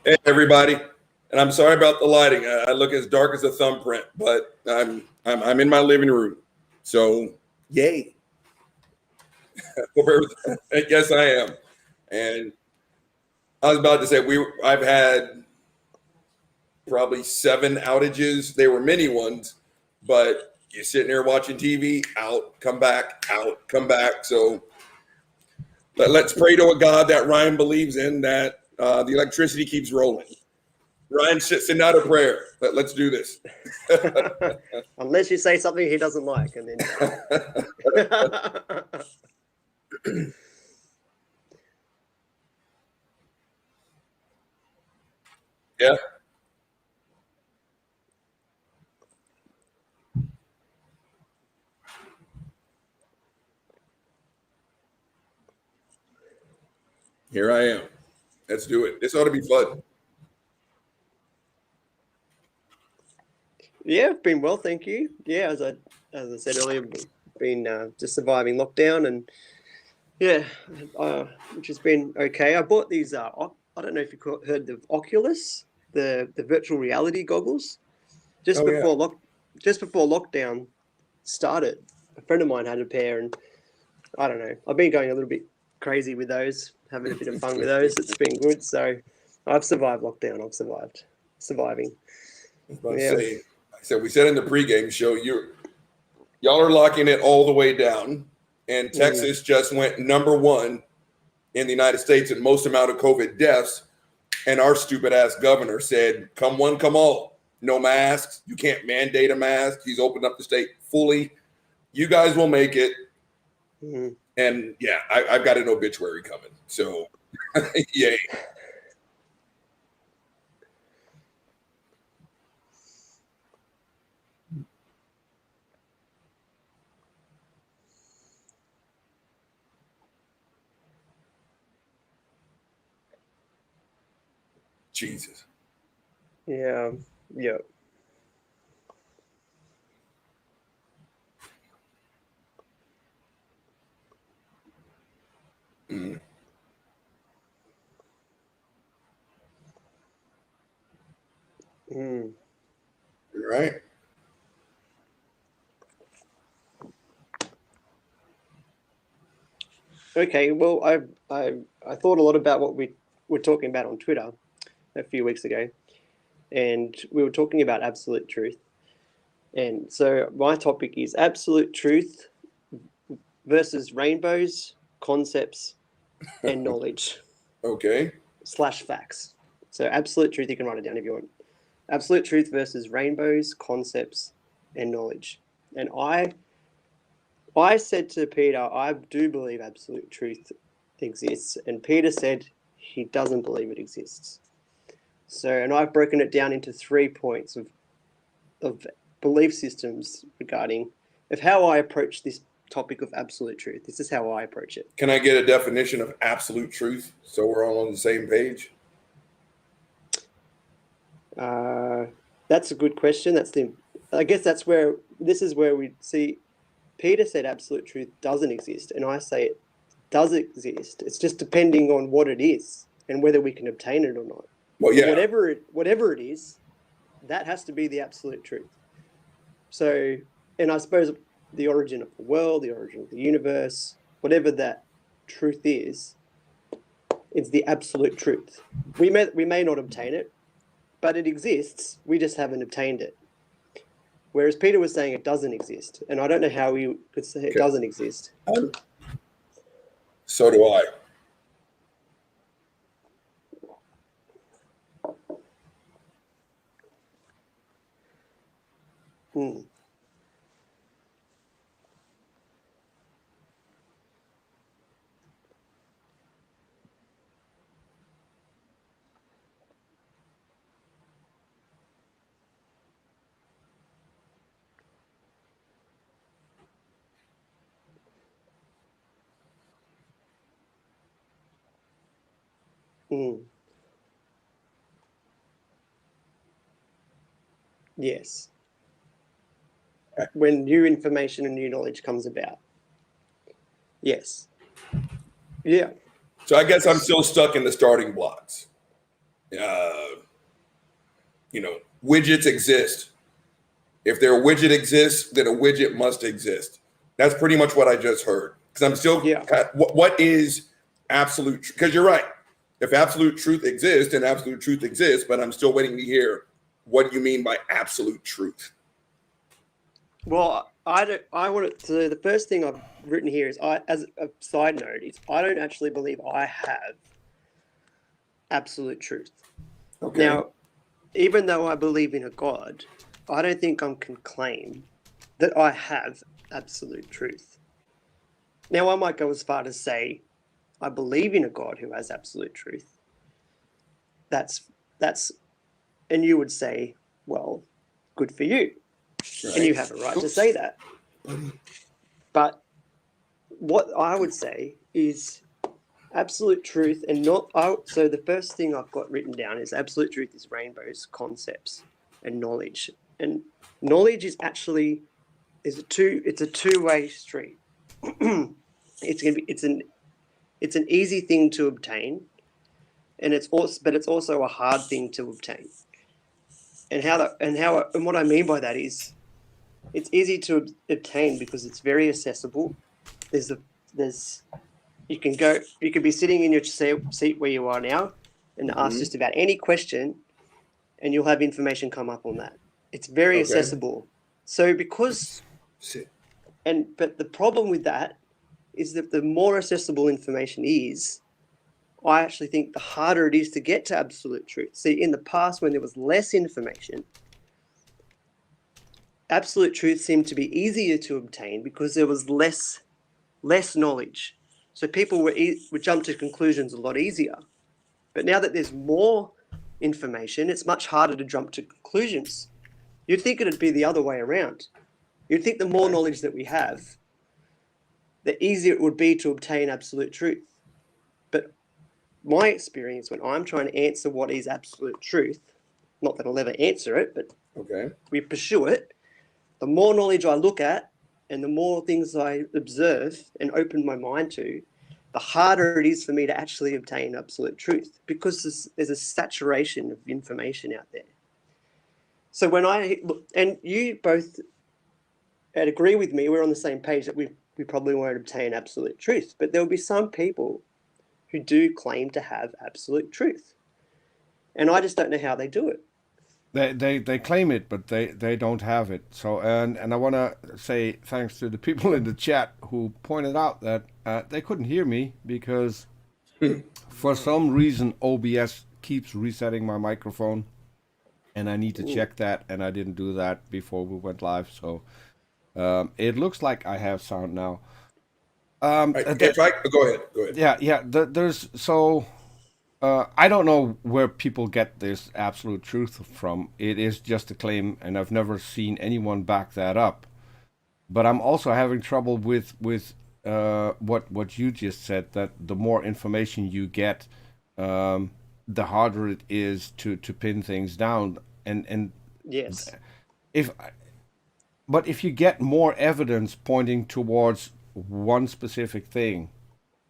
Hey, everybody, and I'm sorry about the lighting. I look as dark as a thumbprint, but I'm in my living room, so yay! Yes, I am. And I was about to say I've had probably 7 outages. They were mini ones, but you're sitting there watching TV, out, come back, out, come back. So let's pray to a God that Ryan believes in, that the electricity keeps rolling. Ryan, send out a prayer. Let's do this. Unless you say something he doesn't like, and then. Yeah. Here I am. Let's do it. This ought to be fun. Yeah, I've been well, thank you. Yeah, as I said earlier, been just surviving lockdown, and yeah, which has been okay. I bought these. I don't know if you heard of Oculus, the virtual reality goggles, just before lockdown started. A friend of mine had a pair, and I don't know. I've been going a little bit crazy with those, having a bit of fun with those. It's been good. So I've survived lockdown. I've surviving. Yeah. We said in the pregame show, y'all are locking it all the way down, and Texas just went #1 in the United States in most amount of COVID deaths. And our stupid ass governor said, "Come one, come all. No masks. You can't mandate a mask." He's opened up the state fully. You guys will make it. And yeah, I've got an obituary coming. So, yay. Jesus. Yeah. Yeah. Right. Okay. Well, I thought a lot about what we were talking about on Twitter a few weeks ago, and we were talking about absolute truth. And so my topic is absolute truth versus rainbows, concepts, and knowledge. Okay. / facts. So absolute truth, you can write it down if you want. Absolute truth versus rainbows, concepts, and knowledge. And I said to Peter, I do believe absolute truth exists. And Peter said he doesn't believe it exists. So, and I've broken it down into 3 points of belief systems regarding of how I approach this topic of absolute truth. This is how I approach it. Can I get a definition of absolute truth so we're all on the same page? That's a good question. I guess this is where we see Peter said absolute truth doesn't exist, and I say it does exist. It's just depending on what it is and whether we can obtain it or not. Well, yeah. Whatever it is, that has to be the absolute truth. So, and I suppose the origin of the world, the origin of the universe, whatever that truth is, it's the absolute truth. We may not obtain it, but it exists. We just haven't obtained it. Whereas Peter was saying it doesn't exist, and I don't know how he could say it doesn't exist. So do I. Yes. When new information and new knowledge comes about. Yes. Yeah. So I guess I'm still stuck in the starting blocks. Widgets exist. If their widget exists, then a widget must exist. That's pretty much what I just heard. Because I'm still, what is absolute truth? Because you're right. If absolute truth exists, then absolute truth exists, but I'm still waiting to hear what you mean by absolute truth. Well, I want to. The first thing I've written here is, as a side note, is I don't actually believe I have absolute truth. Okay. Now, even though I believe in a God, I don't think I can claim that I have absolute truth. Now, I might go as far to say I believe in a God who has absolute truth. That's, and you would say, well, good for you. Right. And you have a right to say that. But what I would say is absolute truth, and not. So the first thing I've got written down is absolute truth is rainbows, concepts, and knowledge. And knowledge is actually it's a two-way street. It's an easy thing to obtain, and it's also a hard thing to obtain. And what I mean by that is, it's easy to obtain because it's very accessible. You can be sitting in your seat where you are now and ask just about any question, and you'll have information come up on that. It's very accessible. So but the problem with that is that the more accessible information is, I actually think the harder it is to get to absolute truth. See, in the past, when there was less information, absolute truth seemed to be easier to obtain because there was less knowledge. So people would jump to conclusions a lot easier. But now that there's more information, it's much harder to jump to conclusions. You'd think it'd be the other way around. You'd think the more knowledge that we have, the easier it would be to obtain absolute truth. But my experience when I'm trying to answer what is absolute truth, not that I'll ever answer it, but we pursue it, the more knowledge I look at and the more things I observe and open my mind to, the harder it is for me to actually obtain absolute truth, because there's a saturation of information out there. So when I look, and you both agree with me, we're on the same page that we probably won't obtain absolute truth, but there will be some people who do claim to have absolute truth. And I just don't know how they do it. They claim it, but they don't have it. So and I want to say thanks to the people in the chat who pointed out that they couldn't hear me because for some reason OBS keeps resetting my microphone, and I need to check that, and I didn't do that before we went live. So it looks like I have sound now. Go ahead. Yeah. There's so. I don't know where people get this absolute truth from. It is just a claim, and I've never seen anyone back that up. But I'm also having trouble with what you just said, that the more information you get, the harder it is to pin things down. And yes, if you get more evidence pointing towards one specific thing,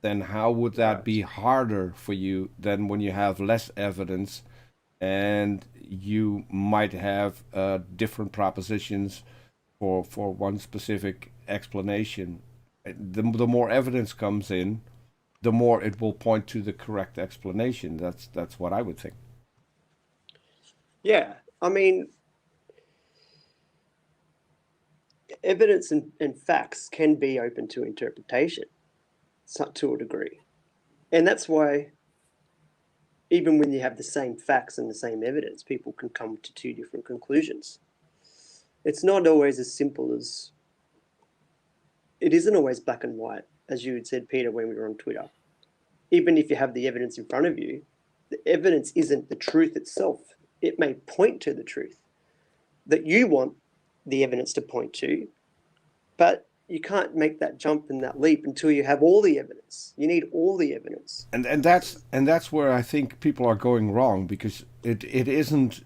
then how would that be harder for you than when you have less evidence and you might have different propositions for one specific explanation? The more evidence comes in, the more it will point to the correct explanation. That's what I would think. Yeah, I mean, evidence and facts can be open to interpretation to a degree. And that's why even when you have the same facts and the same evidence, people can come to two different conclusions. It's not always as simple as, it isn't always black and white, as you had said, Peter, when we were on Twitter. Even if you have the evidence in front of you, the evidence isn't the truth itself. It may point to the truth that you want the evidence to point to, but you can't make that jump and that leap until you have all the evidence. You need all the evidence. And that's where I think people are going wrong, because it isn't,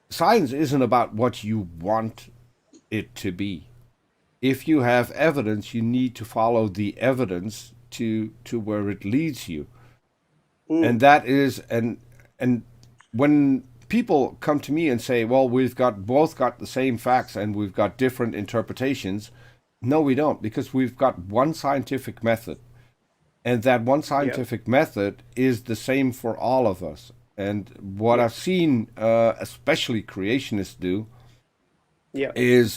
science isn't about what you want it to be. if you have evidence, you need to follow the evidence to where it leads you. And that is and when people come to me and say, well, we've both got the same facts and we've got different interpretations, no, we don't, because we've got one scientific method, and that one scientific method is the same for all of us. And what I've seen especially creationists do is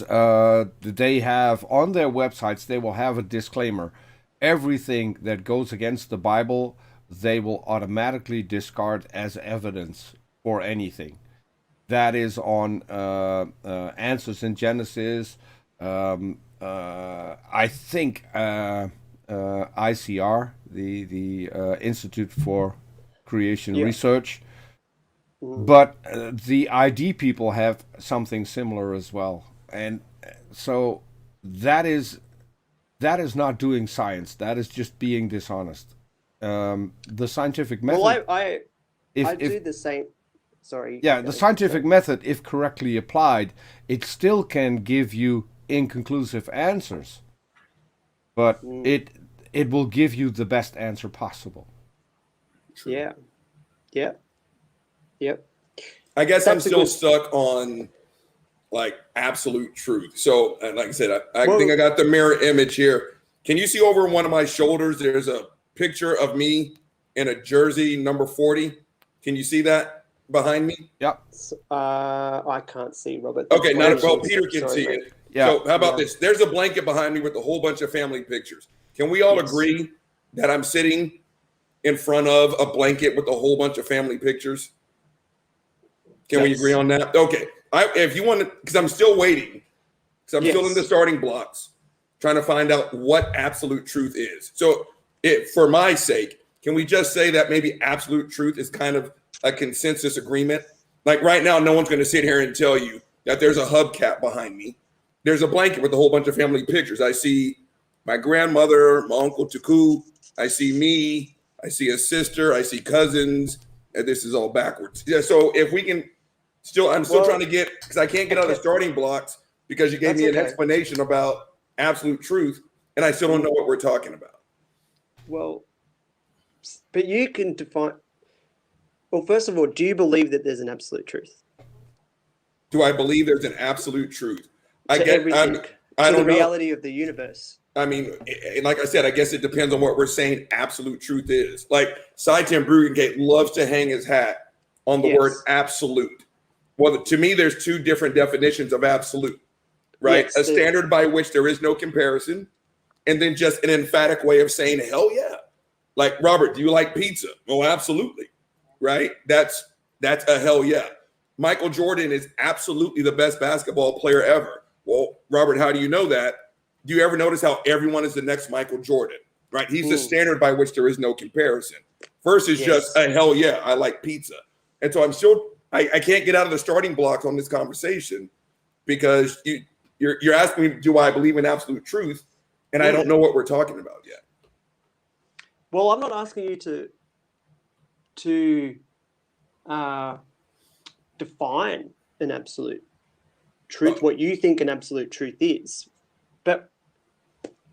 they have on their websites, they will have a disclaimer. Everything that goes against the Bible, they will automatically discard as evidence for anything. That is on Answers in Genesis. I think ICR, the Institute for Creation Research. But the ID people have something similar as well. And so that is not doing science. That is just being dishonest. The scientific method. Well, I do the same. Sorry. Yeah, the scientific method, if correctly applied, it still can give you inconclusive answers, but it will give you the best answer possible. True. Yeah. Yep. Yep. I guess I'm still stuck on like absolute truth. So, like I said, I think I got the mirror image here. Can you see over one of my shoulders? There's a picture of me in a jersey number 40. Can you see that behind me? Yep. I can't see, Robert. Okay, Peter can see it. Yeah. So how about this? There's a blanket behind me with a whole bunch of family pictures. Can we all agree that I'm sitting in front of a blanket with a whole bunch of family pictures? Can we agree on that? Okay. If you want to, because I'm still waiting, because I'm still in the starting blocks, trying to find out what absolute truth is. So for my sake, can we just say that maybe absolute truth is kind of a consensus agreement? Like right now, no one's going to sit here and tell you that there's a hubcap behind me. There's a blanket with a whole bunch of family pictures. I see my grandmother, my uncle Tuku. I see me. I see a sister. I see cousins. And this is all backwards. Yeah. So if we can I'm still trying to get, because I can't get out of the starting blocks because you gave me an explanation about absolute truth, and I still don't know what we're talking about. Well, but you can define. Well, first of all, do you believe that there's an absolute truth? Do I believe there's an absolute truth? I don't know. The reality of the universe. I mean, like I said, I guess it depends on what we're saying absolute truth is. Like Seitan Brugengate loves to hang his hat on the word absolute. Well, to me, there's two different definitions of absolute, right? Yes, a standard by which there is no comparison, and then just an emphatic way of saying, hell yeah. Like, Robert, do you like pizza? Oh, absolutely, right? That's a hell yeah. Michael Jordan is absolutely the best basketball player ever. Well, Robert, how do you know that? Do you ever notice how everyone is the next Michael Jordan, right? He's the standard by which there is no comparison. First is just a hell yeah, I like pizza. And so I can't get out of the starting blocks on this conversation because you're asking me, do I believe in absolute truth? And I don't know what we're talking about yet. Well, I'm not asking you to define an absolute truth, what you think an absolute truth is. But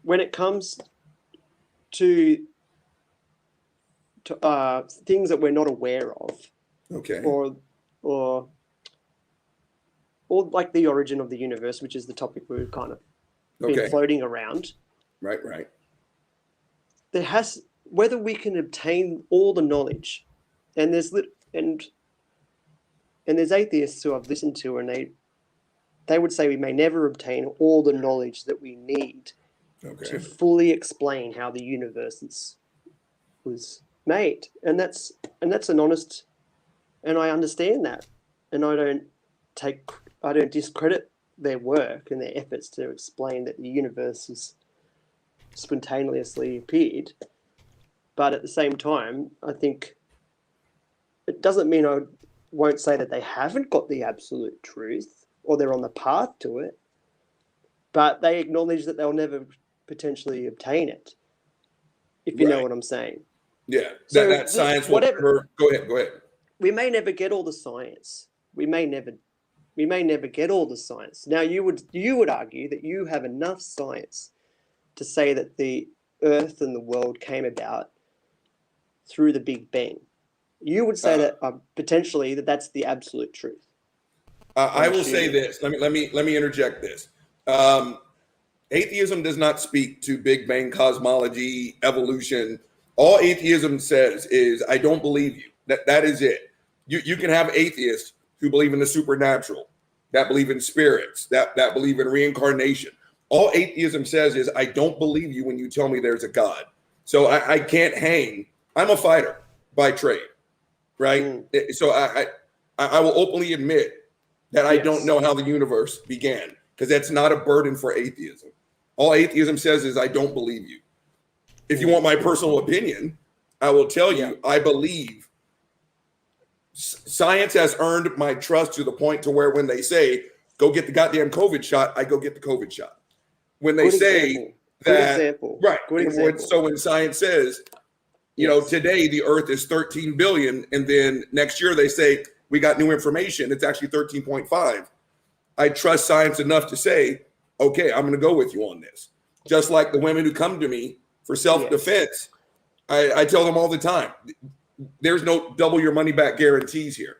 when it comes to things that we're not aware of, or like the origin of the universe, which is the topic we've kind of been floating around. Right. Whether we can obtain all the knowledge, and there's atheists who I've listened to, and they would say we may never obtain all the knowledge that we need to fully explain how the universe was made, and that's an honest. And I understand that, and I don't discredit their work and their efforts to explain that the universe has spontaneously appeared. But at the same time, I think it doesn't mean I won't say that they haven't got the absolute truth or they're on the path to it, but they acknowledge that they'll never potentially obtain it, if you know what I'm saying. Yeah, so that science will never. Go ahead. We may never get all the science. We may never never get all the science. Now you would argue that you have enough science to say that the Earth and the world came about through the Big Bang. You would say that potentially that's the absolute truth. I will say this. Let me interject this. Atheism does not speak to Big Bang cosmology, evolution. All atheism says is, I don't believe you. That is it. You can have atheists who believe in the supernatural, that believe in spirits, that believe in reincarnation. All atheism says is, I don't believe you when you tell me there's a God. So I can't hang. I'm a fighter by trade, right? So I will openly admit that I don't know how the universe began, because that's not a burden for atheism. All atheism says is, I don't believe you. If you want my personal opinion, I will tell you, I believe science has earned my trust to the point to where when they say, go get the goddamn COVID shot, I go get the COVID shot. When they say that, right. So when science says, you know, today the Earth is 13 billion, and then next year they say, we got new information, it's actually 13.5. I trust science enough to say, okay, I'm going to go with you on this. Just like the women who come to me for self-defense, I tell them all the time, there's no double your money back guarantees here.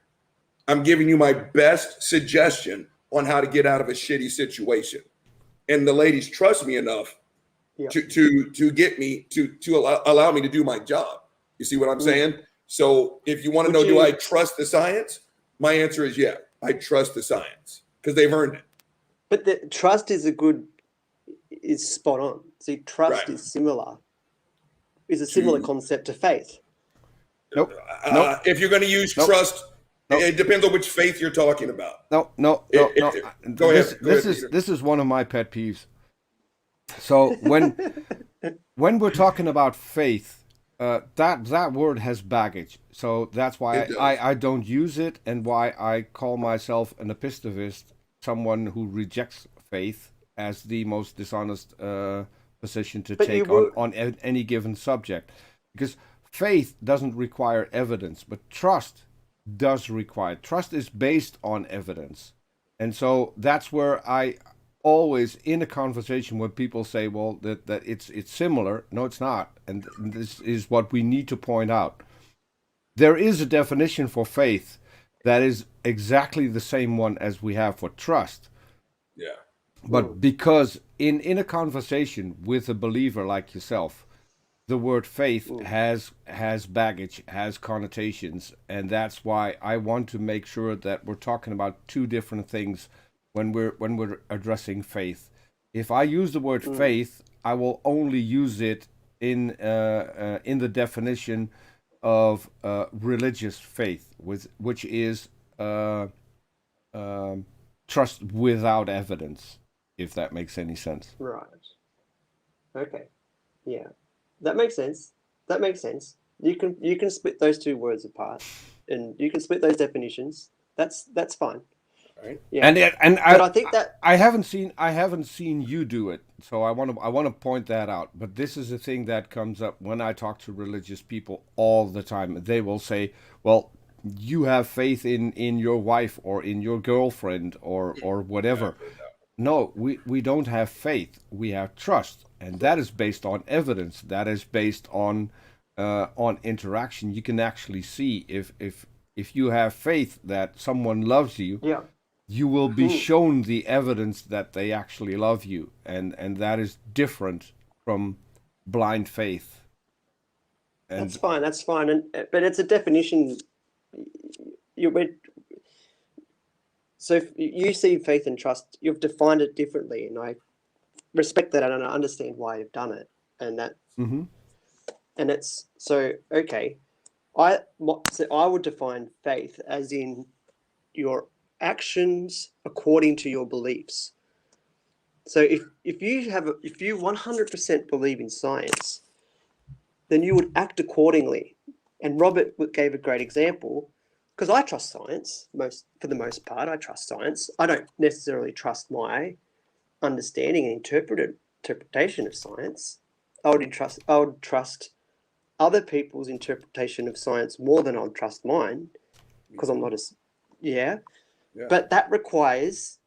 I'm giving you my best suggestion on how to get out of a shitty situation. And the ladies trust me enough to get me to allow me to do my job. You see what I'm saying? So if you want to know, do I trust the science? My answer is yeah, I trust the science because they've earned it. But the trust is spot on. See, trust is similar. Is a similar concept to faith. Nope. If you're going to use trust, it depends on which faith you're talking about. No. Go ahead. This is one of my pet peeves. So when we're talking about faith, that word has baggage. So that's why I don't use it, and why I call myself an epistivist, someone who rejects faith as the most dishonest position to take on any given subject. Because faith doesn't require evidence, but trust does require. Trust is based on evidence. And so that's where I always, in a conversation when people say, well, that it's similar. No, it's not. And this is what we need to point out. There is a definition for faith that is exactly the same one as we have for trust. Yeah. But because in a conversation with a believer like yourself, the word faith has baggage, has connotations, and that's why I want to make sure that we're talking about two different things when we're addressing faith. If I use the word faith, I will only use it in the definition of religious faith, which is trust without evidence, if that makes any sense. Right. Okay. Yeah. That makes sense. You can split those two words apart, and you can split those definitions. That's fine. Right. Yeah. But I think that I haven't seen you do it, so I want to point that out. But this is a thing that comes up when I talk to religious people all the time. They will say, "Well, you have faith in your wife or in your girlfriend or whatever." No, we don't have faith. We have trust, and that is based on evidence. That is based on interaction. You can actually see if you have faith that someone loves you. Yeah. You will be shown the evidence that they actually love you, and that is different from blind faith. And that's fine, but it's a definition. So if you see faith and trust, you've defined it differently, and I respect that, and I understand why you've done it, and that, and it's so okay. I would define faith as in your actions according to your beliefs. So if you 100% believe in science, then you would act accordingly. And Robert gave a great example, because I trust science for the most part. I trust science. I don't necessarily trust my understanding and interpretation of science. I would trust other people's interpretation of science more than I would trust mine, because I'm not Yeah. But that requires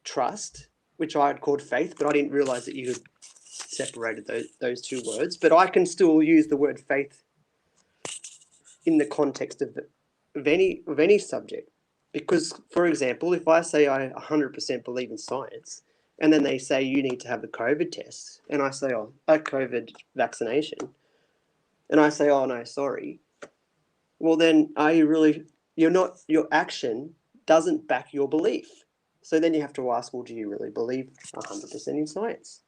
trust, which I had called faith, but I didn't realize that you had separated those two words. But I can still use the word faith in the context of any subject. Because, for example, if I say I 100% believe in science, and then they say you need to have the COVID test, and I say, oh, a COVID vaccination, and I say, oh no, sorry. Well, then are you really? Your action doesn't back your belief. So then you have to ask, well, do you really believe 100% in science?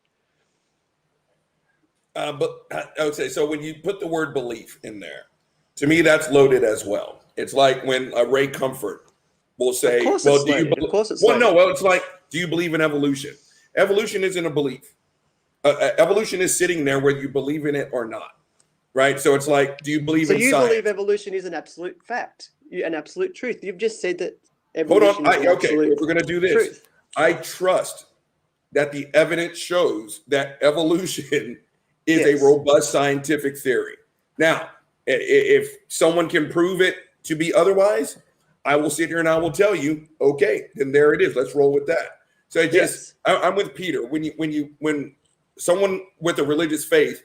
But I would say, so when you put the word belief in there, to me, that's loaded as well. It's like when Ray Comfort will say, Of course well, it's do you loaded. believe? Of course it's Well, no, loaded. well, it's like, do you believe in evolution? Evolution isn't a belief. Evolution is sitting there whether you believe in it or not, right? So it's like, do you believe So in you science? believe evolution is an absolute fact, an absolute truth. You've just said that Hold on. evolution is an Okay, absolute if we're going to do this, truth. I trust that the evidence shows that evolution is Yes. a robust scientific theory. Now, if someone can prove it to be otherwise, I will sit here and I will tell you, okay, then there it is. Let's roll with that. So it just, I'm with Peter. When someone with a religious faith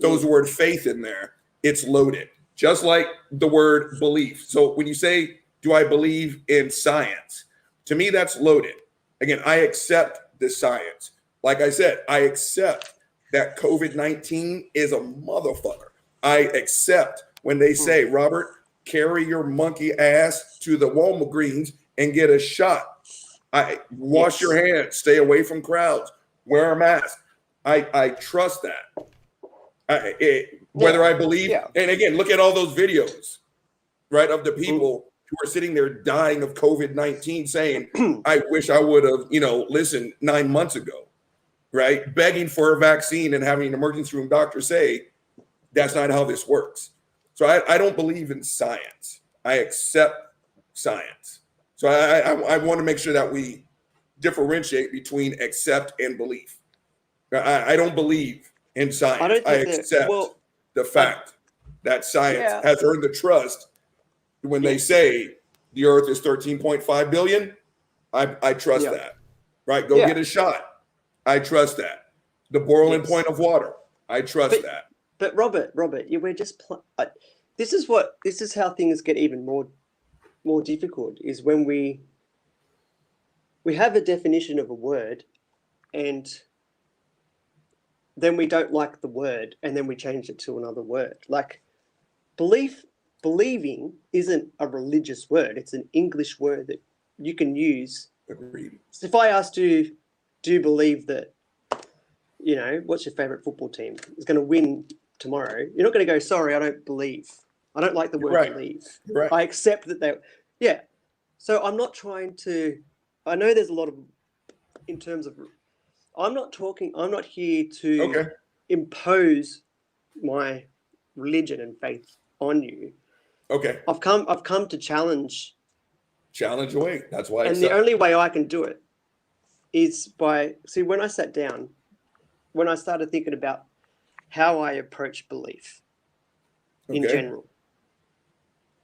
throws the word faith in there, it's loaded, just like the word belief. So when you say, do I believe in science? To me, that's loaded. Again, I accept the science. Like I said, I accept that COVID-19 is a motherfucker. I accept when they say, Robert, carry your monkey ass to the Walgreens and get a shot. I wash your hands, stay away from crowds, wear a mask. I trust that. Whether I believe, and again, look at all those videos, right, of the people who are sitting there dying of COVID-19 saying, I wish I would have, listened 9 months ago, right? Begging for a vaccine and having an emergency room doctor say, that's not how this works. So I don't believe in science. I accept science. So I want to make sure that we differentiate between accept and belief. I don't believe in science. I accept the fact that science has earned the trust when they say the earth is 13.5 billion. I trust that, right? Go get a shot. I trust that. The boiling point of water. I trust that. But Robert, we're just this is how things get even more difficult, is when we have a definition of a word and then we don't like the word and then we change it to another word. Like believing isn't a religious word. It's an English word that you can use. Agreed. So if I asked you, do you believe that, what's your favorite football team is going to win tomorrow? You're not going to go, sorry, I don't believe. I don't like the word believe. Right. I accept that So I'm not trying to, I know there's a lot of, in terms of, I'm not here to impose my religion and faith on you. Okay. I've come to challenge away. That's why. And the only way I can do it is when I sat down, when I started thinking about how I approach belief in general,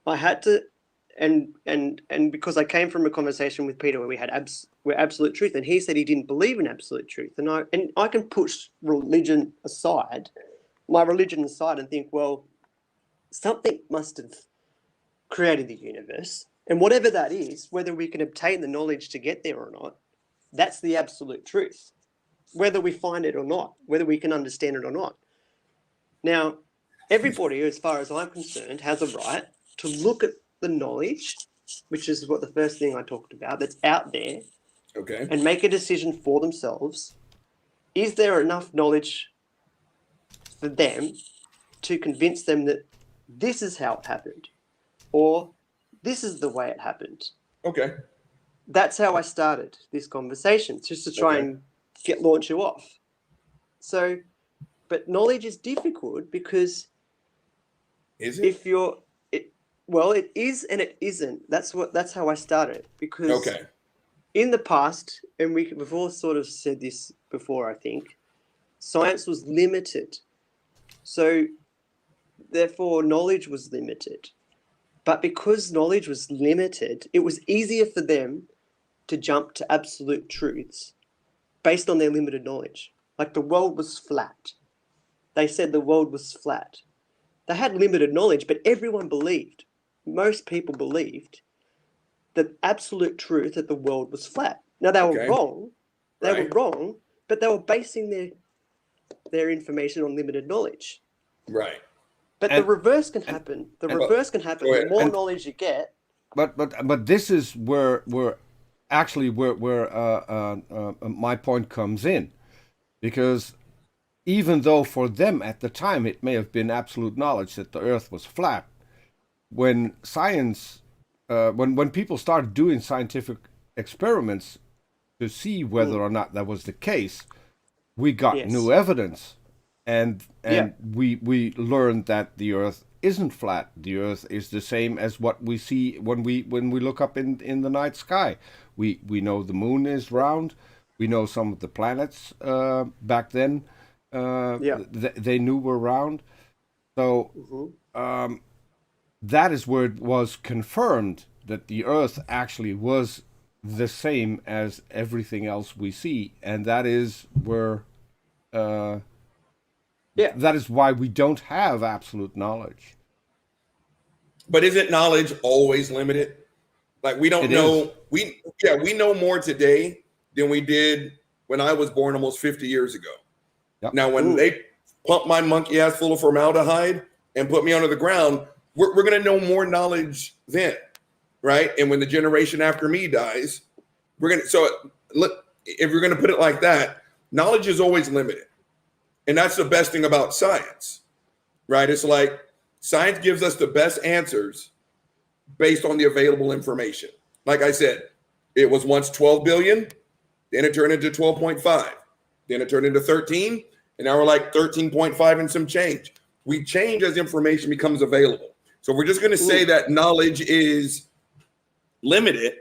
I had to, and because I came from a conversation with Peter where we had absolute truth, and he said he didn't believe in absolute truth, and I can push my religion aside, and think, well, something must have created the universe, and whatever that is, whether we can obtain the knowledge to get there or not, that's the absolute truth, whether we find it or not, whether we can understand it or not. Now, everybody, as far as I'm concerned, has a right to look at the knowledge, which is what the first thing I talked about, that's out there, and make a decision for themselves. Is there enough knowledge for them to convince them that this is how it happened, or this is the way it happened? Okay. That's how I started this conversation, just to try and launch you off. So, but knowledge is difficult because if you're, it is and it isn't. That's how I started, because in the past, and we've all sort of said this before, I think, science was limited. So therefore knowledge was limited. But because knowledge was limited, it was easier for them to jump to absolute truths based on their limited knowledge. Like the world was flat. They said the world was flat. They had limited knowledge, but everyone believed. Most people believed the absolute truth that the world was flat. Now they were wrong. They were wrong, but they were basing their information on limited knowledge. Right. But the reverse can happen. The reverse can happen. The more knowledge you get. But this is where my point comes in, because even though for them at the time it may have been absolute knowledge that the Earth was flat, when science, when people started doing scientific experiments to see whether or not that was the case, we got new evidence. And we learned that the Earth isn't flat. The Earth is the same as what we see when we look up in the night sky. We know the moon is round. We know some of the planets back then. They knew were round. So that is where it was confirmed that the Earth actually was the same as everything else we see, and that is where. That is why we don't have absolute knowledge. But isn't knowledge always limited? Like we don't know. We know more today than we did when I was born almost 50 years ago. Yep. Now, when they pump my monkey ass full of formaldehyde and put me under the ground, we're going to know more knowledge then, right? And when the generation after me dies, we're going to. So look, if you're going to put it like that, knowledge is always limited. And that's the best thing about science, right? It's like science gives us the best answers based on the available information. Like I said, it was once 12 billion, then it turned into 12.5, then it turned into 13, and now we're like 13.5 and some change. We change as information becomes available. So if we're just going to say that knowledge is limited,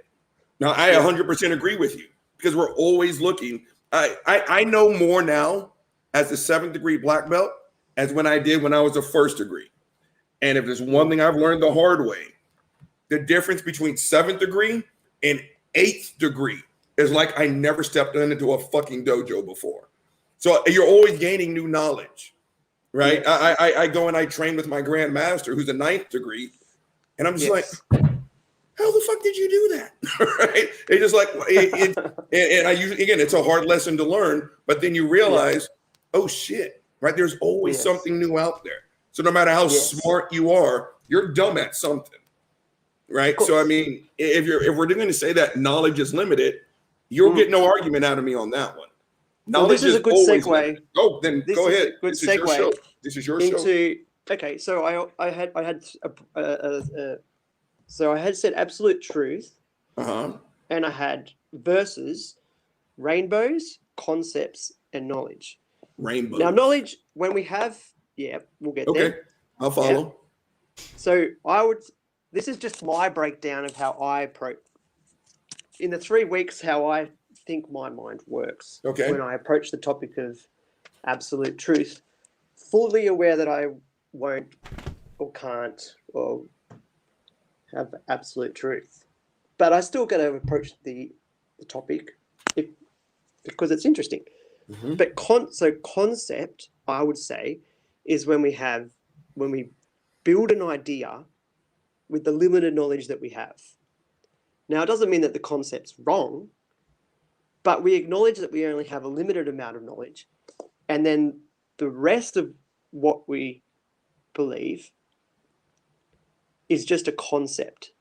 now I 100% agree with you, because we're always looking. I know more now as a 7th degree black belt as when I did when I was a 1st degree. And if there's one thing I've learned the hard way, the difference between 7th degree and 8th degree is like I never stepped into a fucking dojo before. So you're always gaining new knowledge, right? Yes. I go and I train with my grandmaster who's a 9th degree, and I'm just like, how the fuck did you do that? Right? It's just like, and I usually, again, it's a hard lesson to learn, but then you realize, oh shit, right? There's always something new out there. So no matter how smart you are, you're dumb at something, right? So I mean, if we're going to say that knowledge is limited, you'll get no argument out of me on that one. Knowledge this is a good segue. Limited. Oh, then go ahead. Good this segue. Is your show. This is your show. Okay, so I had said absolute truth, and I had verses, rainbows, concepts, and knowledge. Rainbow. Now, knowledge, when we have, we'll get there. Okay, I'll follow. Yeah. So this is just my breakdown of how I approach, in the 3 weeks, how I think my mind works. Okay. When I approach the topic of absolute truth, fully aware that I won't or can't or have absolute truth. But I still got to approach the topic because it's interesting. Mm-hmm. But concept, I would say, is when we build an idea with the limited knowledge that we have. Now, it doesn't mean that the concept's wrong, but we acknowledge that we only have a limited amount of knowledge, and then the rest of what we believe is just a concept.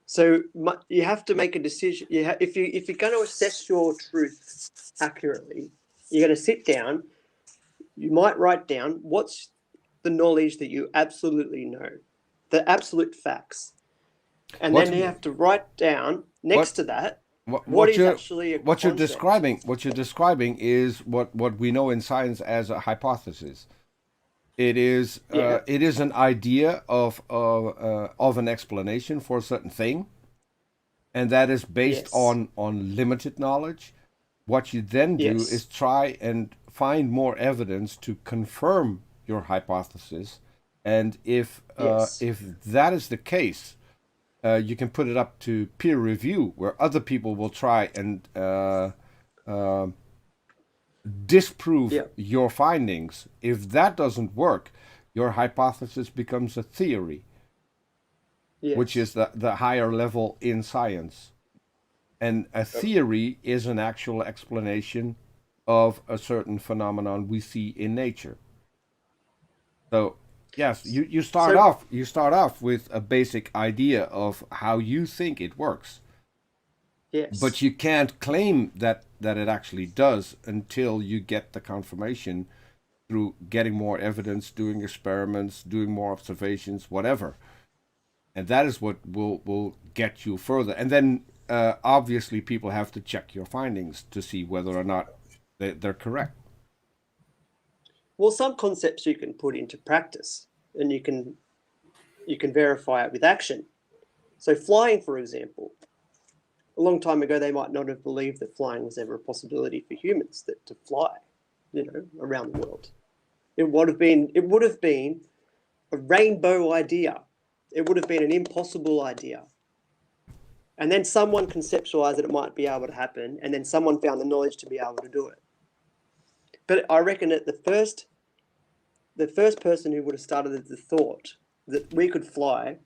So you have to make a decision. If you're going to assess your truth accurately, you're going to sit down. You might write down what's the knowledge that you absolutely know, the absolute facts, and then you have to write down next to that what is actually a what concept. What you're describing is what we know in science as a hypothesis. It is an idea of an explanation for a certain thing, and that is based on limited knowledge. What you then do is try and find more evidence to confirm your hypothesis, And if Yes. that is the case, you can put it up to peer review, where other people will try and uh, disprove Yeah. your findings. If that doesn't work, your hypothesis becomes a theory, which Yes. is the higher level in science. And a theory is an actual explanation of a certain phenomenon we see in nature. So yes, you So start off with a basic idea of how you think it works, but yes. you can't claim that it actually does until you get the confirmation through getting more evidence, doing experiments, doing more observations, whatever. And that is what will get you further. And then obviously people have to check your findings to see whether or not they're correct. Well, some concepts you can put into practice, and you can verify it with action. So flying, for example, a long time ago they might not have believed that flying was ever a possibility for humans, that to fly, around the world. It would have been a rainbow idea. It would have been an impossible idea. And then someone conceptualized that it might be able to happen, and then someone found the knowledge to be able to do it. But I reckon that the first person who would have started the thought that we could fly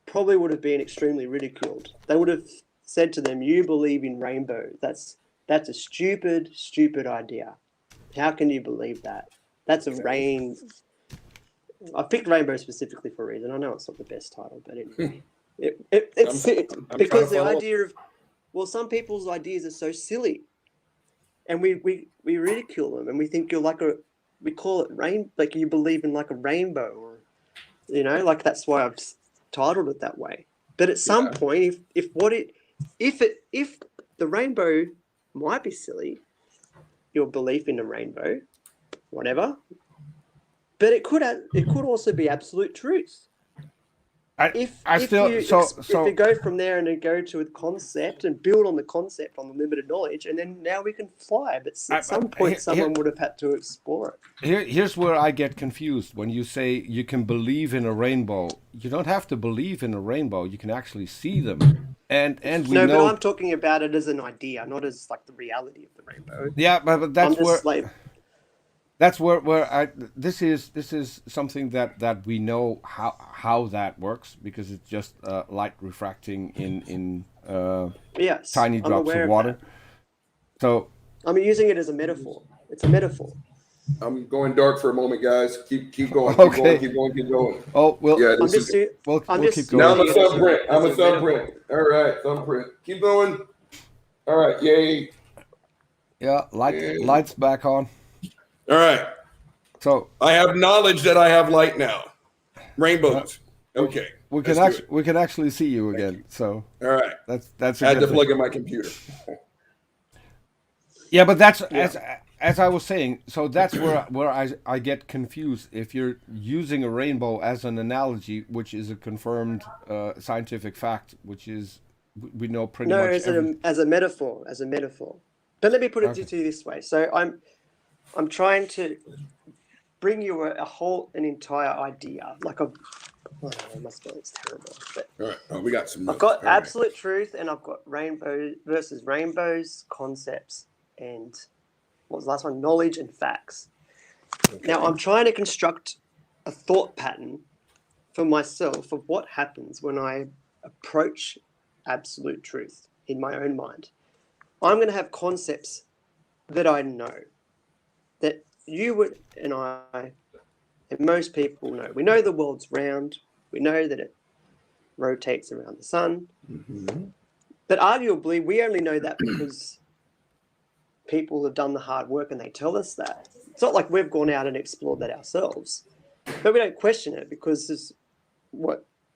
probably would have been extremely ridiculed. They would have said to them, "You believe in rainbow. That's a stupid, stupid idea. How can you believe that? That's a rain." I picked rainbow specifically for a reason. I know it's not the best title, but anyway, it's I'm because the trying to idea of, well, some people's ideas are so silly, and we ridicule them, and we think we call it like you believe in like a rainbow, or like that's why I've titled it that way. But at some point, if the rainbow might be silly, your belief in a rainbow, whatever, but it could also be absolute truth. If you go from there and then go to a concept and build on the concept on the limited knowledge, and then now we can fly. But at some point, someone would have had to explore it. Here's where I get confused when you say you can believe in a rainbow. You don't have to believe in a rainbow. You can actually see them, and we know. No, but I'm talking about it as an idea, not as like the reality of the rainbow. Yeah, but that's where. Like, that's where this is something that we know how that works, because it's just light refracting in yes, tiny drops of water. So I'm using it as a metaphor. It's a metaphor. I'm going dark for a moment, guys. Keep going. Okay. Keep going. Oh, well, yeah, we'll keep going. Now I'm a thumbprint. All right, thumbprint. Keep going. All right, yay. Yeah, lights back on. All right. So I have knowledge that I have light now. Rainbows. Okay. We can actually see you again. So all right. That's. I had to plug in my computer. Yeah, but that's as I was saying. So that's where I get confused. If you're using a rainbow as an analogy, which is a confirmed scientific fact, which is we know pretty much. No, as a metaphor. But let me put it to you this way. So I'm trying to bring you an entire idea. Like my spelling's terrible. But all right. We got some notes. I've got absolute truth, and I've got rainbow versus rainbows, concepts, and what was the last one? Knowledge and facts. Okay. Now I'm trying to construct a thought pattern for myself of what happens when I approach absolute truth in my own mind. I'm going to have concepts that I know, that you would and I and most people know. We know the world's round. We know that it rotates around the sun. Mm-hmm. But arguably, we only know that because people have done the hard work and they tell us that. It's not like we've gone out and explored that ourselves. But we don't question it because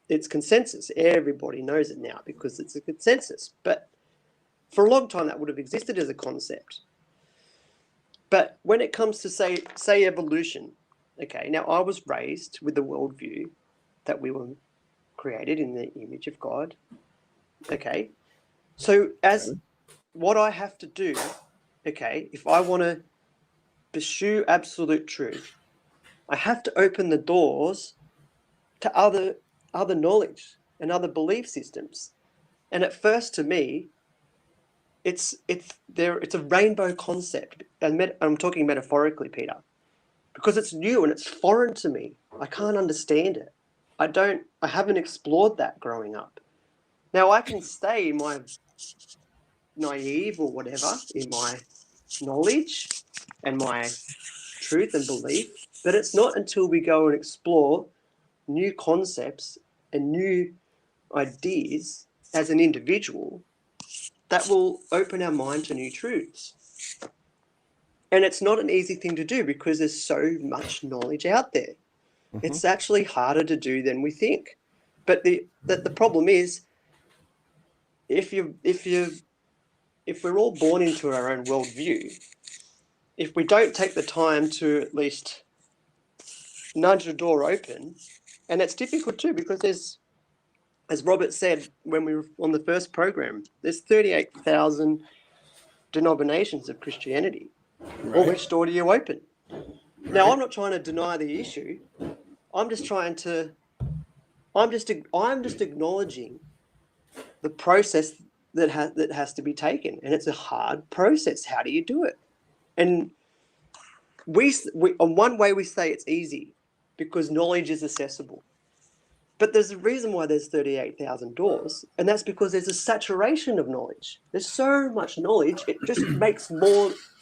it's consensus. Everybody knows it now because it's a consensus. But for a long time, that would have existed as a concept. But when it comes to, say evolution, okay, now I was raised with the worldview that we were created in the image of God. Okay, so as what I have to do, okay, if I want to pursue absolute truth, I have to open the doors to other knowledge and other belief systems. And at first, to me, it's a rainbow concept, and I'm talking metaphorically, Peter, because it's new and it's foreign to me. I can't understand it. I haven't explored that growing up. Now I can stay in my naive or whatever in my knowledge and my truth and belief, but it's not until we go and explore new concepts and new ideas as an individual that will open our mind to new truths. And it's not an easy thing to do because there's so much knowledge out there. Mm-hmm. It's actually harder to do than we think. But the problem is, if we're all born into our own worldview, if we don't take the time to at least nudge the door open, and it's difficult too because there's, as Robert said when we were on the first program, there's 38,000 denominations of Christianity. Right. Well, which door do you open? Right. Now, I'm not trying to deny the issue. I'm just acknowledging the process that has to be taken, and it's a hard process. How do you do it? And we on one way we say it's easy because knowledge is accessible. But there's a reason why there's 38,000 doors, and that's because there's a saturation of knowledge. There's so much knowledge, it just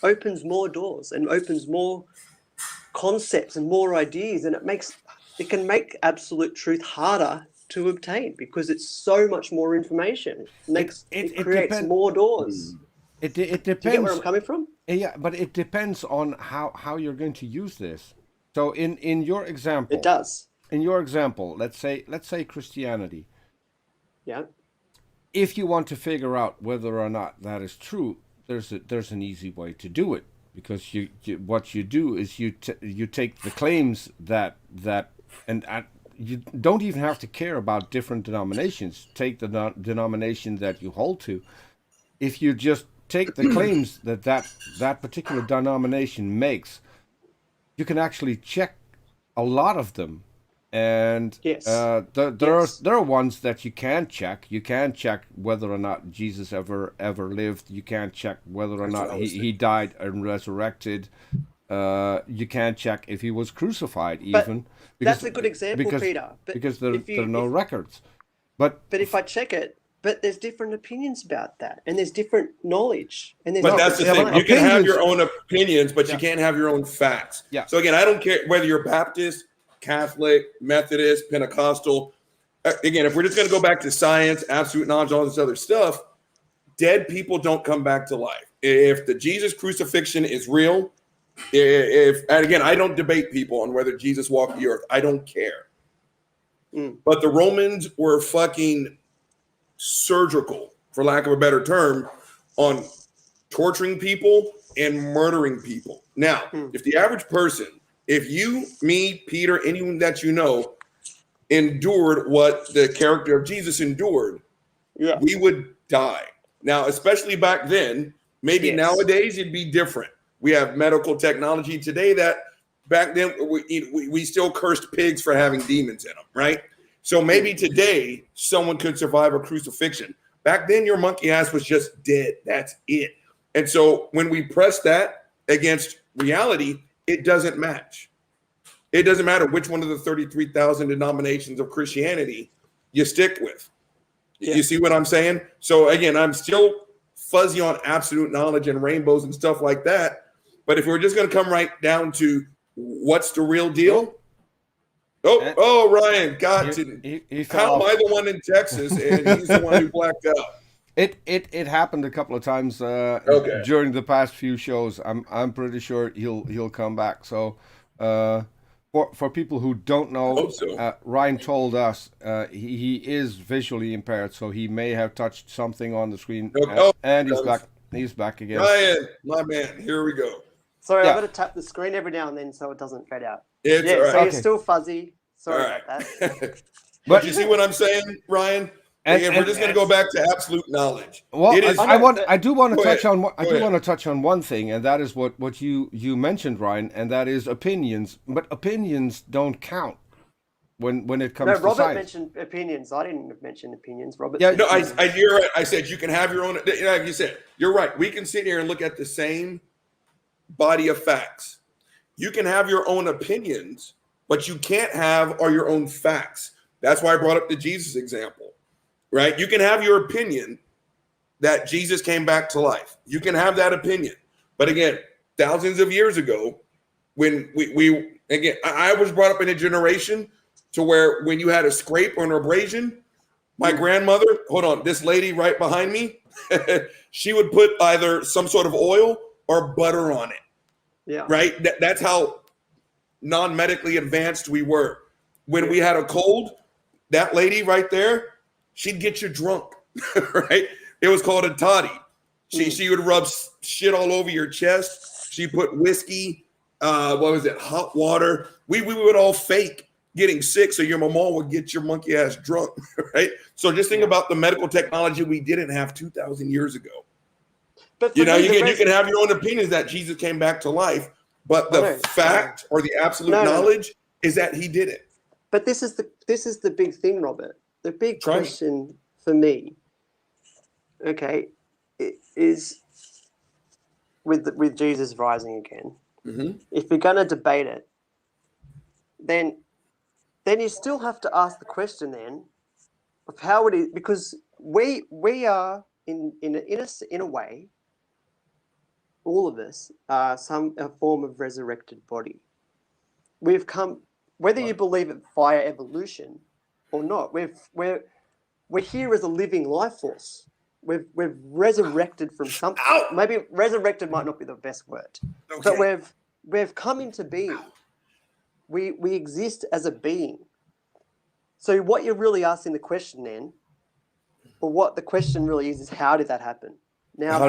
opens more doors and opens more concepts and more ideas, and it can make absolute truth harder to obtain because it's so much more information. It creates more doors. It depends. Do you get where I'm coming from? Yeah, but it depends on how you're going to use this. So in your example, it does. In your example, let's say Christianity. Yeah. If you want to figure out whether or not that is true, there's an easy way to do it, because what you do is you take the claims that you don't even have to care about different denominations. Take the denomination that you hold to. If you just take the claims that particular denomination makes, you can actually check a lot of them. And yes. There are ones that you can check. You can check whether or not Jesus ever lived. You can check whether or not he died and resurrected. You can check if he was crucified, even. That's a good example, Peter. Because there are no records. But if I check it, but there's different opinions about that, and there's different knowledge. And but that's the thing. You can have your own opinions, but you can't have your own facts. Yeah. So again, I don't care whether you're Baptist, Catholic, Methodist, Pentecostal. Again, if we're just going to go back to science, absolute knowledge, all this other stuff, dead people don't come back to life. If the Jesus crucifixion is real, and again, I don't debate people on whether Jesus walked the earth. I don't care. But the Romans were fucking surgical, for lack of a better term, on torturing people and murdering people. Now, if the average person, if you, me, Peter, anyone that you know, endured what the character of Jesus endured, we would die. Now, especially back then, maybe nowadays it'd be different. We have medical technology today that back then we still cursed pigs for having demons in them, right? So maybe today someone could survive a crucifixion. Back then your monkey ass was just dead. That's it. And so when we press that against reality, it doesn't match. It doesn't matter which one of the 33,000 denominations of Christianity you stick with. Yeah. You see what I'm saying? So again, I'm still fuzzy on absolute knowledge and rainbows and stuff like that. But if we're just going to come right down to what's the real deal? Ryan got to. How am I the one in Texas and he's the one who blacked out? It happened a couple of times during the past few shows. I'm pretty sure he'll come back. So for people who don't know, Ryan told us he is visually impaired, so he may have touched something on the screen. And he's back. He's back again. Ryan, my man, here we go. Sorry, I've got to tap the screen every now and then so it doesn't fade out. It's all right. So you're still fuzzy. Sorry about that. But you see what I'm saying, Ryan? If we're just going to go back to absolute knowledge, well, I do want to touch on one thing, and that is what you mentioned, Ryan, and that is opinions. But opinions don't count. when it comes No, to Robert science. mentioned opinions. I didn't mention opinions. Robert. Yeah, said No, opinions. you're right. I said you can have your own. Like you said, you're right. We can sit here and look at the same body of facts. You can have your own opinions, but you can't have are your own facts. That's why I brought up the Jesus example, right? You can have your opinion that Jesus came back to life. You can have that opinion. But again, thousands of years ago, when we again, I was brought up in a generation to where when you had a scrape or an abrasion, my grandmother, hold on, this lady right behind me, she would put either some sort of oil or butter on it, Yeah. right? That's how non-medically advanced we were. When we had a cold, that lady right there, she'd get you drunk, right? It was called a toddy. She would rub shit all over your chest. She put whiskey, hot water. We would all fake getting sick so your mama would get your monkey ass drunk, right? So just think about the medical technology we didn't have 2,000 years ago. But You can have your own opinions that Jesus came back to life, but the fact or the absolute knowledge is that he did it. But this is the big thing, Robert. The big question for me, okay, is with Jesus rising again. Mm-hmm. If we're going to debate it, then you still have to ask the question then of how it is, because we are in a way, all of us are a form of resurrected body. We've come, whether you believe it via evolution or not, we're here as a living life force. We've resurrected from something. Maybe resurrected might not be the best word, but we've come into being. We exist as a being. So what you're really asking the question then, or what the question really is how did that happen? Now, how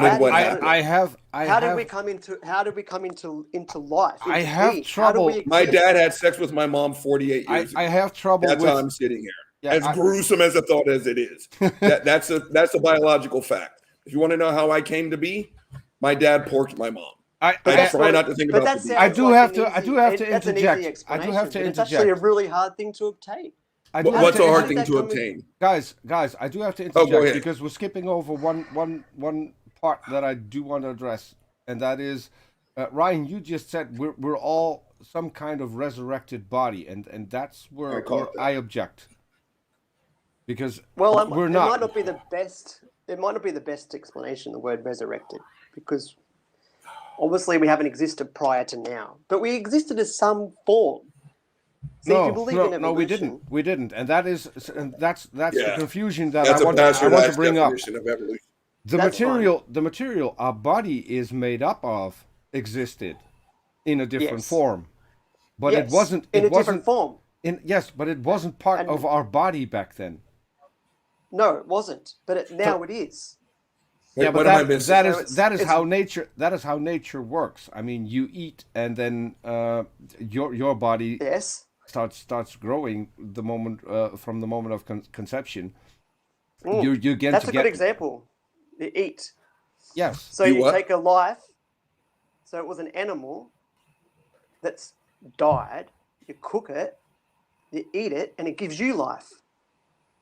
did we come into life? I have trouble. My dad had sex with my mom 48 years ago. I have trouble. That's how I'm sitting here. Yeah, as gruesome as a thought as it is, that's a biological fact. If you want to know how I came to be, my dad porked my mom. I try not to think about it. I do have to interject. I do have to interject. It's actually a really hard thing to obtain. What's a hard thing to obtain? Guys, I do have to interject because we're skipping over one part that I do want to address, and that is, Ryan, you just said we're all some kind of resurrected body, and that's where I object. Because we're not. It might not be the best. It might not be the best explanation. The word resurrected, because obviously we haven't existed prior to now, but we existed as some form. So if you believe in evolution, we didn't, and that's the confusion that I want to bring up. The material our body is made up of existed in a different form, but it wasn't in a different form. But it wasn't part of our body back then. No, it wasn't. But now it is. Yeah, but that is how nature works. I mean, you eat, and then your body starts growing from the moment of conception. You get that's a good example. You eat. Yes. So you take a life. So it was an animal that's died. You cook it, you eat it, and it gives you life.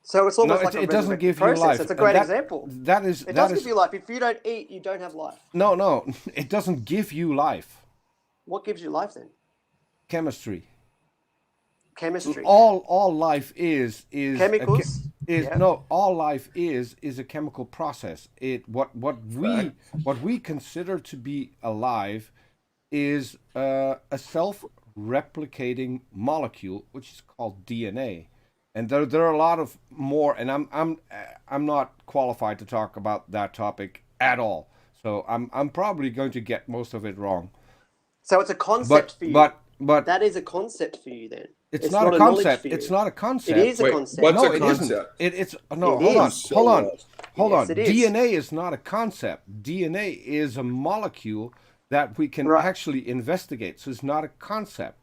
So it's almost like it doesn't give you life. It's a great example. It does give you life. If you don't eat, you don't have life. No, it doesn't give you life. What gives you life then? Chemistry. Chemistry. All life is chemicals. All life is a chemical process. What we consider to be alive is a self-replicating molecule, which is called DNA. And there are a lot of more, and I'm not qualified to talk about that topic at all. So I'm probably going to get most of it wrong. So it's a concept for you. But that is a concept for you then. It's not a concept. It's not a concept. It is a concept. What's no, a concept? It isn't. Hold on. DNA is not a concept. DNA is a molecule that we can actually investigate. So it's not a concept.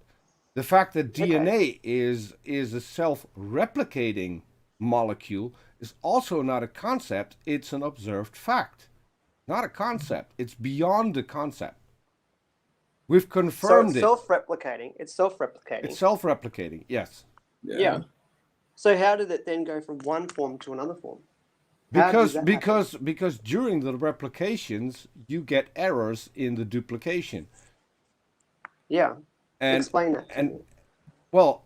The fact that DNA is a self-replicating molecule is also not a concept. It's an observed fact, not a concept. It's beyond the concept. We've confirmed it. So it's self-replicating. It's self-replicating. It's self-replicating, yes. Yeah. So how did it then go from one form to another form? How does that happen? Because during the replications you get errors in the duplication. Yeah. And Explain that to me. well,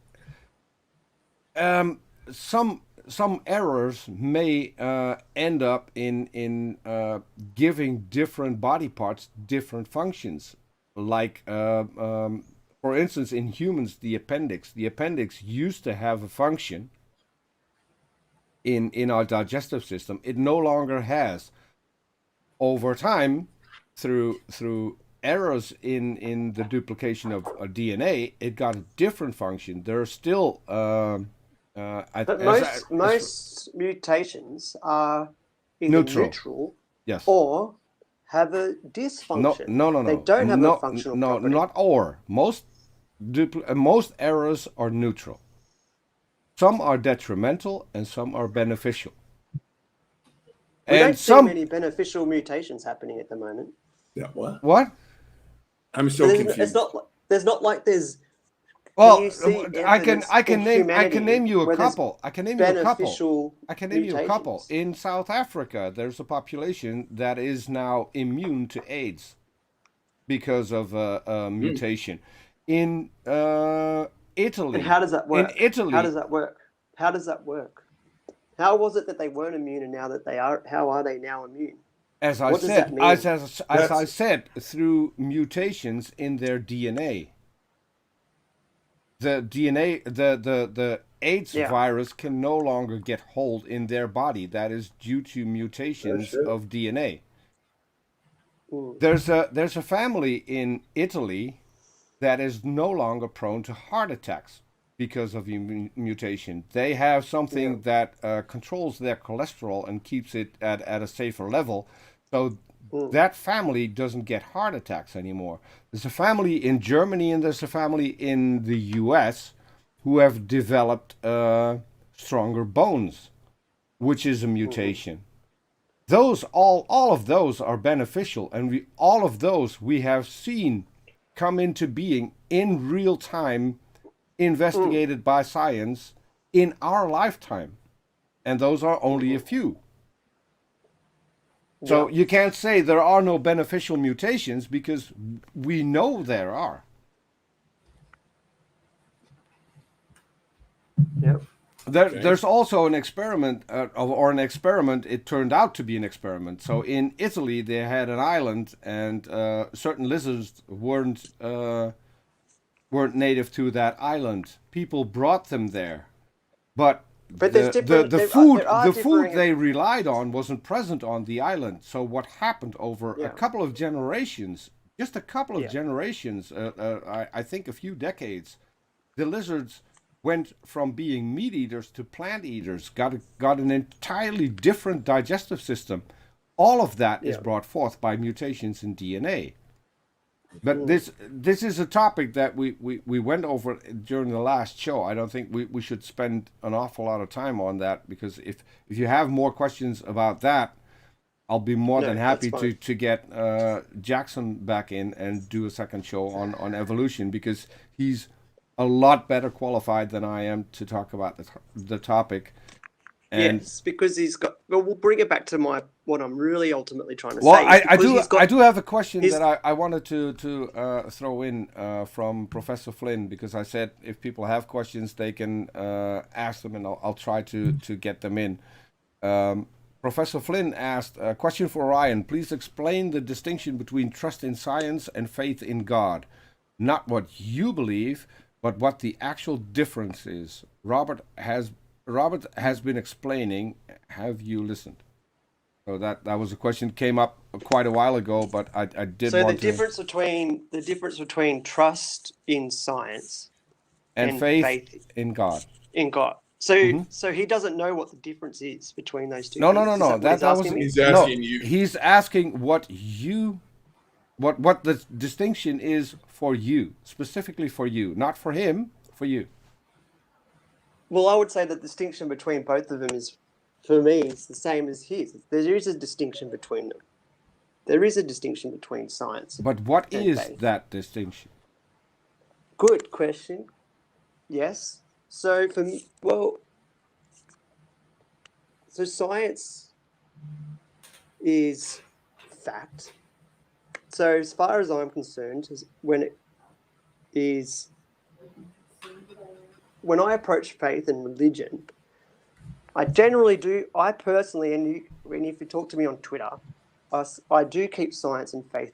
some errors may end up in giving different body parts different functions. Like, for instance, in humans, the appendix. The appendix used to have a function in our digestive system. It no longer has. Over time, through errors in the duplication of DNA, it got a different function. There are still But most mutations are either neutral Yes. or have a dysfunction. They don't have a functional property. Not or. Most errors are neutral. Some are detrimental and some are beneficial. We don't see many beneficial mutations happening at the moment. Yeah, what? What? I'm so confused. It's not. There's not like there's. Well, I can name you a couple. I can name you a couple. In South Africa, there's a population that is now immune to AIDS because of a mutation. In Italy. And how does that work? In Italy. How does that work? How does that work? How was it that they weren't immune and now that they are? How are they now immune? As I said, through mutations in their DNA. The DNA, the AIDS virus can no longer get hold in their body. That is due to mutations of DNA. There's a family in Italy that is no longer prone to heart attacks because of mutation. They have something that controls their cholesterol and keeps it at a safer level. So that family doesn't get heart attacks anymore. There's a family in Germany and there's a family in the US who have developed stronger bones, which is a mutation. Those all of those are beneficial, and all of those we have seen come into being in real time, investigated by science in our lifetime, and those are only a few. So you can't say there are no beneficial mutations because we know there are. Yep. There's also an experiment, it turned out to be an experiment. So in Italy, they had an island, and certain lizards weren't native to that island. People brought them there, but the food they relied on wasn't present on the island. So what happened over a couple of generations, just a couple of generations, I think a few decades, the lizards went from being meat eaters to plant eaters, got an entirely different digestive system. All of that is brought forth by mutations in DNA. But this is a topic that we went over during the last show. I don't think we should spend an awful lot of time on that, because if you have more questions about that, I'll be more than happy to get Jackson back in and do a second show on evolution, because he's a lot better qualified than I am to talk about the topic. And yes, because he's got. Well, we'll bring it back to what I'm really ultimately trying to say. Well, I do have a question that I wanted to throw in from Professor Flynn, because I said if people have questions, they can ask them, and I'll try to get them in. Professor Flynn asked a question for Ryan. Please explain the distinction between trust in science and faith in God. Not what you believe, but what the actual difference is. Robert has been explaining. Have you listened? So that was a question that came up quite a while ago, but I did. So the difference between trust in science and faith in God. In God. So so he doesn't know what the difference is between those two. No. He's asking you. He's asking what the distinction is for you, specifically for you, not for him, for you. Well, I would say the distinction between both of them is, for me, it's the same as his. There is a distinction between them. There is a distinction between science. But what is faith. That distinction? Good question. Yes. So for me, well, so science is fact. So as far as I'm concerned, when I approach faith and religion, I personally, and if you talk to me on Twitter, I do keep science and faith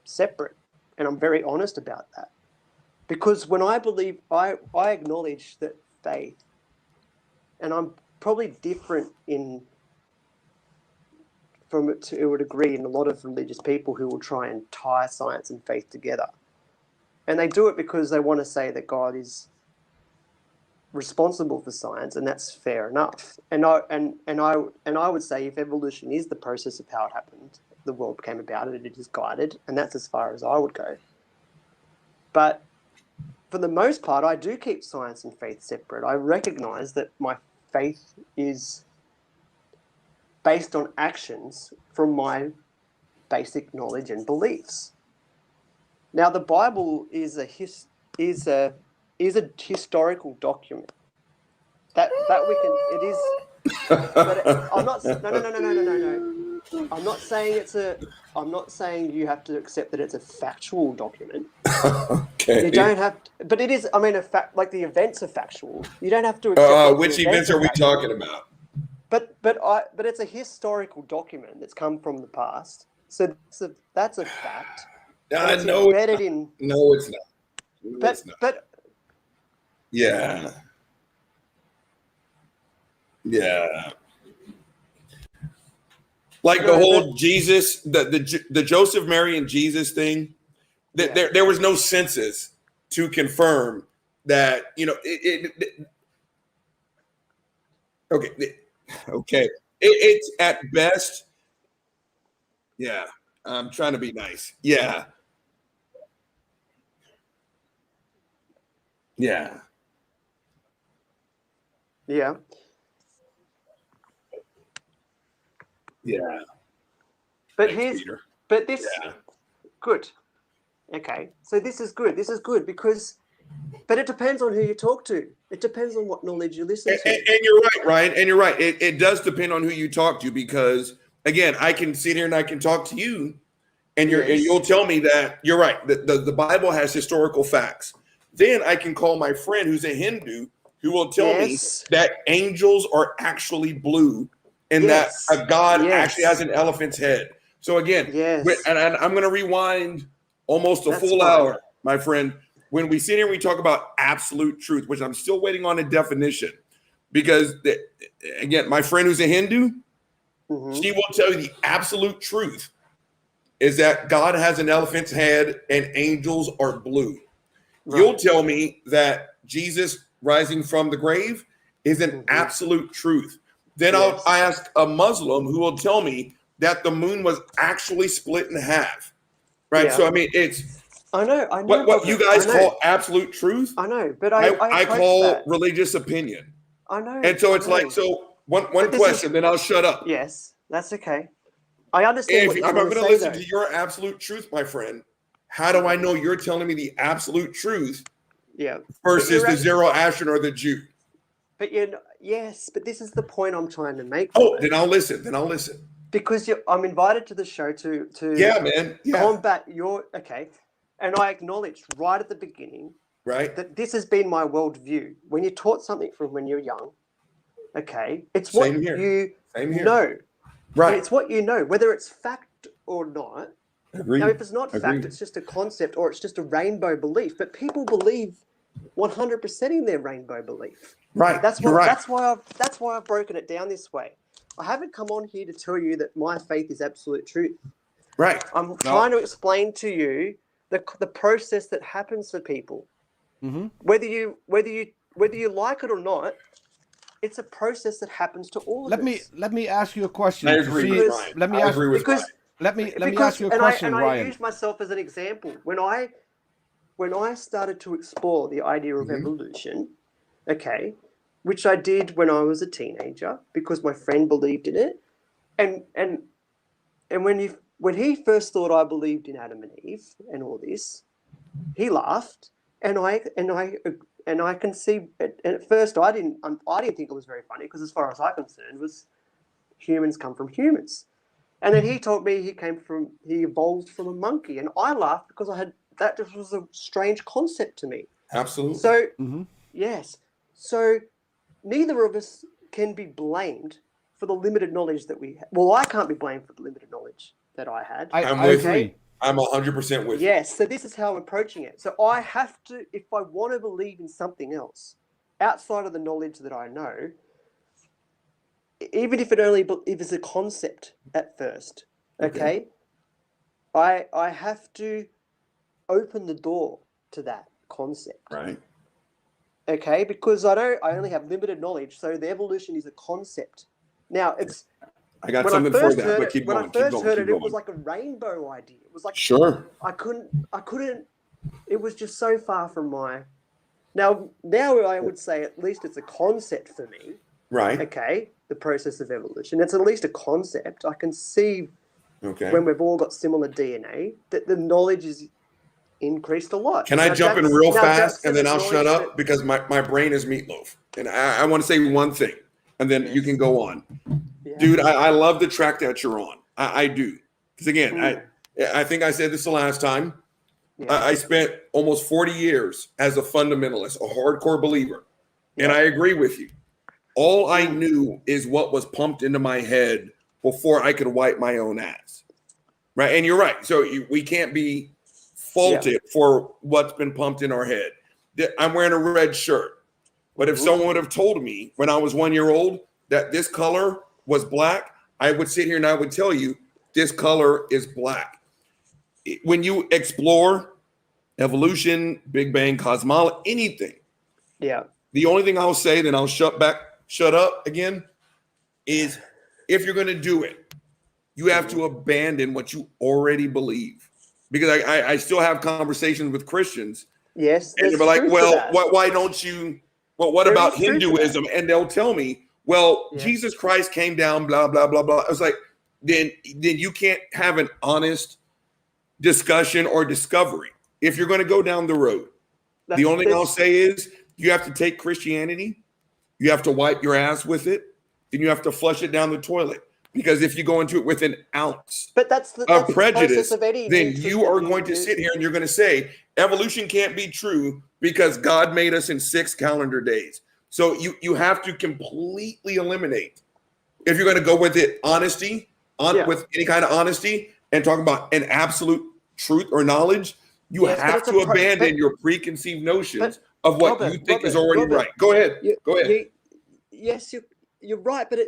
separate, and I'm very honest about that. Because when I believe, I acknowledge that faith, and I'm probably different to a degree in a lot of religious people who will try and tie science and faith together. And they do it because they want to say that God is responsible for science, and that's fair enough. And I would say if evolution is the process of how it happened, the world came about, and it is guided, and that's as far as I would go. But for the most part, I do keep science and faith separate. I recognize that my faith is based on actions from my basic knowledge and beliefs. Now, the Bible is a historical document that we can. It is, but I'm not. No. I'm not saying you have to accept that it's a factual document. Okay. You don't have, but it is. I mean, like the events are factual. You don't have to accept. Which events are we talking about? But it's a historical document that's come from the past. So that's a fact. No, embedded in. No, it's not. No, it's not. But yeah. Like the whole Jesus, the Joseph, Mary, and Jesus thing. There was no census to confirm that. Okay. It's at best. Yeah, I'm trying to be nice. Yeah. Yeah. But Thanks, Peter. Good. Okay, so this is good. This is good because, but it depends on who you talk to. It depends on what knowledge you listen to. And you're right, Ryan. And you're right. It does depend on who you talk to because, again, I can sit here and I can talk to you, and you'll tell me that you're right. The Bible has historical facts. Then I can call my friend who's a Hindu who will tell me that angels are actually blue and that a God actually has an elephant's head. So again, and I'm going to rewind almost a full hour, my friend. When we sit here and we talk about absolute truth, which I'm still waiting on a definition, because again, my friend who's a Hindu, she will tell you the absolute truth is that God has an elephant's head and angels are blue. Right. You'll tell me that Jesus rising from the grave is an absolute truth. Then I'll ask a Muslim who will tell me that the moon was actually split in half. Right. So, I mean, I know. What you guys call absolute truth. I know, but I call religious opinion. I know. And so it's like, so one question, then I'll shut up. Yes, that's okay. I understand what you're I'm going to say, listen to your absolute truth, my friend. How do I know you're telling me the absolute truth? Yeah. Versus the Zoroastrian or the Jew. But but this is the point I'm trying to make. Then I'll listen. Because I'm invited to the show to combat your and I acknowledged right at the beginning that this has been my worldview. When you're taught something from when you're young, it's what you know. Right. It's what you know, whether it's fact or not. Agreed. Now, if it's not fact, it's just a concept or it's just a rainbow belief. But people believe 100% in their rainbow belief. Right. That's why I've broken it down this way. I haven't come on here to tell you that my faith is absolute truth. Right. I'm trying to explain to you the process that happens for people. Mm-hmm. Whether you like it or not, it's a process that happens to all of us. Let me ask you a question. I agree with Ryan. Let me ask you a question, Ryan. I use myself as an example. When I started to explore the idea of evolution, which I did when I was a teenager because my friend believed in it, and when he first thought I believed in Adam and Eve and all this, he laughed, and I and I can see. And at first, I didn't think it was very funny because, as far as I'm concerned, was humans come from humans. And then he told me he evolved from a monkey, and I laughed because that just was a strange concept to me. Absolutely. So yes, so neither of us can be blamed for the limited knowledge that we had. Well, I can't be blamed for the limited knowledge that I had. I'm with you. I'm 100% with you. Yes, so this is how I'm approaching it. So I have to, if I want to believe in something else outside of the knowledge that I know, even if it's a concept at first, okay, I have to open the door to that concept. Right. Okay, because I only have limited knowledge, so the evolution is a concept. Now I got something for that, but keep going. When I first heard it, it was like a rainbow idea. It was like I couldn't. It was just so far from my. Now I would say at least it's a concept for me. Right. Okay, the process of evolution. It's at least a concept. I can see when we've all got similar DNA that the knowledge is increased a lot. Can I jump in real fast and then I'll shut up because my brain is meatloaf. And I want to say one thing and then you can go on. Yeah. Dude, I love the track that you're on. I do. Because again, I think I said this the last time. Yeah. I spent almost 40 years as a fundamentalist, a hardcore believer. Yeah. And I agree with you. All I knew is what was pumped into my head before I could wipe my own ass. Right? And you're right. So we can't be faulted for what's been pumped in our head. I'm wearing a red shirt. But if someone would have told me when I was 1 year old that this color was black, I would sit here and I would tell you this color is black. When you explore evolution, Big Bang, cosmology, anything, the only thing I'll say, then I'll shut up again, is if you're going to do it, you have to abandon what you already believe. Because I still have conversations with Christians. Yes. And they're like, well, why don't you, well, what about Hinduism? And they'll tell me, well, Jesus Christ came down, blah, blah, blah, blah. I was like, then you can't have an honest discussion or discovery. If you're going to go down the road, the only thing I'll say is you have to take Christianity, you have to wipe your ass with it, and you have to flush it down the toilet. Because if you go into it with an ounce of prejudice, then you are going to sit here and you're going to say evolution can't be true because God made us in 6 calendar days. So you have to completely eliminate. If you're going to go with it, honesty, with any kind of honesty, and talk about an absolute truth or knowledge, you have to abandon your preconceived notions of what you think is already right. Go ahead. Go ahead. Yes, you're right, but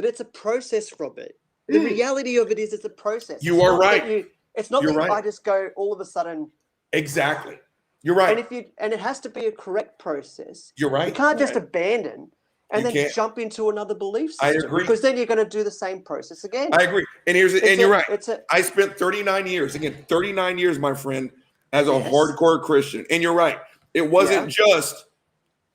it's a process, Robert. The reality of it is it's a process. You are right. It's not that I just go all of a sudden. Exactly. You're right. And it has to be a correct process. You're right. You can't just abandon and then jump into another belief system. I agree. Because then you're going to do the same process again. I agree. And you're right. I spent 39 years, again, 39 years, my friend, as a hardcore Christian. And you're right. It wasn't just,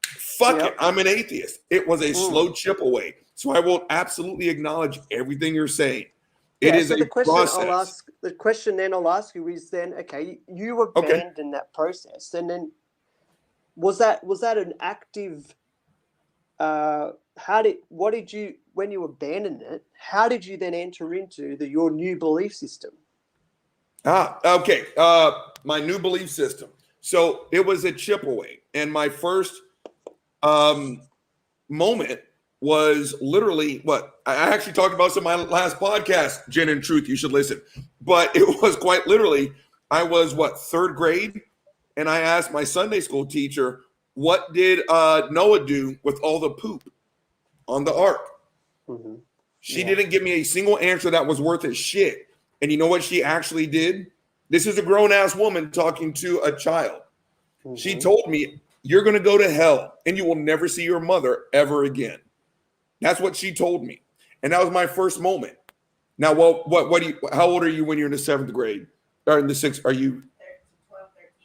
fuck it, I'm an atheist. It was a slow chip away. So I will absolutely acknowledge everything you're saying. It is a process. The question then I'll ask you is then, okay, you abandoned that process. And then was that an active, when you abandoned it, how did you then enter into your new belief system? Okay. My new belief system. So it was a chip away. And my first moment was literally what I actually talked about some of my last podcast, Gin and Truth. You should listen. But it was quite literally, I was third grade. And I asked my Sunday school teacher, what did Noah do with all the poop on the ark? Mm-hmm. She didn't give me a single answer that was worth a shit. And you know what she actually did? This is a grown-ass woman talking to a child. Mm-hmm. She told me, you're going to go to hell and you will never see your mother ever again. That's what she told me. And that was my first moment. Now, how old are you when you're in the 7th grade? Or in the 6th? Are you?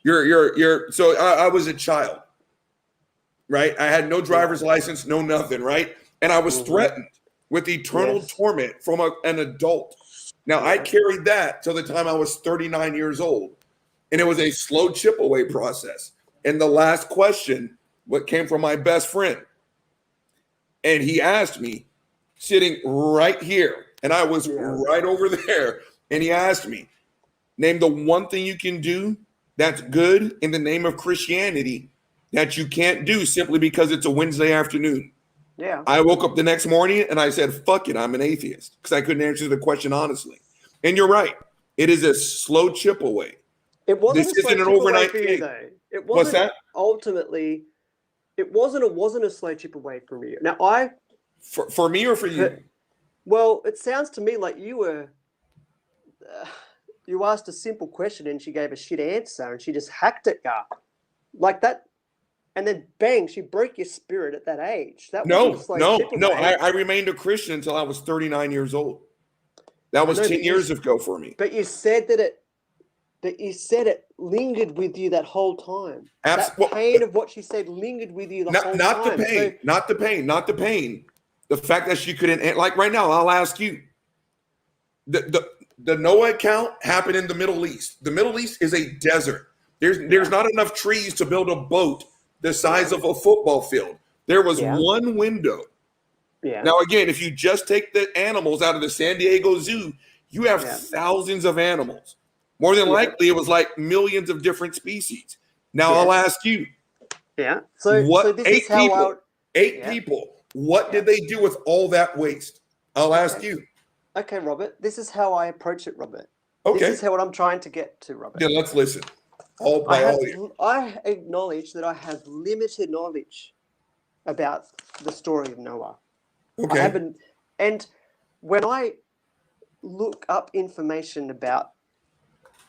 12, so I was a child, right? I had no driver's license, no nothing, right? And I was threatened with eternal torment from an adult. Now, I carried that till the time I was 39 years old. And it was a slow chip away process. And the last question, what came from my best friend. And he asked me, sitting right here, and I was right over there, and he asked me, name the one thing you can do that's good in the name of Christianity that you can't do simply because it's a Wednesday afternoon. Yeah. I woke up the next morning and I said, fuck it, I'm an atheist, because I couldn't answer the question honestly. And you're right. It is a slow chip away. It wasn't This a slow isn't an chip away overnight for you, thing. though. It wasn't What's that? ultimately. It wasn't a slow chip away from you. Now, For me or for you? Well, it sounds to me like you were. You asked a simple question and she gave a shit answer and she just hacked at you like that, and then bang, she broke your spirit at that age. That wasn't a slow chip away. I remained a Christian until I was 39 years old. That was 10 years ago for me. But you said that it lingered with you that whole time. That pain of what she said lingered with you the whole time. Not the pain. The fact that she couldn't, like right now, I'll ask you. The Noah account happened in the Middle East. The Middle East is a desert. There's not enough trees to build a boat the size of a football field. There was one window. Yeah. Now, again, if you just take the animals out of the San Diego Zoo, you have thousands of animals. More than likely, it was like millions of different species. Now, I'll ask you. Yeah. So this is how eight people. What did they do with all that waste? I'll ask you. Okay, Robert. This is how I approach it, Robert. Okay. This is what I'm trying to get to, Robert. Yeah, let's listen. I acknowledge that I have limited knowledge about the story of Noah. Okay. I haven't, and when I look up information about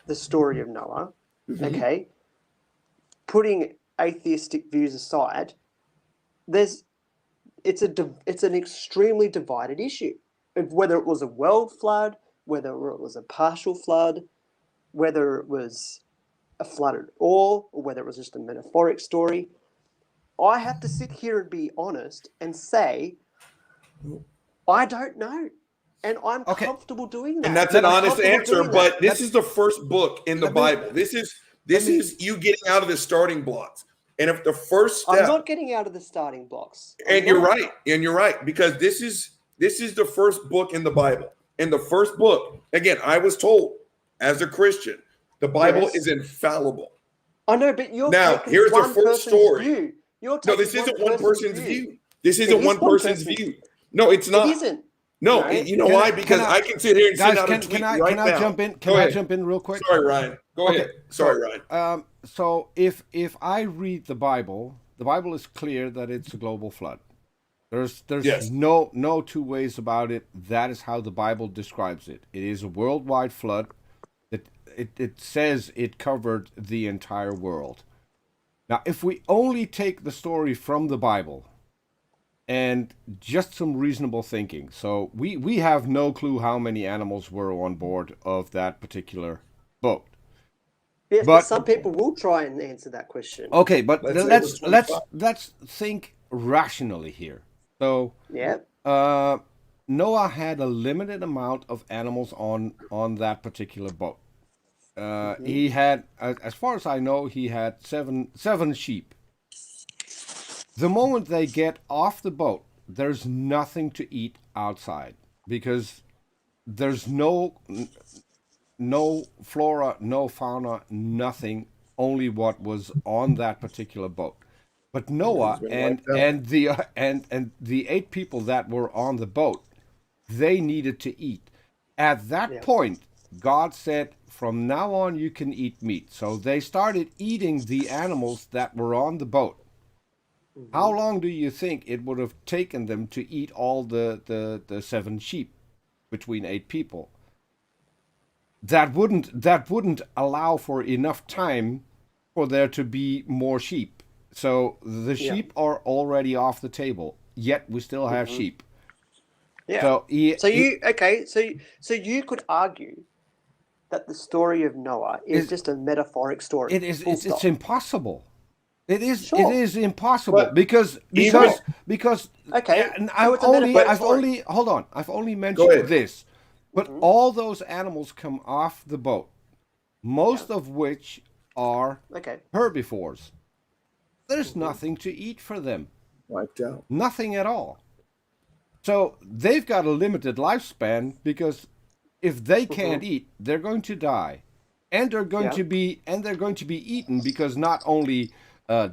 the story of Noah, okay, putting atheistic views aside, it's an extremely divided issue. Whether it was a world flood, whether it was a partial flood, whether it was a flood at all, or whether it was just a metaphoric story, I have to sit here and be honest and say, I don't know. And I'm comfortable doing that. And that's an honest answer, but this is the first book in the Bible. This is you getting out of the starting blocks. And if the first step, I'm not getting out of the starting blocks. You're right, because this is the first book in the Bible. In the first book, again, I was told as a Christian, the Bible is infallible. I know, but you're now here's the first story. View. No, this isn't one person's view. This isn't one person's view. No, it's not. It isn't. No, you know why? Because I can sit here and send out a tweet right now. Can I jump in? Can I jump in real quick? Sorry, Ryan. Go ahead. Sorry, Ryan. So if I read the Bible is clear that it's a global flood. There's no two ways about it. That is how the Bible describes it. It is a worldwide flood. It says it covered the entire world. Now, if we only take the story from the Bible and just some reasonable thinking, so we have no clue how many animals were on board of that particular boat. Yes, but some people will try and answer that question. Okay, but let's think rationally here. So Noah had a limited amount of animals on that particular boat. He had, as far as I know, he had seven sheep. The moment they get off the boat, there's nothing to eat outside because there's no flora, no fauna, nothing. Only what was on that particular boat. But Noah and the 8 people that were on the boat, they needed to eat. At that point, God said, from now on you can eat meat. So they started eating the animals that were on the boat. Mm-hmm. How long do you think it would have taken them to eat all the 7 sheep between 8 people? That wouldn't allow for enough time for there to be more sheep. So the sheep are already off the table, yet we still have sheep. Yeah. So you could argue that the story of Noah is just a metaphoric story. It is. It's impossible. It is. Sure. It is impossible because. Okay. I've only mentioned this, but all those animals come off the boat, most of which are herbivores. there's nothing to eat for them. Wiped out. Nothing at all. So they've got a limited lifespan because if they can't eat, they're going to die. And they're going to be eaten because not only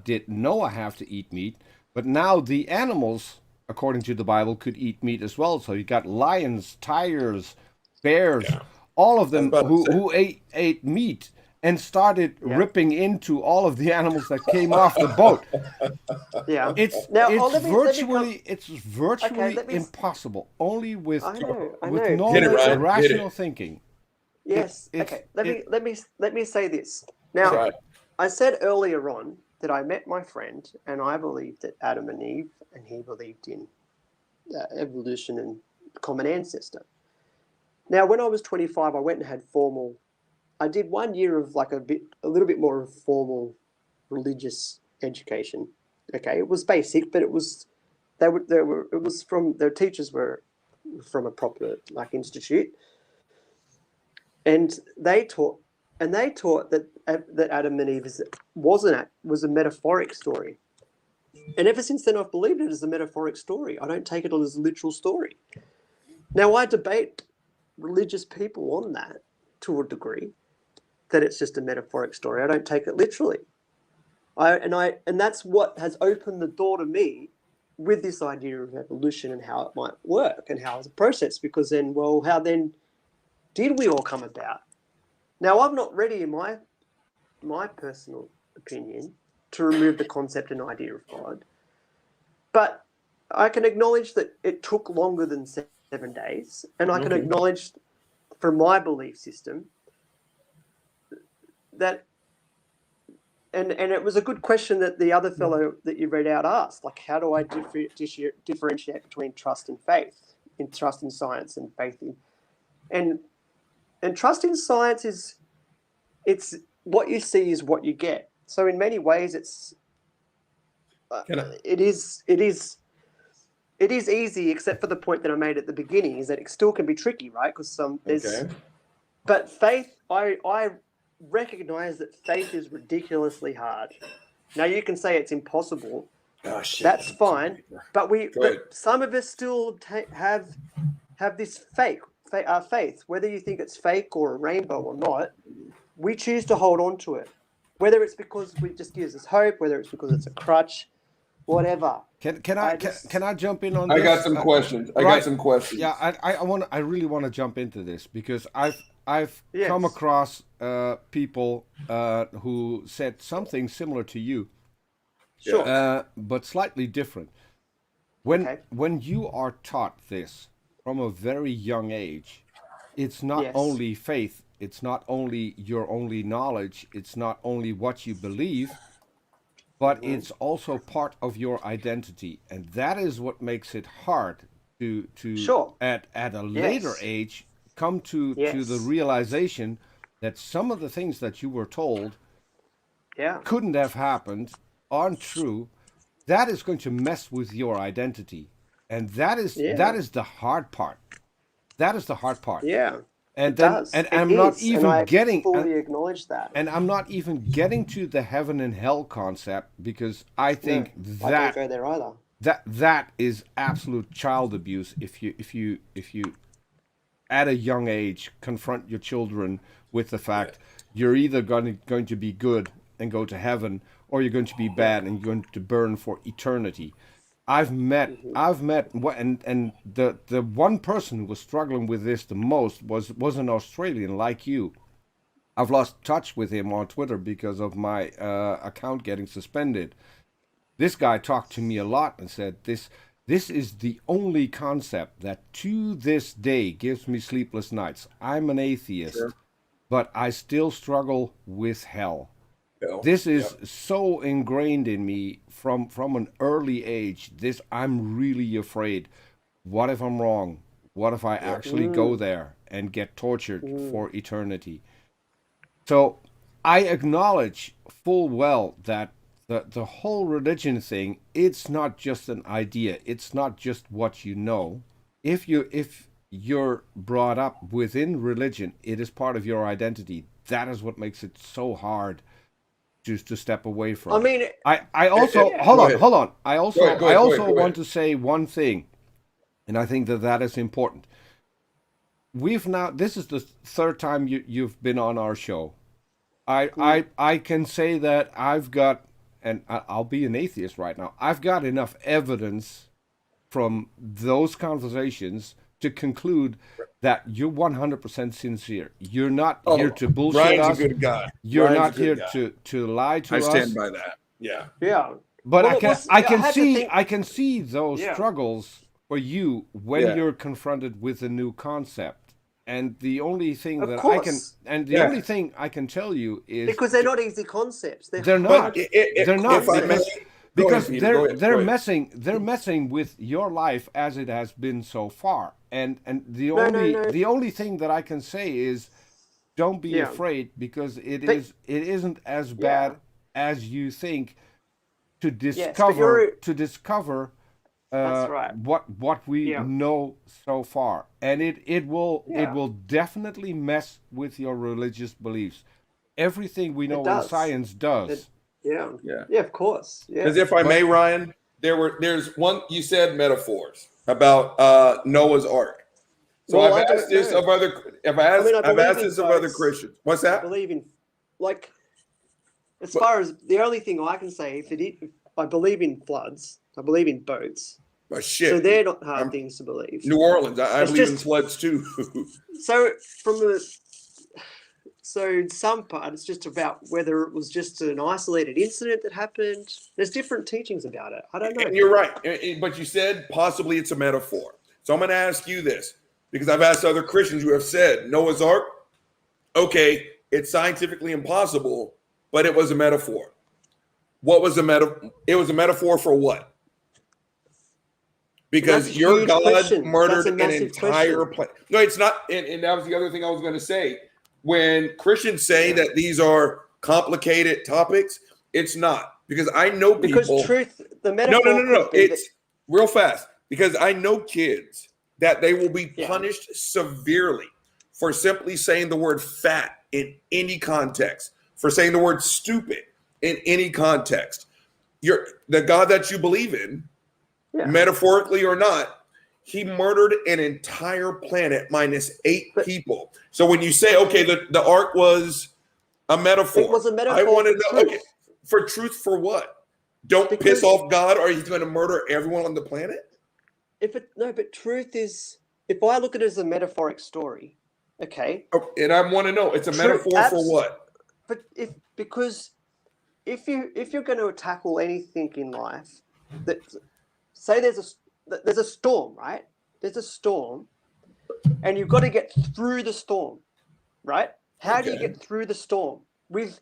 did Noah have to eat meat, but now the animals, according to the Bible, could eat meat as well. So you got lions, tigers, bears, all of them who ate meat and started ripping into all of the animals that came off the boat. Yeah. It's virtually impossible. Only with normal rational thinking. Yes. Let me say this. Now, I said earlier on that I met my friend and I believed that Adam and Eve, and he believed in evolution and common ancestor. Now, when I was 25, I went and had I did 1 year of like a little bit more of formal religious education. Okay, it was basic, but their teachers were from a proper like institute, and they taught that Adam and Eve was a metaphoric story, and ever since then I've believed it as a metaphoric story. I don't take it as a literal story. Now I debate religious people on that to a degree, that it's just a metaphoric story. I don't take it literally. And that's what has opened the door to me with this idea of evolution and how it might work and how it's a process. Because then, well, how then did we all come about? Now, I'm not ready, in my personal opinion, to remove the concept and idea of God, but I can acknowledge that it took longer than 7 days, and I can acknowledge, from my belief system, that. And it was a good question that the other fellow that you read out asked, like, how do I differentiate between trust and faith, in trust in science and faith in, and trust in science it's what you see is what you get. So in many ways, it is easy, except for the point that I made at the beginning, is that it still can be tricky, right? Because but faith, I recognize that faith is ridiculously hard. Now you can say it's impossible. Oh, shit. That's fine, but some of us still have this faith, whether you think it's fake or a rainbow or not. We choose to hold on to it, whether it's because it just gives us hope, whether it's because it's a crutch, whatever. Can I jump in on this? I got some questions. Yeah, I really want to jump into this because I've come across people who said something similar to you, but slightly different. When you are taught this from a very young age, it's not only faith, it's not only your only knowledge, it's not only what you believe, but it's also part of your identity, and that is what makes it hard to at a later age come to the realization that some of the things that you were told couldn't have happened, aren't true. That is going to mess with your identity, and that is the hard part. That is the hard part. Yeah. And then, and I'm not even getting fully acknowledge that. And I'm not even getting to the heaven and hell concept, because I think I don't go there either. That is absolute child abuse. If you at a young age confront your children with the fact you're either going to be good and go to heaven, or you're going to be bad and you're going to burn for eternity. I've met and the one person who was struggling with this the most was an Australian like you. I've lost touch with him on Twitter because of my account getting suspended. This guy talked to me a lot and said this is the only concept that to this day gives me sleepless nights. I'm an atheist, but I still struggle with hell. This is so ingrained in me from an early age. I'm really afraid. What if I'm wrong? What if I actually go there and get tortured for eternity? So I acknowledge full well that the whole religion thing, it's not just an idea. It's not just what you know. If you're brought up within religion, it is part of your identity. That is what makes it so hard to step away from. I mean, I also Yeah. hold Go on, ahead. hold on. I also Go ahead, I go also ahead. want to say one thing, and I think that is important. This is the third time you've been on our show. I can say that I've got, and I'll be an atheist right now. I've got enough evidence from those conversations to conclude that you're 100% sincere. You're not here to bullshit Ryan's us. a good guy. You're Ryan's not a good here guy. to lie to I us. stand by that. Yeah. yeah. But Well, it was- I I can had to see think- I can see those Yeah. struggles for you when Yeah. you're confronted with a new concept. And the only thing Of that course. the only thing I can tell you is Because they're not easy concepts. they're not. But They're not if I may, because go ahead, Peter, go ahead, they're go ahead. messing with your life as it has been so far. And the No, only no. the only thing that I can say is don't be Yeah. afraid, because it But- isn't as bad as you think to but discover you're- That's right. what we Yeah. know so far. And it will Yeah. definitely mess with your religious beliefs. Everything we know in does. science does. Yeah. Yeah. Yeah, of course. Yeah. Because if I may, Ryan, there's one, you said metaphors about Noah's Ark. So Well, I I've don't asked this know. of other. I've believe asked in this of other boats. Christians. What's I that? believe in, like, as far as the only thing I can say, if I believe in floods, I believe in boats. Oh, shit. So they're not hard I'm- things to believe. New Orleans. I It's believe in just- floods too. So in some part, it's just about whether it was just an isolated incident that happened. There's different teachings about it. I don't know. And you're right. But you said possibly it's a metaphor. So I'm going to ask you this, because I've asked other Christians who have said Noah's Ark, okay, it's scientifically impossible, but it was a metaphor. What was a metaphor? It was a metaphor for what? Because That's a your huge God question. murdered That's a an massive entire question. planet. No, it's not. And that was the other thing I was going to say. When Christians say that these are complicated topics, it's not. Because I know people. Because truth, the No, metaphor. no, no, no. could be It's real fast. Because I know kids that they will be Yeah. punished severely for simply saying the word fat in any context, for saying the word stupid in any context. The God that you believe in, Yeah. metaphorically or not, he murdered an entire planet minus 8 people. So when you say, okay, the ark was a metaphor, It was a metaphor I want to for know, truth. okay, for truth for what? Don't Because- piss off God, or he's going to murder everyone on the planet? But truth is, if I look at it as a metaphoric story, okay. Oh, and I want to know, it's a metaphor for what? But because if you're going to tackle anything in life, that say there's a storm, right? There's a storm, and you've got to get through the storm, right? How do you Okay. get through the storm? With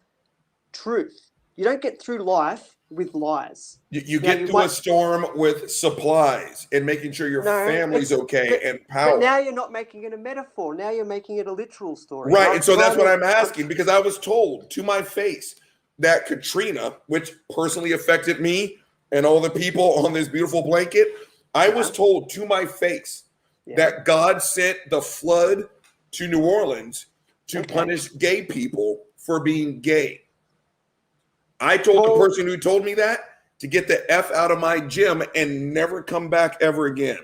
truth. You don't get through life with lies. You Now, get you through a might- storm with supplies and making sure your No, family's it's- okay but- and power. But now you're not making it a metaphor. Now you're making it a literal story. Right, I'm and so that's trying what to- I'm asking, because I was told to my face that Katrina, which personally affected me and all the people on this beautiful blanket, I was told to my face Yeah. that God sent the flood to New Orleans to Okay. punish gay people for being gay. I told the Well- person who told me that to get the F out of my gym and never come back ever again.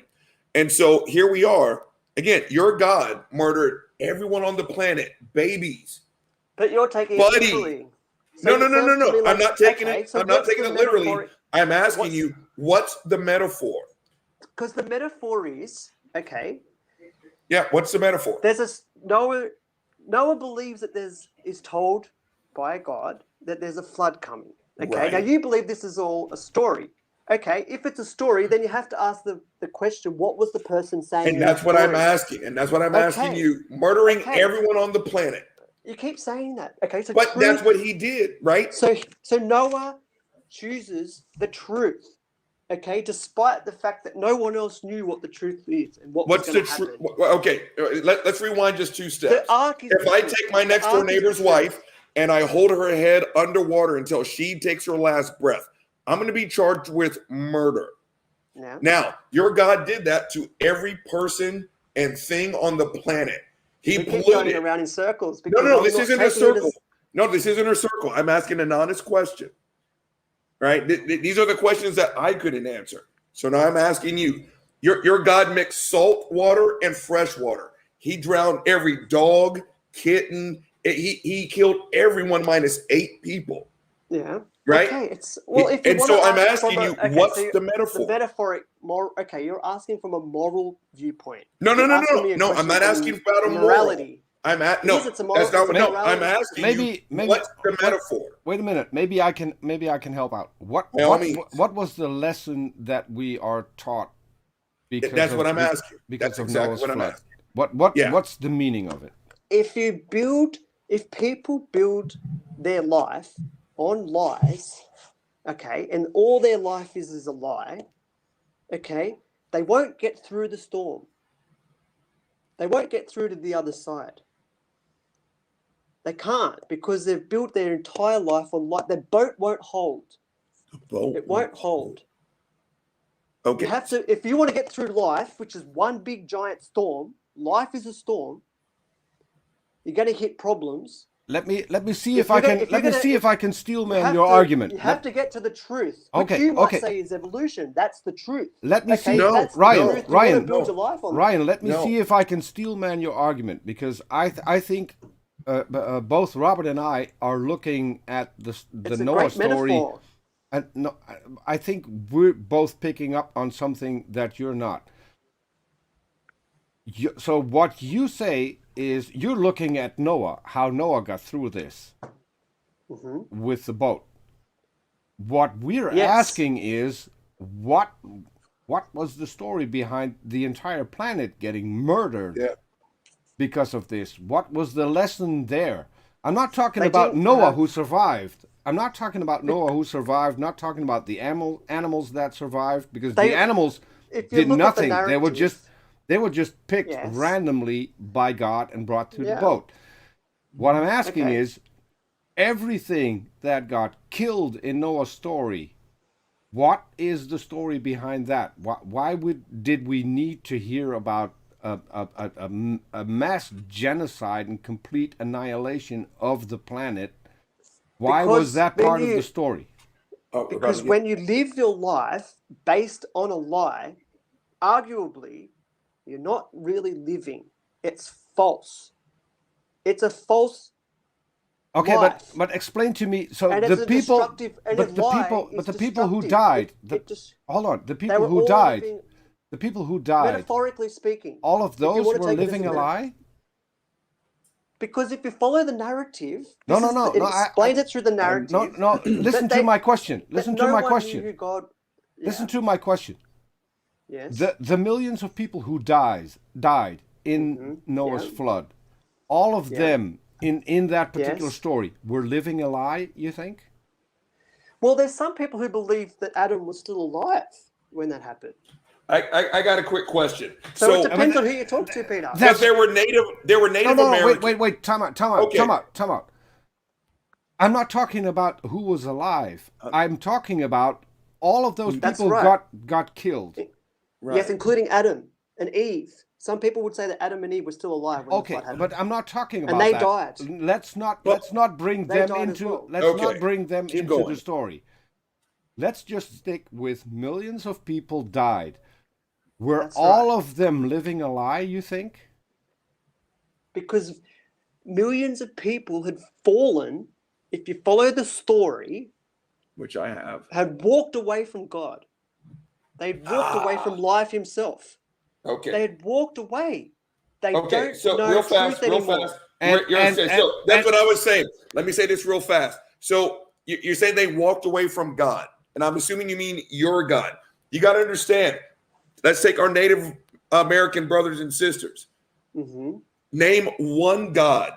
And so here we are. Again, your God murdered everyone on the planet, babies. But you're taking Buddy. it literally. No, it no, no, sounds no, to no. me I'm like- not taking okay, it. so I'm not what's taking the it literally. metaphor- I'm asking what's- you, what's the metaphor? Because the metaphor is, okay, Yeah, what's the metaphor? there's a Noah believes that is told by God that there's a flood coming. Okay, Right. now you believe this is all a story. Okay, if it's a story, then you have to ask the question, what was the person saying? And in that's the what I'm story? asking. And that's what I'm asking Okay. you. Murdering Okay. everyone on the planet. You keep saying that. Okay, so But truth, that's what he did, right? So Noah chooses the truth. Okay, despite the fact that no one else knew what the truth is and what What's was the going to truth? happen. Okay, let's rewind just 2 steps. The ark is If the I truth. take my The next door ark is the neighbor's truth. wife and I hold her head underwater until she takes her last breath, I'm going to be charged with murder. Yeah. Now, your God did that to every person and thing on the planet. He We keep going polluted. around in circles. No, because no, I'm this not isn't a taking it as- circle. No, this isn't a circle. I'm asking an honest question. Right? These are the questions that I couldn't answer. So now I'm asking you. Your God mixed salt water and fresh water. He drowned every dog, kitten. He killed everyone minus 8 people. Yeah. Right. Okay. It's well. If you And want so to I'm ask asking from you, okay, what's so the metaphor? The metaphoric moral. Okay, you're asking from a moral viewpoint. No. You're asking me a No, I'm question not from asking about a moral. morality. I'm at It no. is, it's a moral- That's not it's a what. No, morality. I'm asking Maybe what's the metaphor? Wait a minute. Maybe I can help out. By all means. What was the lesson that we are taught? That's what I'm asking. Because That's of exactly Noah's what I'm flood. asking. Yeah. What's the meaning of it? If people build their life on lies, okay, and all their life is a lie, okay, they won't get through the storm. They won't get through to the other side. They can't, because they've built their entire life on lie. Their boat won't hold. It won't hold. Okay. You have to, if you want to get through life, which is one big giant storm, life is a storm. You're going to hit problems. Let me see if I can steel man your argument. You have to get to the truth. Okay, Which you might okay. say is evolution. That's the truth. Let me see. No, that's the Ryan, truth. You Ryan, want to build your life on Ryan, let me No. see if I can steel man your argument, because I think both Robert and I are looking at the It's a Noah great story. metaphor. And no, I think we're both picking up on something that you're not. So what you say is you're looking at Noah, how Noah got through this with the boat. What we're Yes. asking is what was the story behind the entire planet getting murdered because of this? What was the lesson there? I'm not talking They about didn't Noah have- who survived. I'm not talking about Noah who survived, not talking about the animals that survived, because the animals If you did look at the nothing. They were just picked Yes. randomly by God and brought to the Yeah. boat. What I'm asking Okay. is, everything that got killed in Noah's story, what is the story behind that? Why did we need to hear about a mass genocide and complete annihilation of the planet? Why was Because that when part of you- the story? Because when you live your life based on a lie, arguably, you're not really living. It's false. It's a false Okay, life. but explain to me. So And the it's a people, destructive- and but a the lie people, is but the people who destructive. died. Hold on, the They people were who all died, living, the people who died, metaphorically speaking. all of you those wanna were take it as living a a metaphor. lie. Because if you follow the narrative, No, this no, is no, it explains it through the narrative. No, listen to my question. Listen to no my one question. knew who God. Listen to my question. Yes. The millions of people who died in Noah's flood, all of them in that particular Yes. story were living a lie, you think? Well, there's some people who believe that Adam was still alive when that happened. I got a quick question. So it depends on who you talk to, Peter. Because there were Native No, Americans. wait, time out. Okay. Time out. I'm not talking about who was alive. I'm talking about all of those That's people right. got killed. Right. Yes, including Adam and Eve. Some people would say that Adam and Eve were still alive when the Okay, flood happened. but I'm not talking about And they that. died. Let's not bring They them died as into well. let's not Okay, bring them keep into going. the story. Let's just stick with millions of people died. Were That's all right. of them living a lie, you think? Because millions of people had fallen, if you follow the story, Which I have. had walked away from God. They'd walked away from life himself. Okay. They had walked away. They Okay. don't So know real truth fast. anymore. So And that's what I was saying. Let me say this real fast. So you're saying they walked away from God, and I'm assuming you mean your God. You got to understand. Let's take our Native American brothers and sisters. Mm-hmm. Name one God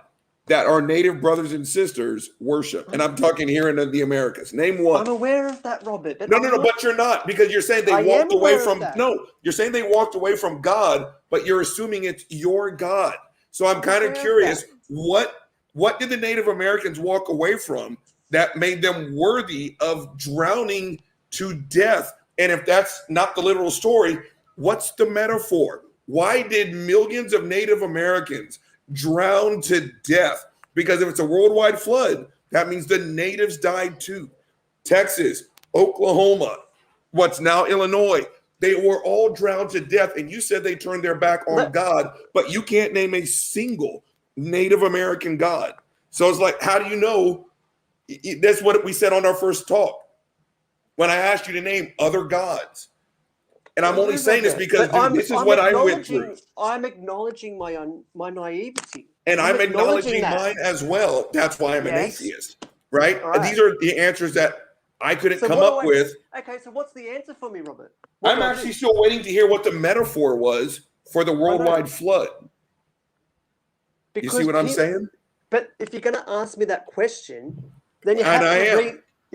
that our Native brothers and sisters worship, and I'm talking here in the Americas. Name one. I'm aware of that, Robert. But No, I'm not- but you're not, because you're saying I they am walked away aware of from that. no, you're saying they walked away from God, but you're assuming it's your God. So I'm kind of aware of curious, that. what did the Native Americans walk away from that made them worthy of drowning to death? And if that's not the literal story, what's the metaphor? Why did millions of Native Americans drown to death? Because if it's a worldwide flood, that means the natives died too. Texas, Oklahoma, what's now Illinois, they were all drowned to death. And you said they turned their back on God, but you can't name a single Native American God. So it's like, how do you know? That's what we said on our first talk when I asked you to name other gods. And I'm only saying this because this is what I went through. I'm acknowledging my naivety. And I'm acknowledging mine as well. That's why I'm an atheist, right? And these are the answers that I couldn't come up with. Okay, so what's the answer for me, Robert? I'm actually still waiting to hear what the metaphor was for the worldwide flood. You see what I'm saying? But if you're going to ask me that question, then you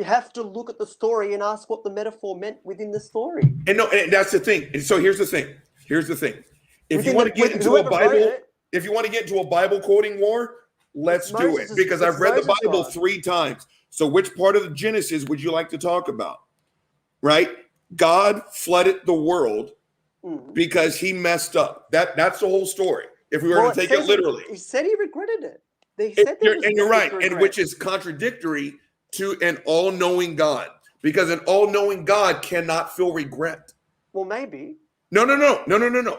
have to look at the story and ask what the metaphor meant within the story. And that's the thing. And so here's the thing. If you want to get into a Bible, if you want to get into a Bible quoting war, let's do it. Because I've read the Bible 3 times. So which part of the Genesis would you like to talk about? Right? God flooded the world because he messed up. That's the whole story. If we were to take it literally. He said he regretted it. And you're right. And which is contradictory to an all-knowing God. Because an all-knowing God cannot feel regret. Well, maybe. No.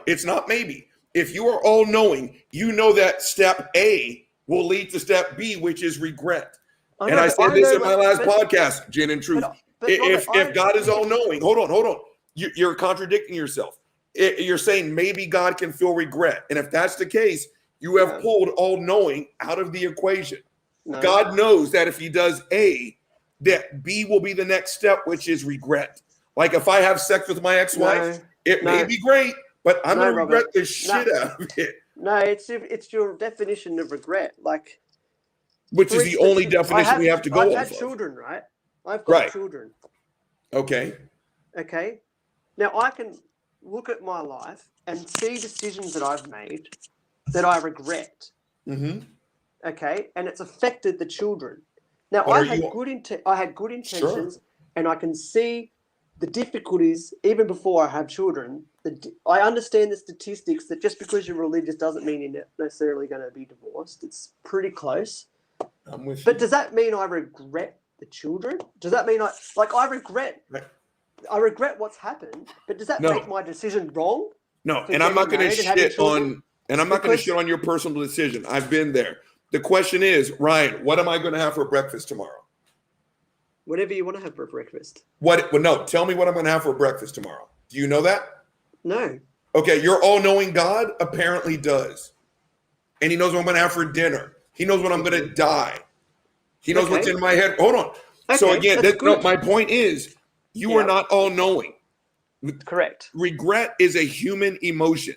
It's not maybe. If you are all-knowing, you know that step A will lead to step B, which is regret. I said this in my last podcast, Gin and Truth. If God is all-knowing, hold on. You're contradicting yourself. You're saying maybe God can feel regret. And if that's the case, you have pulled all-knowing out of the equation. No. God knows that if he does A, that B will be the next step, which is regret. Like if I have sex with my ex-wife, it may be great, but I'm going to regret the shit out of it. No, it's your definition of regret. Which is the only definition we have to go off of. I've had children, right? I've got children. Okay. Now I can look at my life and see decisions that I've made that I regret. Mm-hmm. Okay, and it's affected the children. Now I had good intentions, and I can see the difficulties even before I have children. I understand the statistics that just because you're religious doesn't mean you're necessarily going to be divorced. It's pretty close. I'm with you. But does that mean I regret the children? Does that mean I regret what's happened? But does that make my decision wrong? No, and I'm not going to shit on. And I'm not going to shit on your personal decision. I've been there. The question is, Ryan, what am I going to have for breakfast tomorrow? Whatever you want to have for breakfast. No, tell me what I'm going to have for breakfast tomorrow. Do you know that? No. Okay, your all-knowing God apparently does. And he knows what I'm going to have for dinner. He knows when I'm going to die. He knows what's in my head. Hold on. Okay, so again, my point is, you are not all-knowing. Correct. Regret is a human emotion.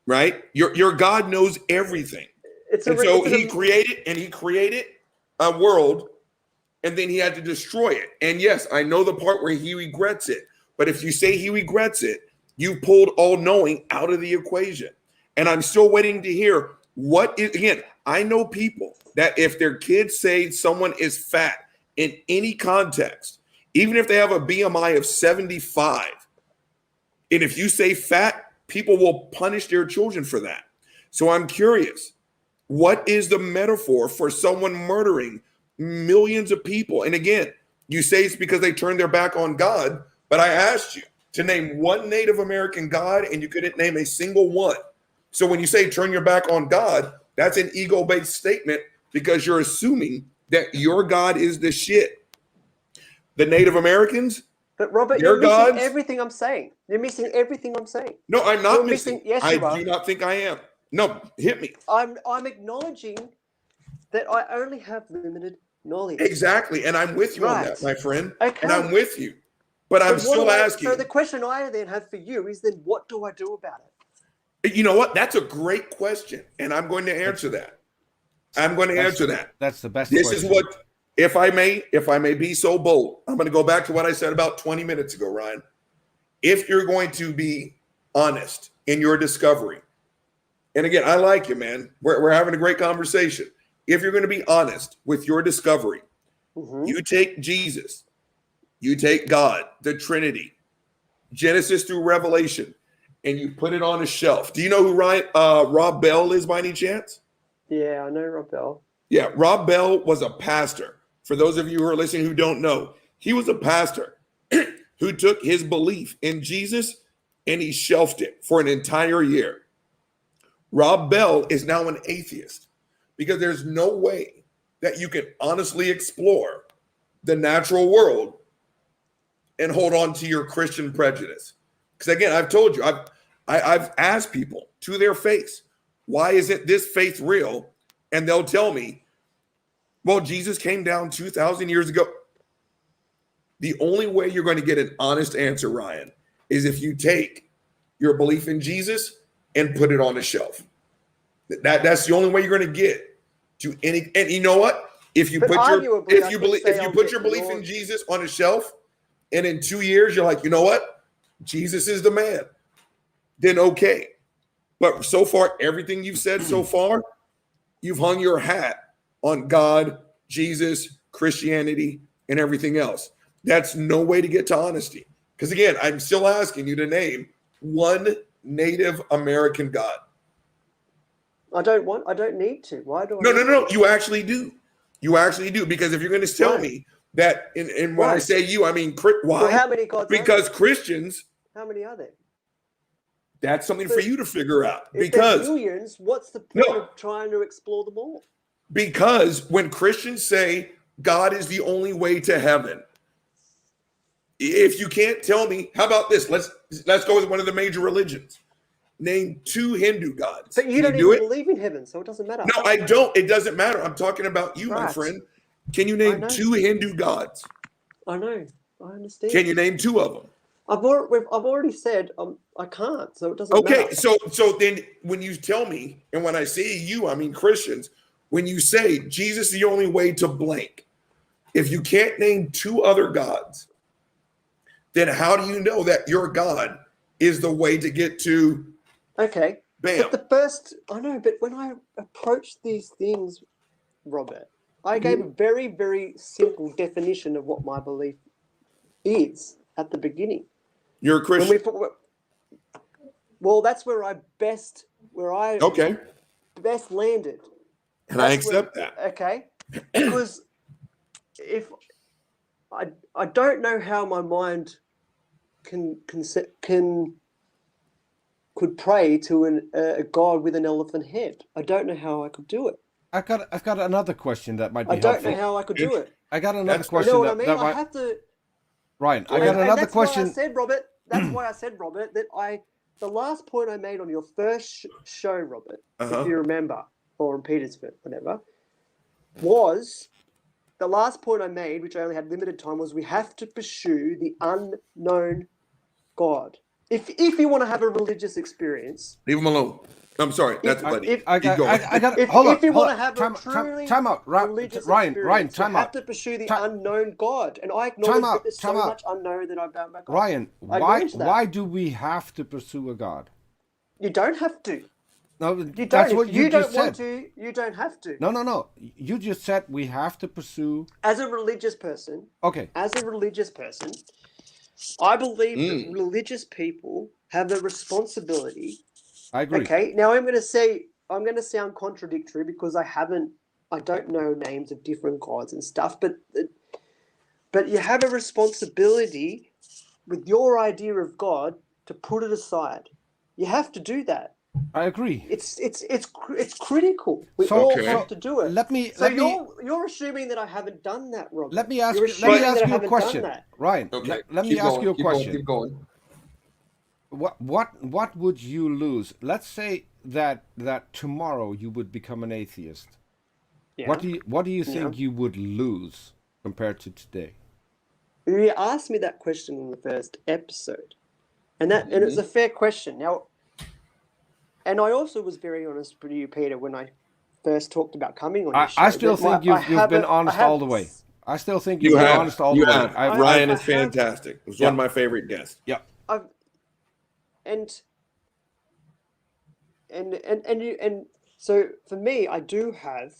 Right? Your God knows everything. He created a world, and then he had to destroy it. And yes, I know the part where he regrets it. But if you say he regrets it, you pulled all-knowing out of the equation. And I'm still waiting to hear I know people that if their kids say someone is fat in any context, even if they have a BMI of 75, and if you say fat, people will punish their children for that. So I'm curious, what is the metaphor for someone murdering millions of people? And again, you say it's because they turned their back on God, but I asked you to name one Native American God, and you couldn't name a single one. So when you say turn your back on God, that's an ego-based statement because you're assuming that your God is the shit. The Native Americans, but Robert, you're missing everything I'm saying. You're missing everything I'm saying. No, I'm not missing. Yes, you are. I do not think I am. No, hit me. I'm acknowledging that I only have limited knowledge. Exactly, and I'm with you on that, my friend. Okay. And I'm with you. But I'm still asking. So the question I then have for you is then what do I do about it? You know what? That's a great question, and I'm going to answer that. That's the best This question. is what, if I may be so bold, I'm going to go back to what I said about 20 minutes ago, Ryan. If you're going to be honest in your discovery, and again, I like you, man. We're having a great conversation. If you're going to be honest with your discovery, you take Jesus, you take God, the Trinity, Genesis through Revelation, and you put it on a shelf. Do you know who Rob Bell is by any chance? Yeah, I know Rob Bell. Yeah, Rob Bell was a pastor. For those of you who are listening who don't know, he was a pastor who took his belief in Jesus and he shelved it for an entire year. Rob Bell is now an atheist because there's no way that you can honestly explore the natural world and hold on to your Christian prejudice. Because again, I've told you, I've asked people to their face, why isn't this faith real? And they'll tell me, well, Jesus came down 2,000 years ago. The only way you're going to get an honest answer, Ryan, is if you take your belief in Jesus and put it on a shelf. That's the only way you're going to get to any. And you know what? If you But put your arguably, if you put your belief in Jesus on a shelf, and in 2 years you're like, you know what? Jesus is the man. Then okay. But so far, everything you've said so far, you've hung your hat on God, Jesus, Christianity, and everything else. That's no way to get to honesty. Because again, I'm still asking you to name one Native American God. I don't need to. Why do I? No. You actually do. You actually do. Because if you're going to tell me that, and when I say you, I mean, why? Well, how many gods? Because Christians. How many are there? That's something for you to figure out. If Because millions, what's the point of trying to explore them all? Because when Christians say God is the only way to heaven, if you can't tell me, how about this? Let's go with one of the major religions. Name 2 Hindu gods. But you don't even believe in heaven, so it doesn't matter. No, I don't. It doesn't matter. I'm talking about you, my friend. Can you name 2 Hindu gods? I know. I understand. Can you name 2 of them? I've already said I can't, so it doesn't matter. Okay, so then when you tell me, and when I say you, I mean Christians, when you say Jesus is the only way to blank, if you can't name 2 other gods, then how do you know that your God is the way to get to? Okay. Bam. But when I approached these things, Robert, I gave a very, very simple definition of what my belief is at the beginning. You're a Christian. Well, that's where I best landed. And I accept that. Okay. Because if I don't know how my mind could pray to a god with an elephant head. I don't know how I could do it. I've got another question that might be helpful. I helpful. don't know how I could do it. I got another question. You know what I mean? I have to. Ryan, I got another question. Why I said, Robert. That's why I said, Robert, that the last point I made on your first show, Robert, if you remember, or in Petersburg, whatever, was the last point I made, which I only had limited time, was we have to pursue the unknown God. If you want to have a religious experience, leave him alone. I'm sorry, that's buddy. If you want to have a truly religious experience, you have to pursue the unknown God. And I acknowledge that there's so much unknown that I've found back. Ryan, why do we have to pursue a God? You don't have to. No, you that's don't. what you just said. Want to, you don't have to. No. You just said we have to pursue. As a religious person. Okay. As a religious person, I believe that religious people have the responsibility. I agree. Okay. Now I'm going to sound contradictory because I don't know names of different gods and stuff, but you have a responsibility with your idea of God to put it aside. You have to do that. I agree. It's critical. We all have to do it. You're assuming that I haven't done that, Rob. Let me ask you a question, Ryan. Okay. Let me ask you a question. Keep going. What would you lose? Let's say that tomorrow you would become an atheist. Yeah. What do you think you would lose compared to today? You asked me that question in the first episode, and it's a fair question. Now, and I also was very honest with you, Peter, when I first talked about coming on your show. I still think you've been honest all the way. I still think you've been honest all the way. Ryan is fantastic. It was one of my favorite guests. Yeah. And so for me, I do have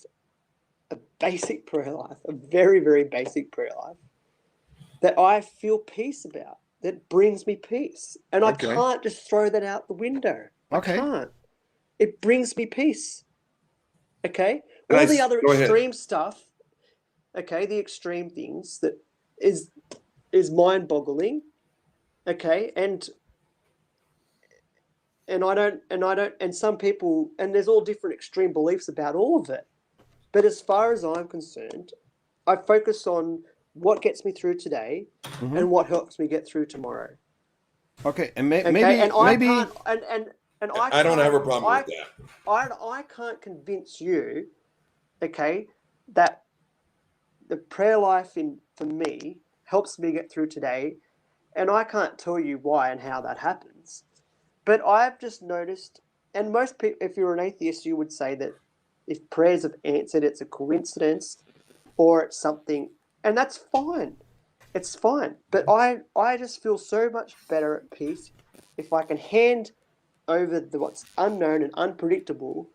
a basic prayer life, a very, very basic prayer life that I feel peace about, that brings me peace. And I can't just throw that out the window. I can't. It brings me peace. Okay, all the other go ahead. extreme stuff. Okay, the extreme things that is mind-boggling. Okay, and some people, and there's all different extreme beliefs about all of it. But as far as I'm concerned, I focus on what gets me through today and what helps me get through tomorrow. Okay, and maybe And I maybe can't, and I don't have a problem with that. I can't convince you, okay, that the prayer life for me helps me get through today, and I can't tell you why and how that happens. But I've just noticed, and most people, if you're an atheist, you would say that if prayers have answered, it's a coincidence or it's something, and that's fine. It's fine. But I just feel so much better at peace if I can hand over what's unknown and unpredictable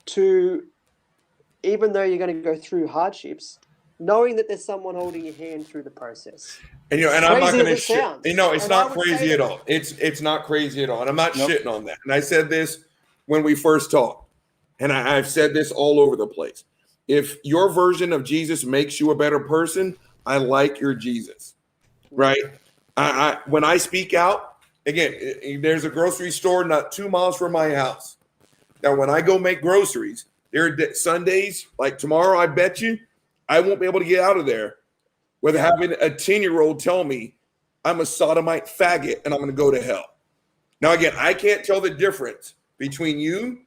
to, even though you're going to go through hardships, knowing that there's someone holding your hand through the process. And and I'm not going to shit. It's And not crazy at all. It's not crazy at all. And I'm not shitting on that. And I said this when we first talked, and I've said this all over the place. If your version of Jesus makes you a better person, I like your Jesus, right? I when I speak out, again, there's a grocery store not 2 miles from my house. Now, when I go make groceries, there are Sundays, like tomorrow, I bet you, I won't be able to get out of there with having a 10-year-old tell me I'm a sodomite faggot and I'm going to go to hell. Now, again, I can't tell the difference between you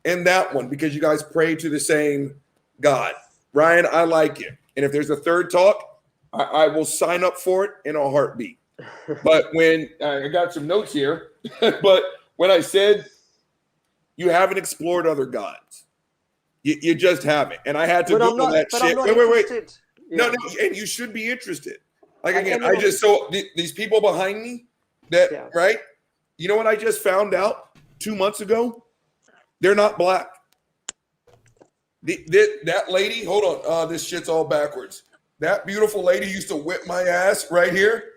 and that one because you guys pray to the same God. Ryan, I like it. And if there's a third talk, I will sign up for it in a heartbeat. But when I got some notes here, but when I said you haven't explored other gods, you just haven't. And I had to Google that shit. Wait. Yeah. No, and you should be interested. Like, again, I just saw these people behind me that, right? You know what I just found out 2 months ago? They're not black. That lady, hold on. This shit's all backwards. That beautiful lady used to whip my ass right here.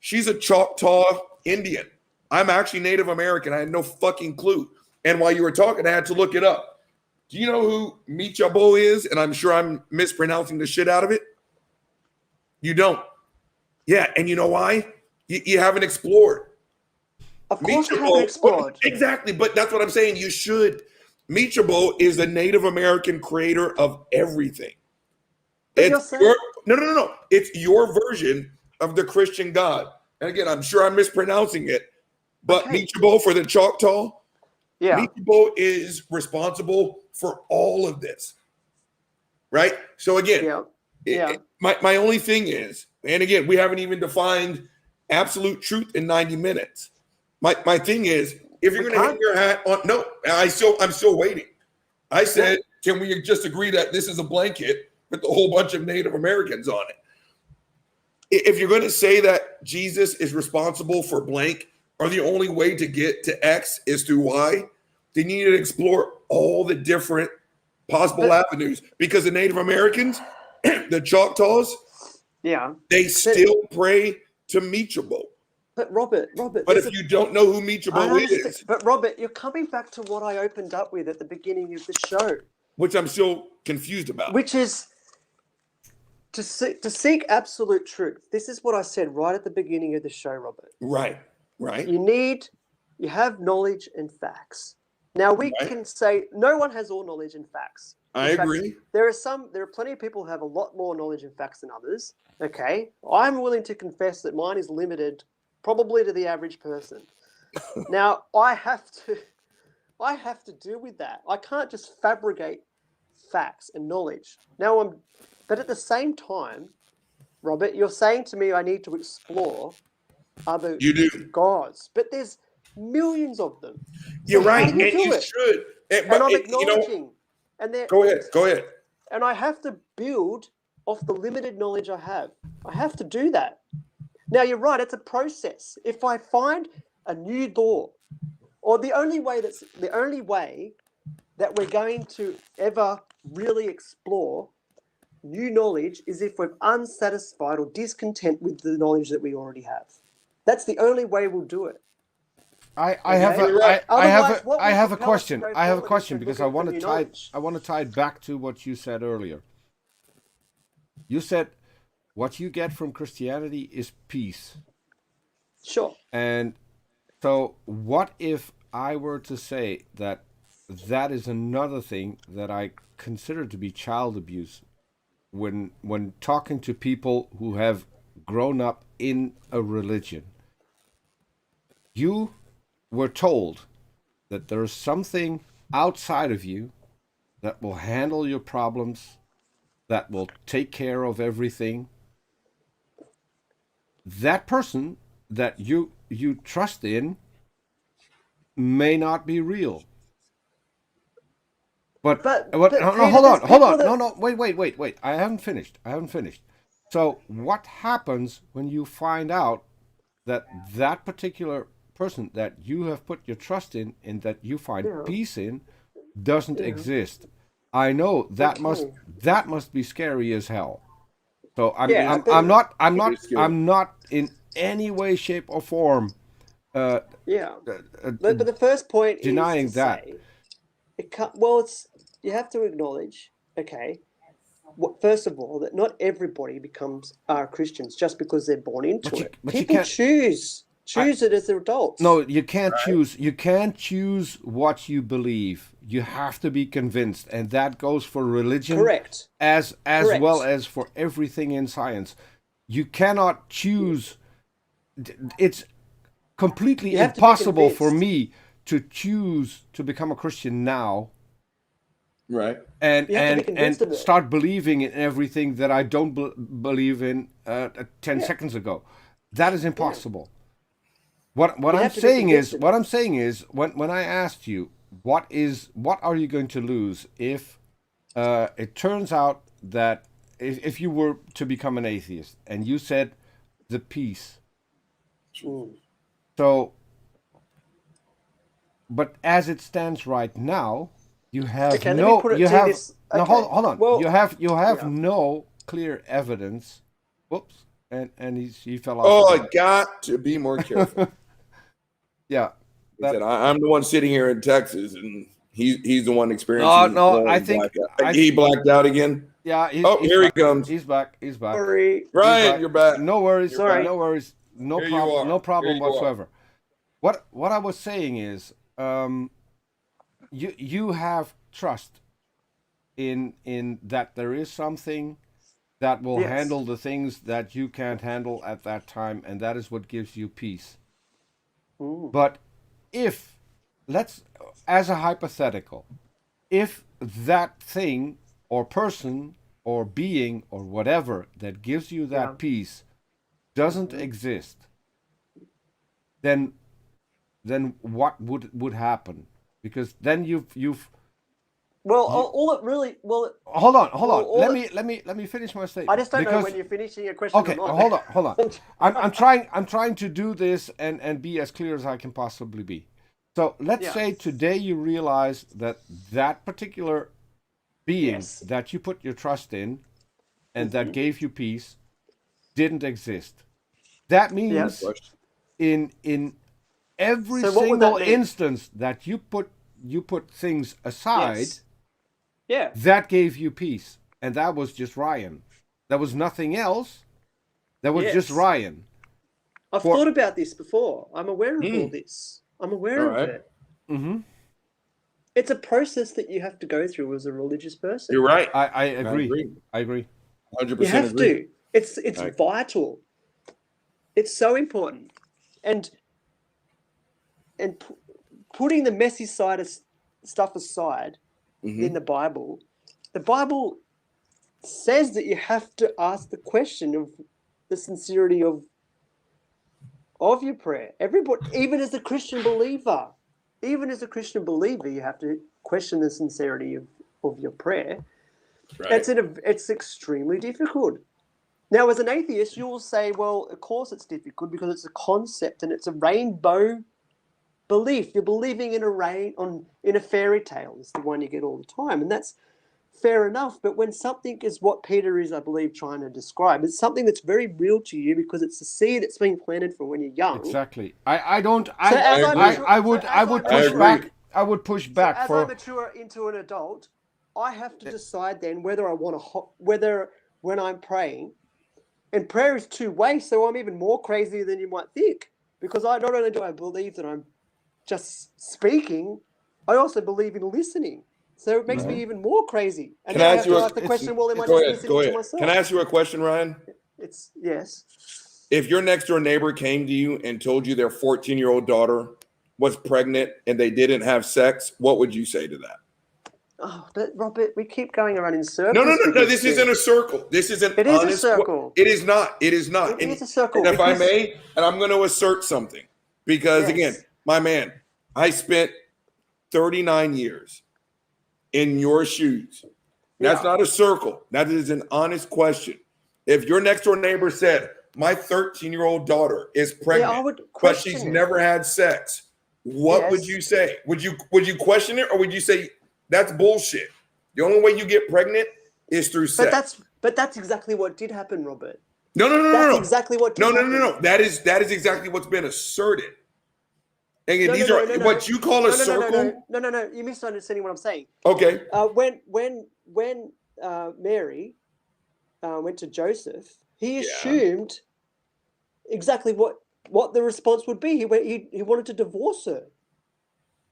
She's a Choctaw Indian. I'm actually Native American. I had no fucking clue. And while you were talking, I had to look it up. Do you know who Michabo is? And I'm sure I'm mispronouncing the shit out of it. You don't. Yeah, and you know why? You haven't explored. Of course I haven't explored. Exactly, but that's what I'm saying. You should. Michabo is the Native American creator of everything. No. It's your version of the Christian God. And again, I'm sure I'm mispronouncing it, but Michabo for the Choctaw, Michabo is responsible for all of this, right? So again, my only thing is, and again, we haven't even defined absolute truth in 90 minutes. My thing is, if you're going to hang your hat on, I'm still waiting. I said, can we just agree that this is a blanket with a whole bunch of Native Americans on it? If you're going to say that Jesus is responsible for blank, or the only way to get to X is through Y, then you need to explore all the different possible avenues. Because the Native Americans, the Choctaws, they still pray to Michabo. But Robert. But if you don't know who Michabo is. But Robert, you're coming back to what I opened up with at the beginning of the show. Which I'm still confused about. Which is to seek absolute truth. This is what I said right at the beginning of the show, Robert. Right. You have knowledge and facts. Now we can say no one has all knowledge and facts. I agree. There are plenty of people who have a lot more knowledge and facts than others. Okay. I'm willing to confess that mine is limited probably to the average person. Now I have to deal with that. I can't just fabricate facts and knowledge. But at the same time, Robert, you're saying to me I need to explore other gods, but there's millions of them. You're right, and you should. And I'm acknowledging. Go ahead. And I have to build off the limited knowledge I have. I have to do that. Now, you're right, it's a process. If I find a new door, or the only way that we're going to ever really explore new knowledge is if we're unsatisfied or discontent with the knowledge that we already have. That's the only way we'll do it. I have Okay? a Otherwise, what I will have a propel us to question. go I have a forward is question to because look at the new knowledge. I want to tie it back to what you said earlier. You said what you get from Christianity is peace. Sure. And so what if I were to say that that is another thing that I consider to be child abuse when talking to people who have grown up in a religion? You were told that there is something outside of you that will handle your problems, that will take care of everything. That person that you trust in may not be real. But But no, no, Peter, hold there's on, hold people on. that No, no, wait. I haven't finished. So what happens when you find out that that particular person that you have put your trust in and that you find yeah, peace in doesn't yeah. exist? I know Okay. that must be scary as hell. So It is Yeah, but scary. It is scary. I'm not in any way, shape, or form uh, yeah. uh, uh, But the first point is to denying that. say it can't. Well, it's you have to acknowledge. Okay. First of all, that not everybody are Christians just because they're born into it. But you People can't. choose I, it as adults. no, you can't Right. choose. You can't choose what you believe. You have to be convinced, and that goes for religion Correct. as well Correct. as for everything in science. You cannot choose. It's completely You have to be impossible for convinced. me to choose to become a Christian now Right. You have to be and convinced of it. start believing in everything that I don't believe in 10 Yeah. seconds ago. That is Yeah. impossible. You have to be convinced of What it. I'm saying is when I asked you what are you going to lose if it turns out that if you were to become an atheist, and you said the peace. Mm. So, but as it stands right now, Okay, let me put it to you this. no, Okay. hold on. Well, You have yeah. no clear evidence. Whoops, and he fell off Oh, I again. got to be more careful. Yeah, He said, that I'm the one sitting here in Texas, and he's the one no, experiencing no. I rolling think blackout. He blacked out again. yeah, Oh, he's here he back. comes. He's back. He's back. Sorry. He's Ryan, back. you're back. No worries. You're back. Sorry. No worries. No Here you problem. are. No Here problem you are. whatsoever. What I was saying is, you have trust in that there is something that will Yes. handle the things that you can't handle at that time, and that is what gives you peace. Mm. But if let's as a hypothetical, if that thing or person or being or whatever that gives you Yeah. that peace doesn't exist, then what would happen? Because then you've Well, you, all it really hold on well, all it, let me finish my I statement just don't know because when you're finishing your question or okay, not. hold on. I'm trying to do this and be as clear as I can possibly be. So let's Yeah. say today you realize that that particular being Yes. that you put your trust in and that gave you peace didn't exist. That Yep. means in every So what would that single mean? instance that you put things aside, Yes. Yeah. that gave you peace, and that was just Ryan. There was nothing else. That was just Yes. Ryan. I've For thought about this before. I'm aware of all this. I'm All aware of right. it. mm-hmm. It's a process that you have to go through as a religious person. You're right. I agree. I agree. 100% You have agree. to. It's Right. vital. It's so important. And putting the messy side of stuff aside in the Bible says that you have to ask the question of the sincerity of your prayer. Everybody, even as a Christian believer, you have to question the sincerity of your prayer. Right. It's extremely difficult. Now, as an atheist, you will say, well, of course it's difficult because it's a concept and it's a rainbow belief. You're believing in a fairy tale. It's the one you get all the time, and that's fair enough. But when something is what Peter is, I believe, trying to describe, it's something that's very real to you because it's a seed that's being planted from when you're young. Exactly. I don't. So as I mature- I would so as would I push mature- back. I would push So back as for. I mature into an adult, I have to decide then whether I want to, whether when I'm praying, and prayer is two-way, so I'm even more crazy than you might think, because I not only do I believe that I'm just speaking, I also believe in listening. So it makes me even more crazy. And Can then I I ask have you to a- ask the question, well, am I Go just ahead. listening Go to ahead. myself? Can I ask you a question, Ryan? It's yes. If your next door neighbor came to you and told you their 14-year-old daughter was pregnant and they didn't have sex, what would you say to that? Oh, but Robert, we keep going around in circles. No. with This thing. isn't a circle. This is an It is a honest. circle. It is not. It is not. It is a circle, And if I because- may, and I'm going to assert something, because Yes. again, my man, I spent 39 years in your shoes. That's Yeah. not a circle. That is an honest question. If your next door neighbor said, "My 13-year-old daughter is pregnant, I would but question she's it. never had sex," what would Yes. you say? Would you question it, or would you say that's bullshit? The only way you get pregnant is through sex. But that's exactly what did happen, Robert. No. That's exactly what did happen. No. That is exactly what's been asserted. And No, these no, are no, no, what you call a circle. No. You're misunderstanding what I'm saying. Okay. When Mary went to Joseph, he Yeah. assumed exactly what the response would be. He wanted to divorce her.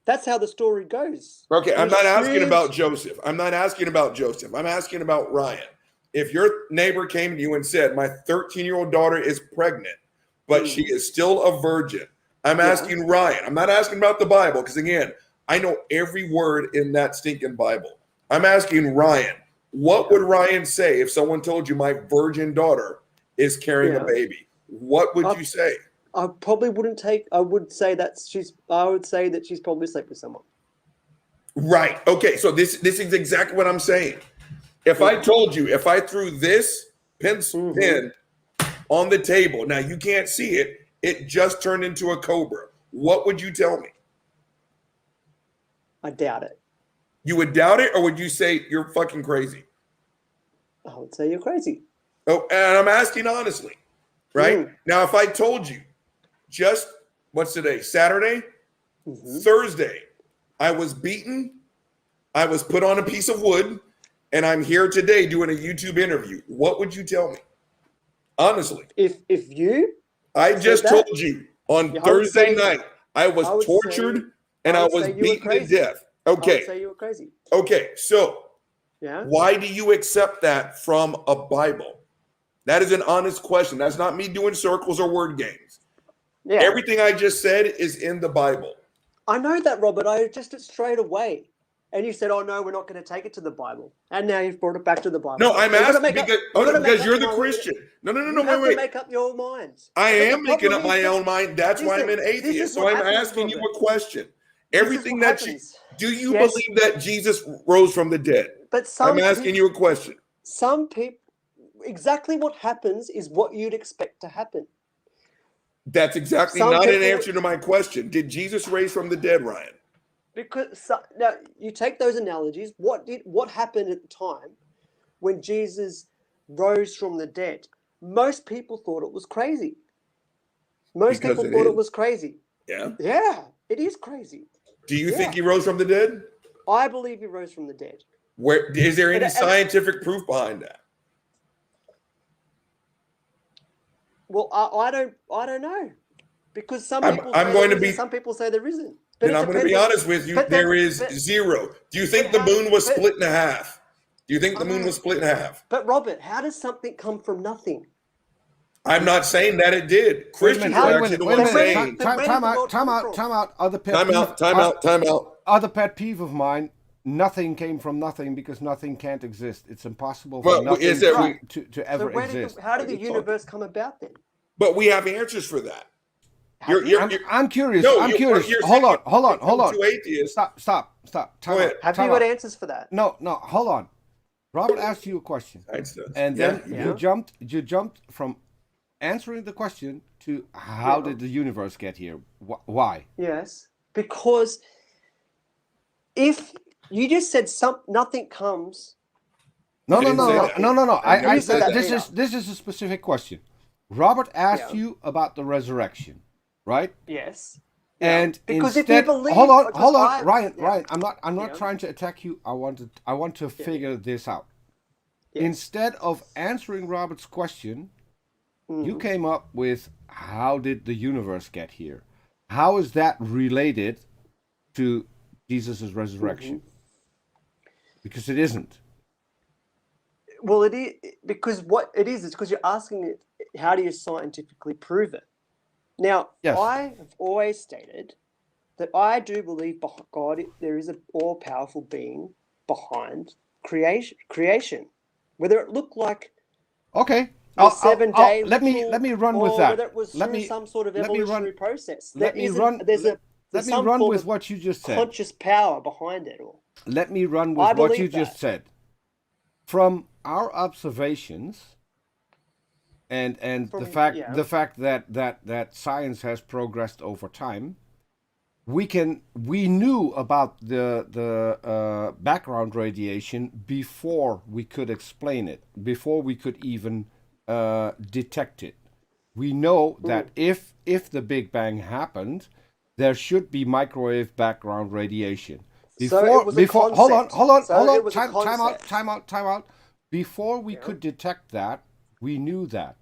That's how the story goes. Okay, He I'm not asking assumed- about Joseph. I'm asking about Ryan. If your neighbor came to you and said, "My 13-year-old daughter is pregnant, but she is still a virgin," I'm asking Ryan. I'm not asking about the Bible, because again, I know every word in that stinking Bible. I'm asking Ryan, what would Ryan say if someone told you my virgin daughter is carrying a baby? What would you say? I probably wouldn't take. I would say that she's probably slept with someone. Right. Okay. So this is exactly what I'm saying. If I told you, if I threw this pen on the table, now you can't see it, it just turned into a cobra, what would you tell me? I doubt it. You would doubt it, or would you say you're fucking crazy? I would say you're crazy. Oh, and I'm asking honestly, right? Now, if I told you just what's today? Saturday? Thursday, I was beaten, I was put on a piece of wood, and I'm here today doing a YouTube interview, what would you tell me? Honestly. If you I just that, told you on Thursday night I was tortured and I was beaten to death. I would Okay. say you were crazy. Okay. So Yeah. why do you accept that from a Bible? That is an honest question. That's not me doing circles or word games. Yeah. Everything I just said is in the Bible. I know that, Robert. I just straight away. And you said, "Oh no, we're not going to take it to the Bible." And now you've brought it back to the Bible. No, I'm So asking because you're the mind. Christian. No, You have to wait. make up your minds. I But the am making up problem my is own mind. That's why I'm an this is atheist. So what I'm happens, asking you Robert. a question. This is Everything what that you happens. do you Yes. believe that Jesus rose from the dead? But I'm asking you a question. Some people, exactly what happens is what you'd expect to happen. That's exactly Some not an people- answer to my question. Did Jesus raise from the dead, Ryan? Because now you take those analogies. What happened at the time when Jesus rose from the dead? Most people thought it was crazy. Most Because people it thought is. it was crazy. Yeah. Yeah, it is crazy. Do you Yeah. think he rose from the dead? I believe he rose from the dead. Where is there any And- scientific proof behind that? Well, I don't know, because some I'm people going say to there be- is, some people say there isn't. But Then it I'm going to be depends on- honest with you. but There then- is but- zero. Do you think but the how- moon was but- split in half? Do you think the I moon know. was split in half? But Robert, how does something come from nothing? I'm not saying that it did. Christians How- are actually the wait a ones minute. saying. But where did the world come from? Time out. Other pet Time peeve, out. Time out. Other pet peeve of mine. Nothing came from nothing because nothing can't exist. It's impossible for Well, nothing is there- to ever So exist. how did the What are you universe come about then? But we have answers for that. Have you? I'm curious. No, I'm you're- curious. you're Hold saying on. Two atheists. Stop. Time Go ahead. out. Have Time you got out. answers for that? No. Hold on. Robert asked you a question, Einstein. and then Yeah. you jumped from answering the question to how did the universe get here? Why? Yes, because if you just said nothing comes No, I no, didn't no, say no, that. no, no, no. You said that, This Peter. is a specific question. Robert asked Yeah. you about the resurrection, right? Yes. Yeah. And Because if you instead, believe, hold on, Ryan, yeah. Ryan. I'm not Yeah. trying to attack you. I want to figure this out. Yes. Instead of answering Robert's question, you Mhm. came up with how did the universe get here? How is that related to Jesus' resurrection? Because it isn't. Well, it is because what it is because you're asking it. How do you scientifically prove it? Now, Yes. I have always stated that I do believe God. There is an all-powerful being behind creation, whether it looked like Okay. the 7 day Let literal, me run with or that. whether it was Let through me some sort of let me evolutionary run. process. Let me run. There's Let me some run form with of what you just said. conscious power behind it all. Let me run with I what you believe just that. said. From our observations and From the fact that science has progressed over time, we knew about the background radiation before we could explain it, before we could even detect it. We know that if the Big Bang happened, there should be microwave background radiation. So it was a Hold on, concept. So it was a concept. time out. Before we Yeah. could detect that, we knew that.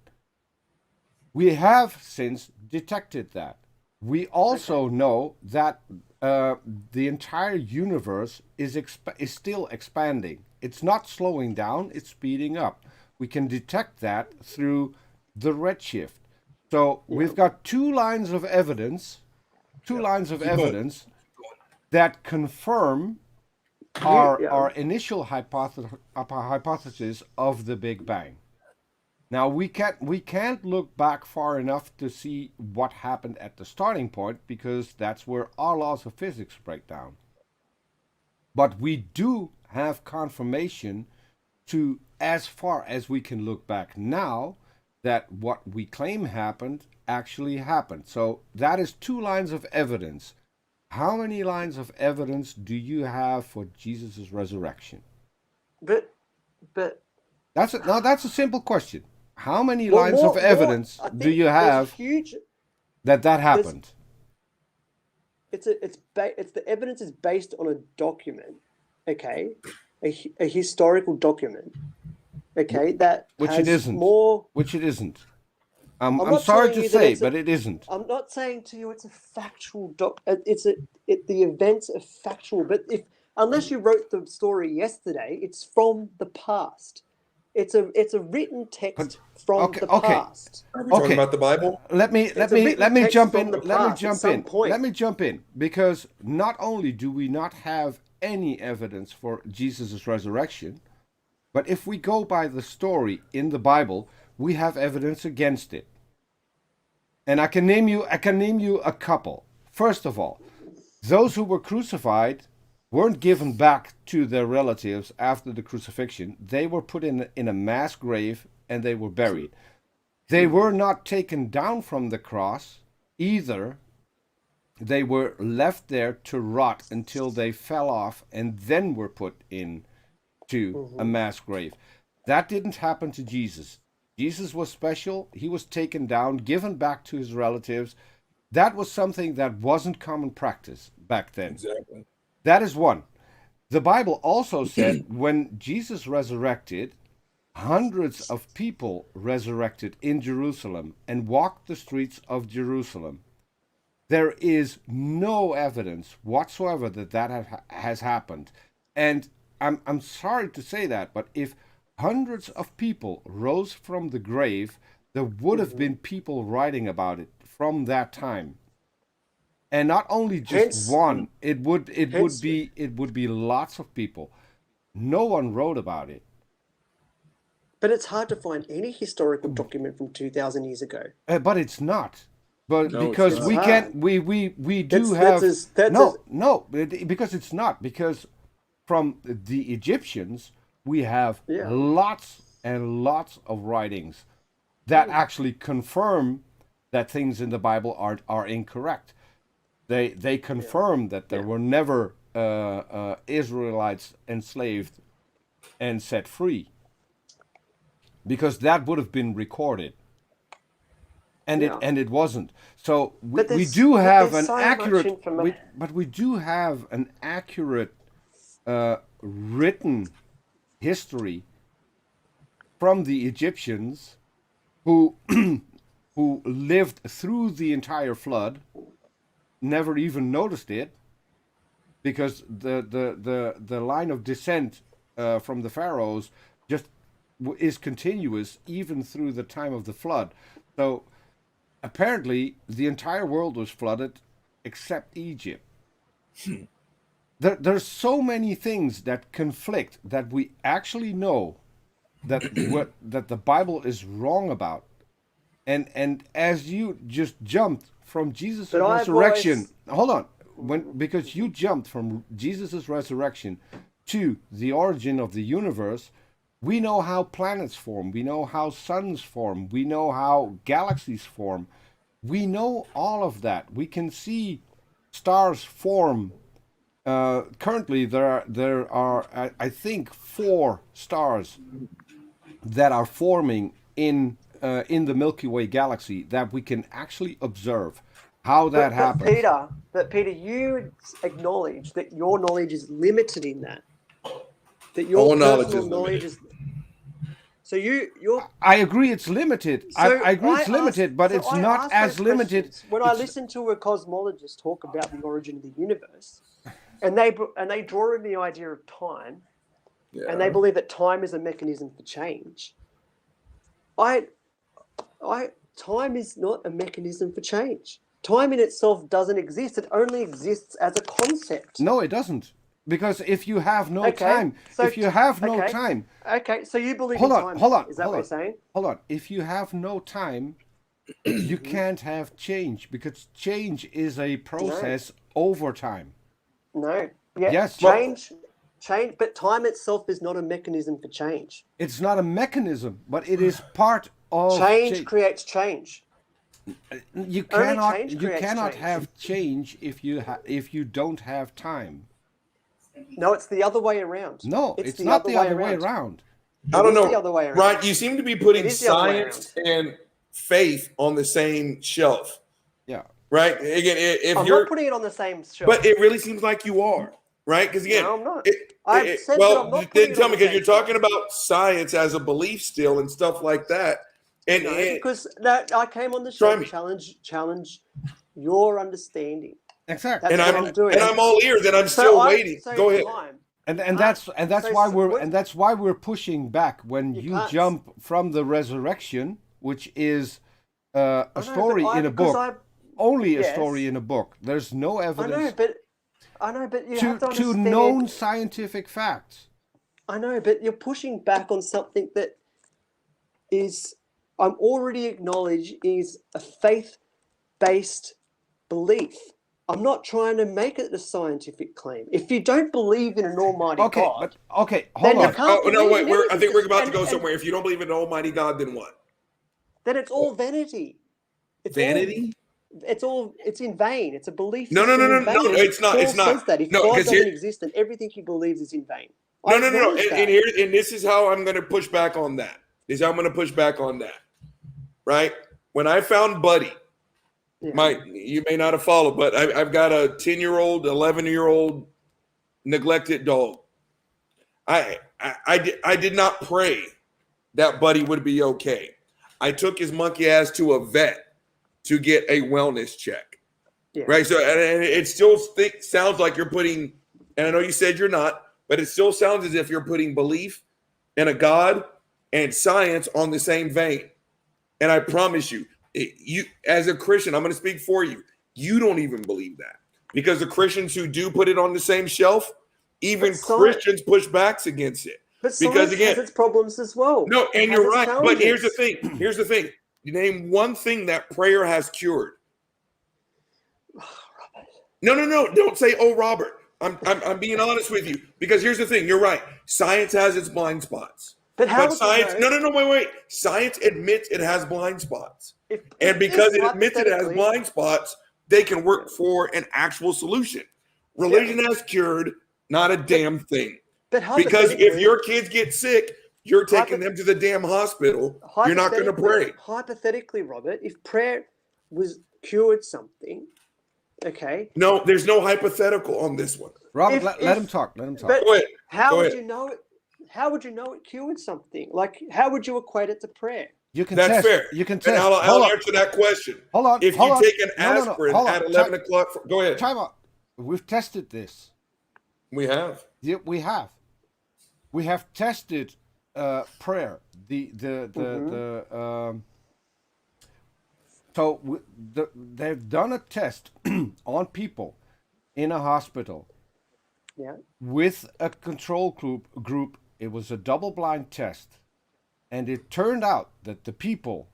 We have since detected that. We also know that the entire universe is still expanding. It's not slowing down, it's speeding up. We can detect that through the redshift. So we've got two lines of evidence, Keep going. that confirm our initial hypothesis of the Big Bang. Now we can't look back far enough to see what happened at the starting point because that's where our laws of physics break down. But we do have confirmation to as far as we can look back now that what we claim happened actually happened. So that is two lines of evidence. How many lines of evidence do you have for Jesus' resurrection? But That's a simple question. How many well, lines of evidence I do think you there's a have huge. that There's happened? it's the evidence is based on a document, okay, a historical document, okay, that Which it has isn't. more. Which it isn't. I'm I'm not sorry telling to you that say, it's a. but it isn't. I'm not saying to you it's a factual doc. The events are factual, but if unless you wrote the story yesterday, it's from the past. It's a written But text from the okay. past. Are we talking Okay. about the Bible? It's a written text Jump from in. the past at some point. Let me jump in because not only do we not have any evidence for Jesus' resurrection, but if we go by the story in the Bible, we have evidence against it. And I can name you a couple. First of all, those who were crucified weren't given back to their relatives after the crucifixion. They were put in a mass grave and they were buried. They were not taken down from the cross either. They were left there to rot until they fell off and then were put into a mass grave. That didn't happen to Jesus. Jesus was special. He was taken down, given back to his relatives. That was something that wasn't common practice back then. Exactly. That is one. The Bible also said when Jesus resurrected, hundreds of people resurrected in Jerusalem and walked the streets of Jerusalem. There is no evidence whatsoever that has happened. And I'm sorry to say that, but if hundreds of people rose from the grave, there would have been people writing about it from that time. And not only just Hence, one, it would hence, be lots of people. No one wrote about it. but it's hard to find any historical document from 2,000 years ago. But it's not. But No, it's because not. we It's can't, hard. we do That's have as no, because it's not, because from the Egyptians we have yeah. lots and lots of writings that actually confirm that things in the Bible are incorrect. They confirm that there were never Israelites enslaved and set free. because that would have been recorded. And Yeah. it wasn't. So we there's- do have there's an so much accurate, information. but we do have an accurate written history from the Egyptians who who lived through the entire flood, never even noticed it, because the line of descent from the pharaohs just is continuous even through the time of the flood. So apparently the entire world was flooded except Egypt. There's so many things that conflict that we actually know that that the Bible is wrong about. And as you just jumped from Jesus' But I've resurrection, hold on, because you jumped from Jesus' resurrection to the origin of the universe, we know how planets form, we know how suns form, we know how galaxies form, we know all of that. We can see stars form. Currently, there are I think 4 stars that are forming in the Milky Way galaxy that we can actually observe how that happens. But Peter, you acknowledge that your knowledge is limited in that. That your All knowledge personal is knowledge limited. is. So you're. I agree it's limited. So I agree it's limited, but so it's I not ask as those limited. questions. When I listen to a cosmologist talk about the origin of the universe, and they draw in the idea of time, and they believe that time is a mechanism for change. Time is not a mechanism for change. Time in itself doesn't exist. It only exists as a concept. No, it doesn't. Because if you have no Okay, time, so- if you have no okay. time, Okay, so you believe hold in on, time? hold on, Is that hold what on. you're saying? Hold on. If you have no time, you can't have change, because change is a process over time. No. Yeah. Yes. Change. But time itself is not a mechanism for change. It's not a mechanism, but it is part of Change creates change. You Only cannot change you creates cannot change. have change if you don't have time. No, it's the other way around. No, it's not the other way around. I don't It is know. the other way around. Right. You seem to be putting It is the other way science and faith on the same shelf. Yeah. Right. Again, if I'm you're not putting it on the same shelf. but it really seems like you are. Right. Because again, No, I'm not. I've said that I'm not putting then it tell on me, the because you're same talking about science as a belief still and stuff like that. And, No, and because I came on the Try show me. to challenge your understanding. Exactly. That's and what I'm doing. and I'm all ears and I'm still waiting. So Go ahead. Time. And so that's why we're pushing back when you can't- jump from the resurrection, which is a I know, story but in a book, only a Yes. story in a book. There's no evidence I know, but you have to to understand. known scientific facts. I know, but you're pushing back on something that is, I'm already acknowledge is a faith-based belief. I'm not trying to make it a scientific claim. If you don't believe in an almighty Okay, God, but okay, then hold you on. can't Oh no, believe wait. in I think we're about to anything. go And- somewhere. If you don't believe in Almighty God, then what? then it's all vanity. It's Vanity? It's in vain. It's a belief. No, system in vain. it's not. Paul It's not. says that if No, God 'cause doesn't here- exist, then everything he believes is in vain. No. I acknowledge And that. here, and this is how I'm going to push back on that. This is how I'm going to push back on that. Right? When I found Buddy, Yeah. you may not have followed, but I've got a 10-year-old, 11-year-old neglected dog. I did not pray that Buddy would be okay. I took his monkey ass to a vet to get a wellness check. Yeah. Right. So, and it still sounds like you're putting, and I know you said you're not, but it still sounds as if you're putting belief in a God and science on the same vein. And I promise you, you as a Christian, I'm going to speak for you. You don't even believe that, because the Christians who do put it on the same shelf, even But science- Christians push backs against it. But Because science again, has its problems as well. no, It and has you're its right. But here's the challenges. thing. Here's the thing. You name one thing that prayer has cured. No. Don't say, "Oh, Robert." I'm being honest with you, because here's the thing. You're right. Science has its blind spots. But how But would science, you know no, wait. Science admits it has blind spots. if And because it admits it has hypothetically- blind spots, they can work for an actual solution. Religion has cured not a damn thing. But Because if hypothetically- your kids get sick, You're taking them to the damn hospital. You're not going to pray. Hypothetically, Robert, if prayer was cured something, okay. No, there's no hypothetical on this one. Robert, let him talk. Let him talk. But Go ahead. How would you know it? How would you know it cured something? Like, how would you equate it to prayer? You can That's test. fair. You can And test. I'll answer that question. Hold on. If you take an aspirin at 11 o'clock, go ahead. Time out. We've tested this. We have. Yeah, we have. We have tested prayer. They've done a test on people in a hospital. Yeah. With a control group. It was a double-blind test, and it turned out that the people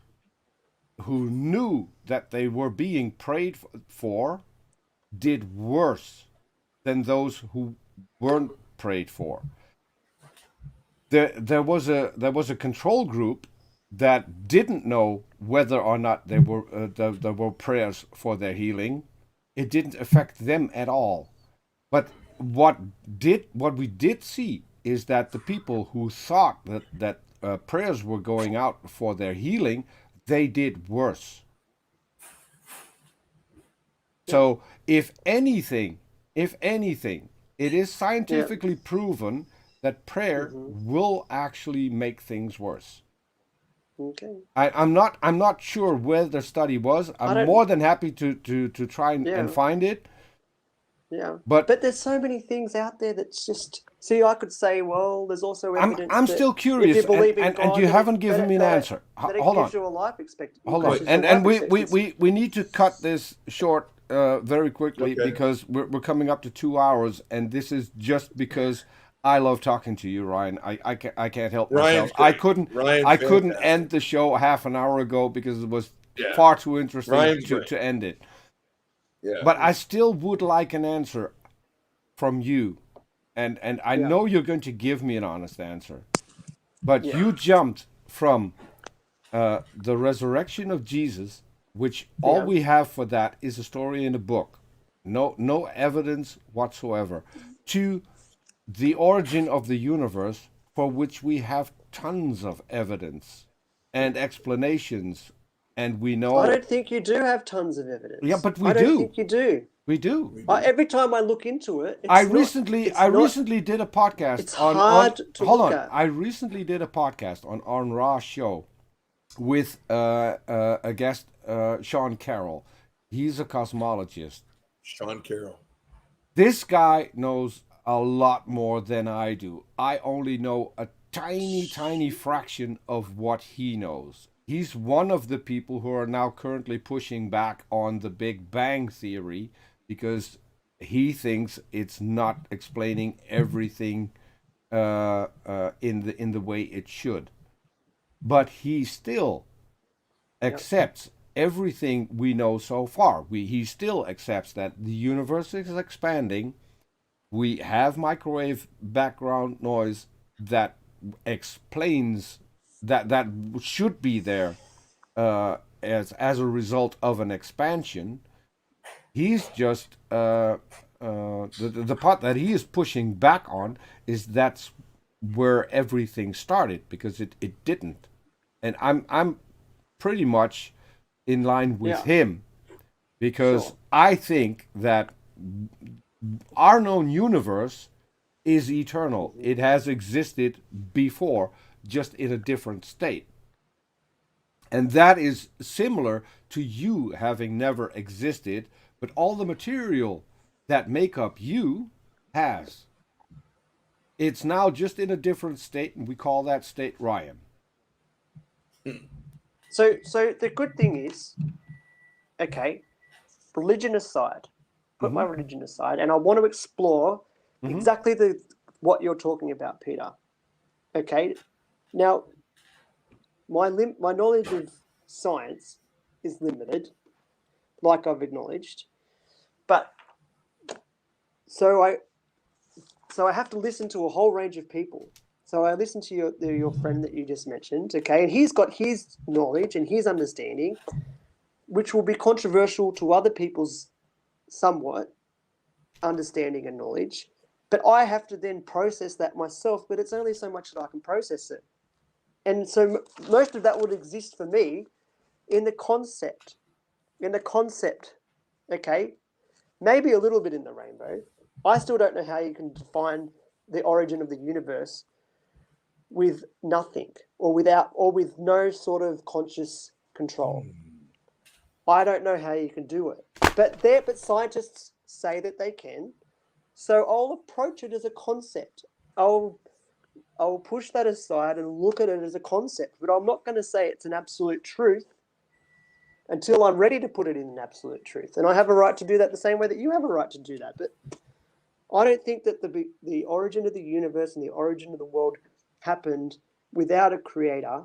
who knew that they were being prayed for did worse than those who weren't prayed for. There was a control group that didn't know whether or not there were prayers for their healing. It didn't affect them at all. But what we did see is that the people who thought that prayers were going out for their healing, they did worse. So if anything, it is scientifically proven that prayer will actually make things worse. Okay. I'm not sure where the study was. I'm more than happy to try and find it. Yeah. But there's so many things out there that's just. See, I could say, well, there's also evidence. I'm still curious, if you believe in and God, you haven't given me an that answer. That it Hold gives on. you a life expectancy. Hold on. And we need to cut this short very quickly because we're coming up to 2 hours, and this is just because I love talking to you, Ryan. I can't help myself. I couldn't end the show half an hour ago because it was far too interesting to end it. Yeah. But I still would like an answer from you. And I know you're going to give me an honest answer. But you jumped from the resurrection of Jesus, which all we have for that is a story in a book. No evidence whatsoever. To the origin of the universe, for which we have tons of evidence and explanations. And we know... I don't think you do have tons of evidence. Yeah, but we do. I don't think you do. We do. Every time I look into it, I recently did a podcast. It's hard to look at. I recently did a podcast on Ra's show with a guest, Sean Carroll. He's a cosmologist. Sean Carroll. This guy knows a lot more than I do. I only know a tiny fraction of what he knows. He's one of the people who are now currently pushing back on the Big Bang Theory because he thinks it's not explaining everything in the way it should. But he still accepts everything we know so far. He still accepts that the universe is expanding. We have microwave background noise that explains that should be there as a result of an expansion. He's just the part that he is pushing back on is that's where everything started, because it didn't. And I'm pretty much in line with him, because I think that our known universe is eternal. It has existed before, just in a different state. And that is similar to you having never existed, but all the material that make up you has. It's now just in a different state, and we call that state Ryan. So the good thing is, okay, religion aside, put my religion aside, and I want to explore exactly what you're talking about, Peter. Okay, now my knowledge of science is limited, like I've acknowledged, but so I have to listen to a whole range of people. So I listened to your friend that you just mentioned, okay, and he's got his knowledge and his understanding, which will be controversial to other people's somewhat understanding and knowledge. But I have to then process that myself, but it's only so much that I can process it. And so most of that would exist for me in the concept. Okay, maybe a little bit in the rainbow. I still don't know how you can define the origin of the universe with nothing or with no sort of conscious control. I don't know how you can do it, but scientists say that they can. So I'll approach it as a concept. I'll push that aside and look at it as a concept, but I'm not going to say it's an absolute truth until I'm ready to put it in an absolute truth. And I have a right to do that the same way that you have a right to do that. But I don't think that the origin of the universe and the origin of the world happened without a creator,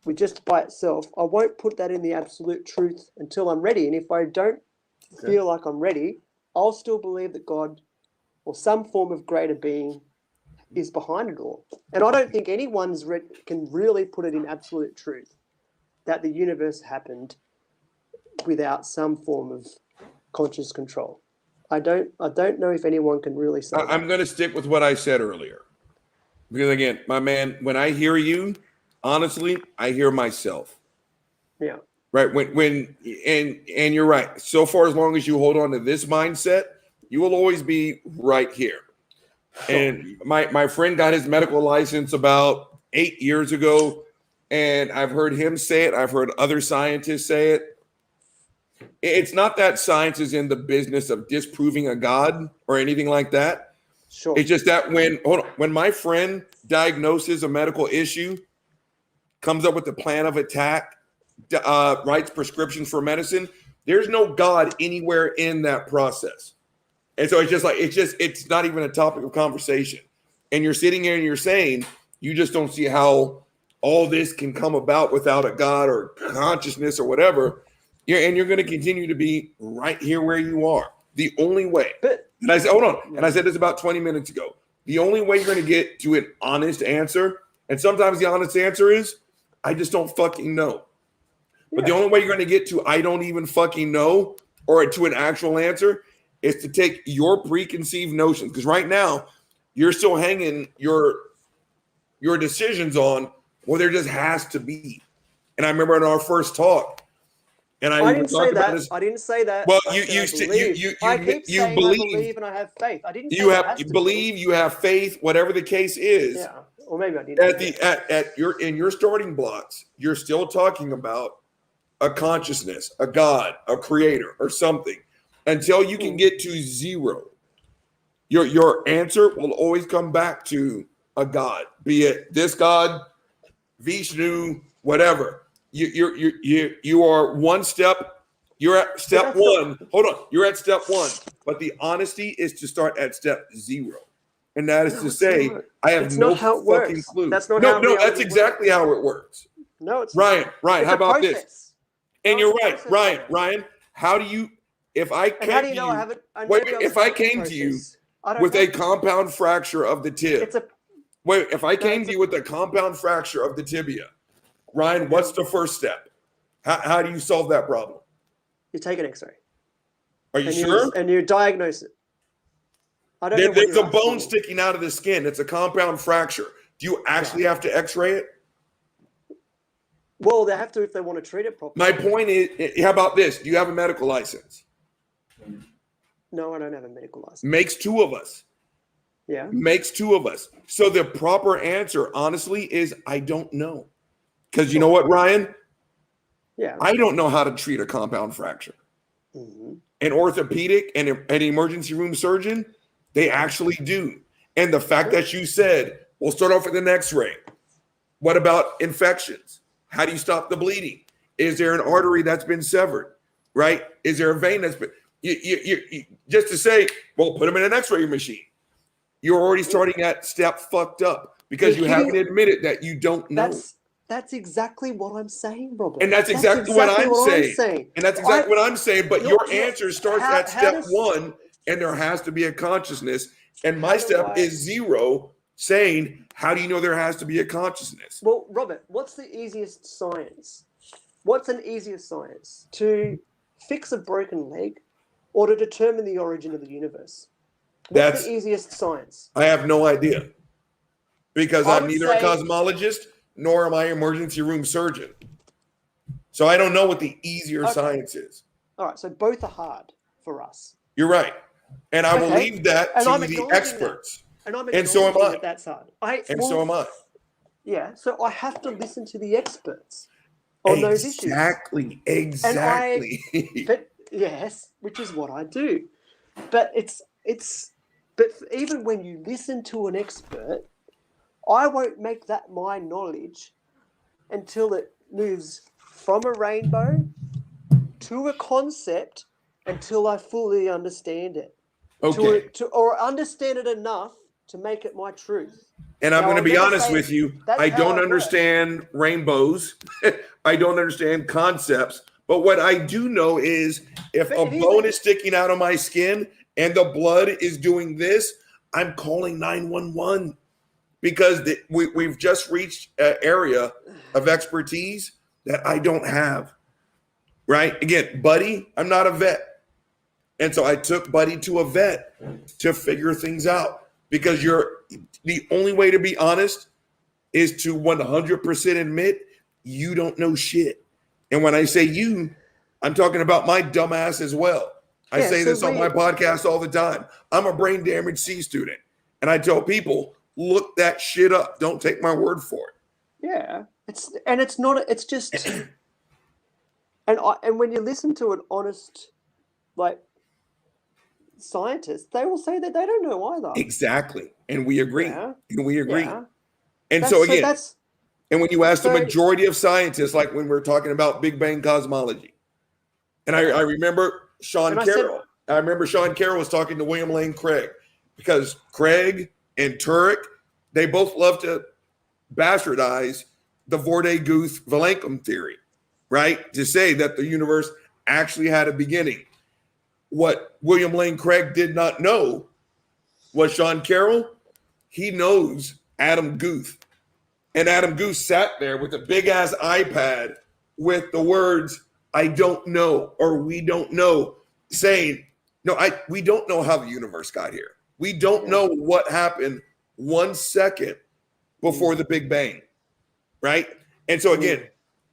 with just by itself. I won't put that in the absolute truth until I'm ready. And if I don't feel like I'm ready, I'll still believe that God or some form of greater being is behind it all. And I don't think anyone can really put it in absolute truth that the universe happened without some form of conscious control. I don't know if anyone can really say that. I'm going to stick with what I said earlier. Because again, my man, when I hear you, honestly, I hear myself. Yeah. Right. And you're right. So far, as long as you hold on to this mindset, you will always be right here. Sure. And my friend got his medical license about 8 years ago, and I've heard him say it. I've heard other scientists say it. It's not that science is in the business of disproving a God or anything like that. Sure. It's just that when my friend diagnoses a medical issue, comes up with a plan of attack, writes prescriptions for medicine, there's no God anywhere in that process. And so it's not even a topic of conversation. And you're sitting here and you're saying you just don't see how all this can come about without a God or consciousness or whatever. And you're going to continue to be right here where you are. The only way. And I said, hold on. And I said this about 20 minutes ago. The only way you're going to get to an honest answer, and sometimes the honest answer is, I just don't fucking know. But the only way you're going to get to I don't even fucking know or to an actual answer is to take your preconceived notions. Because right now, you're still hanging your decisions on, well, there just has to be. And I remember in our first talk, and I didn't say that. I didn't say that. Well, I believe and I have faith. I didn't say you believe, you have faith, whatever the case is. Yeah. Or maybe I didn't. In your starting blocks, you're still talking about a consciousness, a God, a creator, or something. Until you can get to zero, your answer will always come back to a God, be it this God, Vishnu, whatever. You are one step. You're at step one. Hold on, you're at step one. But the honesty is to start at step zero, and that is to say, I have no fucking clue. That's not no. That's exactly how it works. No, it's Ryan. How about this? And you're right, Ryan. How do you? If I came to you with a compound fracture of the tib, if I came to you with a compound fracture of the tibia, Ryan, what's the first step? How do you solve that problem? You take an X-ray. Are you sure? And you diagnose it. I don't know. There's a bone sticking out of the skin. It's a compound fracture. Do you actually have to X-ray it? Well, they have to if they want to treat it properly. My point is, how about this? Do you have a medical license? No, I don't have a medical license. Makes two of us. Yeah. Makes two of us. So the proper answer, honestly, is I don't know. Because you know what, Ryan? Yeah. I don't know how to treat a compound fracture. Mm-hmm. An orthopedic and an emergency room surgeon, they actually do. And the fact that you said, we'll start off with an X-ray. What about infections? How do you stop the bleeding? Is there an artery that's been severed? Right? Is there a vein that's been... You just to say, well, put them in an X-ray machine. You're already starting at step fucked up because you haven't admitted that you don't know. That's exactly what I'm saying, Robert. And that's exactly what I'm saying. And that's exactly what I'm saying. But your answer starts at step one, and there has to be a consciousness. And my step is zero, saying, how do you know there has to be a consciousness? Well, Robert, what's the easiest science? What's an easier science? To fix a broken leg or to determine the origin of the universe? What's the easiest science? I have no idea. Because I'm neither a cosmologist nor am I an emergency room surgeon. So I don't know what the easier science is. All right, so both are hard for us. You're right. And I will Okay. leave that And to I'm the acknowledging experts. And I'm And so am acknowledging I. that's hard. And so am I. Yeah, so I have to listen to the experts on those issues. Exactly. But yes, which is what I do. But but even when you listen to an expert, I won't make that my knowledge until it moves from a rainbow to a concept until I fully understand it. Okay. Or understand it enough to make it my truth. And I'm going to be honest with you. I don't work. understand rainbows. I don't understand concepts. But what I do know is if a bone is sticking out of my skin and the blood is doing this, I'm calling 911 because we've just reached an area of expertise that I don't have. Right? Again, Buddy, I'm not a vet. And so I took Buddy to a vet to figure things out because the only way to be honest is to 100% admit you don't know shit. And when I say you, I'm talking about my dumb ass as well. I say this on my podcast all the time. I'm a brain damaged C student. And I tell people, look that shit up. Don't take my word for it. Yeah. It's just and when you listen to an honest scientist, they will say that they don't know either. Exactly. And we agree. Yeah. And we agree. Yeah. And so again, and when you ask the majority of scientists, like when we're talking about Big Bang cosmology, and I remember Sean Carroll. I remember Sean Carroll was talking to William Lane Craig because Craig and Turek, they both love to bastardize the Vorde-Guth-Vilenkum theory, right? To say that the universe actually had a beginning. What William Lane Craig did not know was Sean Carroll, he knows Adam Guth. And Adam Guth sat there with a big ass iPad with the words, I don't know, or we don't know, saying, no, we don't know how the universe got here. We don't know what happened 1 second before the Big Bang, right? And so again,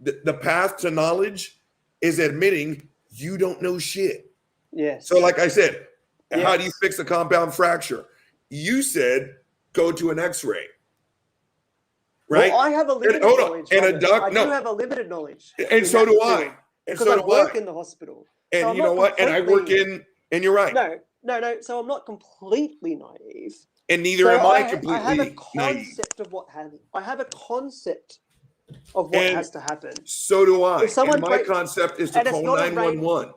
the path to knowledge is admitting you don't know shit. Yes. So like I said, how do you fix a compound fracture? You said go to an X-ray. Right? Well, I have a limited knowledge. And I do have a limited knowledge. And so do I. Because I work in the hospital. And so you know what? And I work in, and you're right. No. So I'm not completely naive. And neither am I completely naive. I have a concept of what has. I have a concept of what has to happen. So do I. And my concept is to call 911.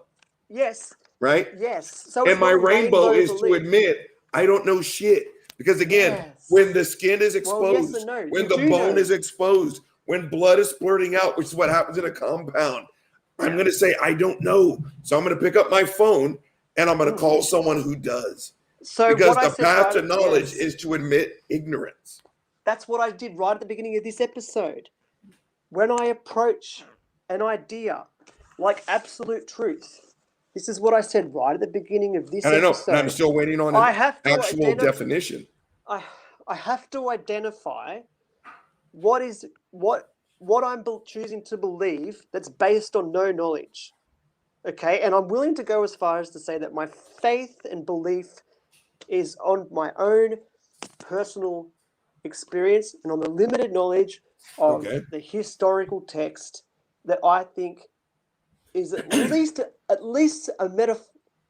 Yes. Right? Yes. So and my rainbow is to admit I don't know shit. Because again, when the skin is exposed, when the bone is exposed, when blood is splurting out, which is what happens in a compound, I'm going to say, I don't know. So I'm going to pick up my phone and I'm going to call someone who does. So because the path to knowledge is to admit ignorance. That's what I did right at the beginning of this episode. When I approach an idea like absolute truth, this is what I said right at the beginning of this episode. I know, and I'm still waiting on an actual definition. I have to identify what I'm choosing to believe that's based on no knowledge. Okay, and I'm willing to go as far as to say that my faith and belief is on my own personal experience and on the limited knowledge of the historical text that I think is at least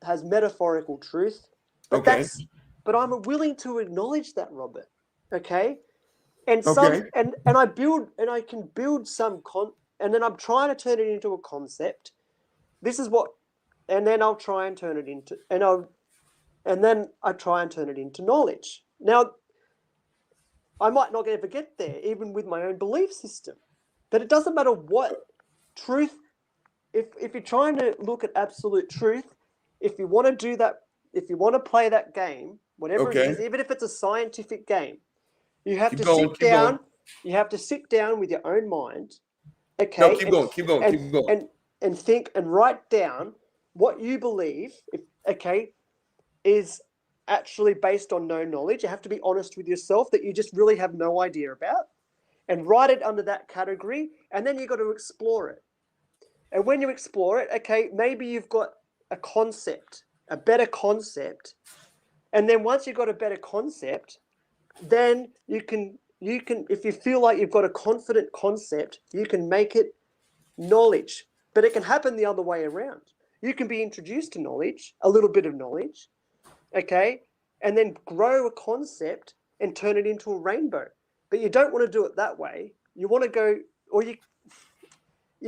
has metaphorical truth. But but I'm willing to acknowledge that, Robert. Okay? And I can build some and then I'm trying to turn it into a concept. This is what, and then I'll try and turn it into, and then I try and turn it into knowledge. Now, I might not ever get there, even with my own belief system. But it doesn't matter what truth, if you're trying to look at absolute truth, if you want to do that, if you want to play that game, whatever it is, even if it's a scientific game, you have to sit down. You have to sit down with your own mind. Okay. No, keep going. And think and write down what you believe, is actually based on no knowledge. You have to be honest with yourself that you just really have no idea about. and write it under that category, and then you've got to explore it. And when you explore it, okay, maybe you've got a concept, a better concept, and then once you've got a better concept, then you can, if you feel like you've got a confident concept, you can make it knowledge. But it can happen the other way around. You can be introduced to knowledge, a little bit of knowledge, okay, and then grow a concept and turn it into a rainbow. But you don't want to do it that way. You want to go, or you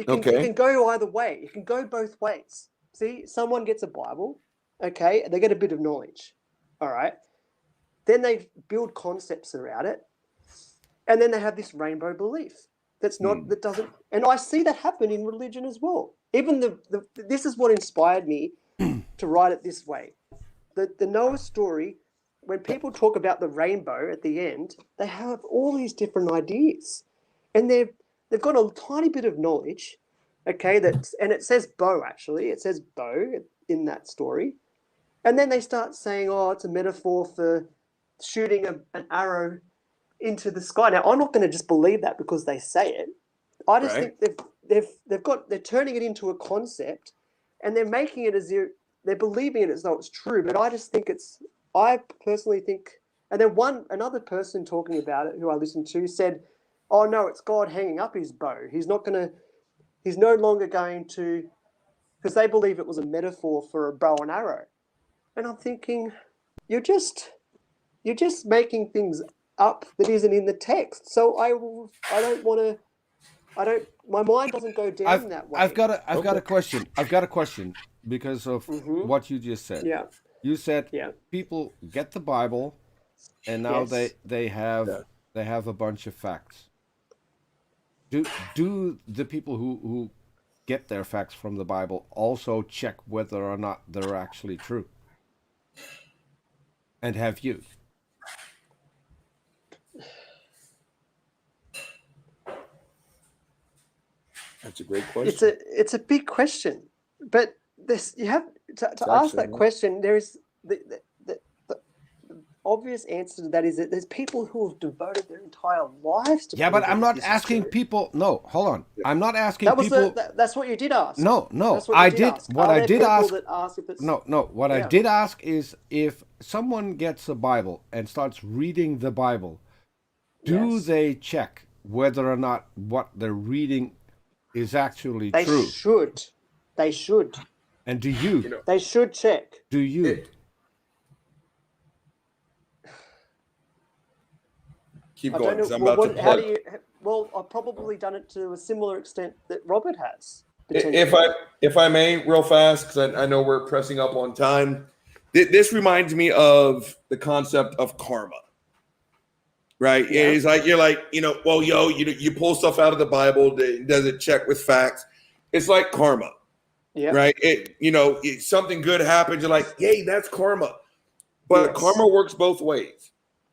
can go either way. You can go both ways. See, someone gets a Bible, okay, and they get a bit of knowledge, all right? Then they build concepts around it, and then they have this rainbow belief that doesn't, and I see that happen in religion as well. Even this is what inspired me to write it this way. The Noah story, when people talk about the rainbow at the end, they have all these different ideas, and they've got a tiny bit of knowledge, okay, and it says bow, actually. It says bow in that story. And then they start saying, oh, it's a metaphor for shooting an arrow into the sky. Now, I'm not going to just believe that because they say it. I just think they're turning it into a concept, and they're making it they're believing it as though it's true. But I just think I personally think, and then another person talking about it who I listened to said, oh no, it's God hanging up his bow. He's no longer going to, because they believe it was a metaphor for a bow and arrow. And I'm thinking, you're just making things up that isn't in the text. So my mind doesn't go down that way. I've got a question. I've got a question because of what you just said. Yeah. You said people get the Bible, and now they have a bunch of facts. Do the people who get their facts from the Bible also check whether or not they're actually true? And have you? That's a great question. It's a big question, but you have to ask that question. There is the obvious answer to that is that there's people who have devoted their entire lives to. Yeah, but I'm not asking people. No, hold on. I'm not asking people. That's what you did ask. No. I did. What I did ask. No. What I did ask is if someone gets a Bible and starts reading the Bible, do they check whether or not what they're reading is actually true? They should. And do you? They should check. Do you? Keep going. Well, I've probably done it to a similar extent that Robert has. If I may, real fast, because I know we're pressing up on time. This reminds me of the concept of karma. Right? Yeah. It's like you're like, you pull stuff out of the Bible, does it check with facts? It's like karma. Yeah. Right? Something good happens, you're like, yay, that's karma. But karma works both ways.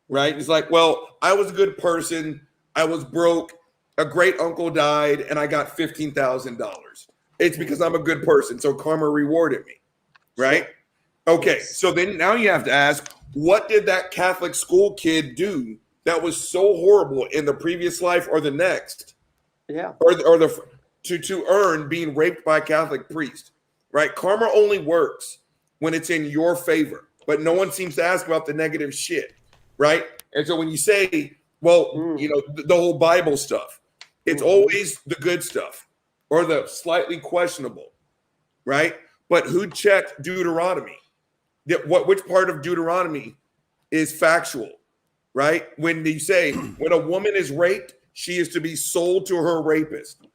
Right? It's like, well, I was a good person, I was broke, a great uncle died, and I got $15,000. It's because I'm a good person, so karma rewarded me. Right? Okay, so then now you have to ask, what did that Catholic school kid do that was so horrible in the previous life or the next? Yeah. Or to earn being raped by a Catholic priest, right? Karma only works when it's in your favor, but no one seems to ask about the negative shit, right? And so when you say, well, the whole Bible stuff, it's always the good stuff or the slightly questionable, right? But who checked Deuteronomy? Which part of Deuteronomy is factual? Right? When you say when a woman is raped, she is to be sold to her rapist.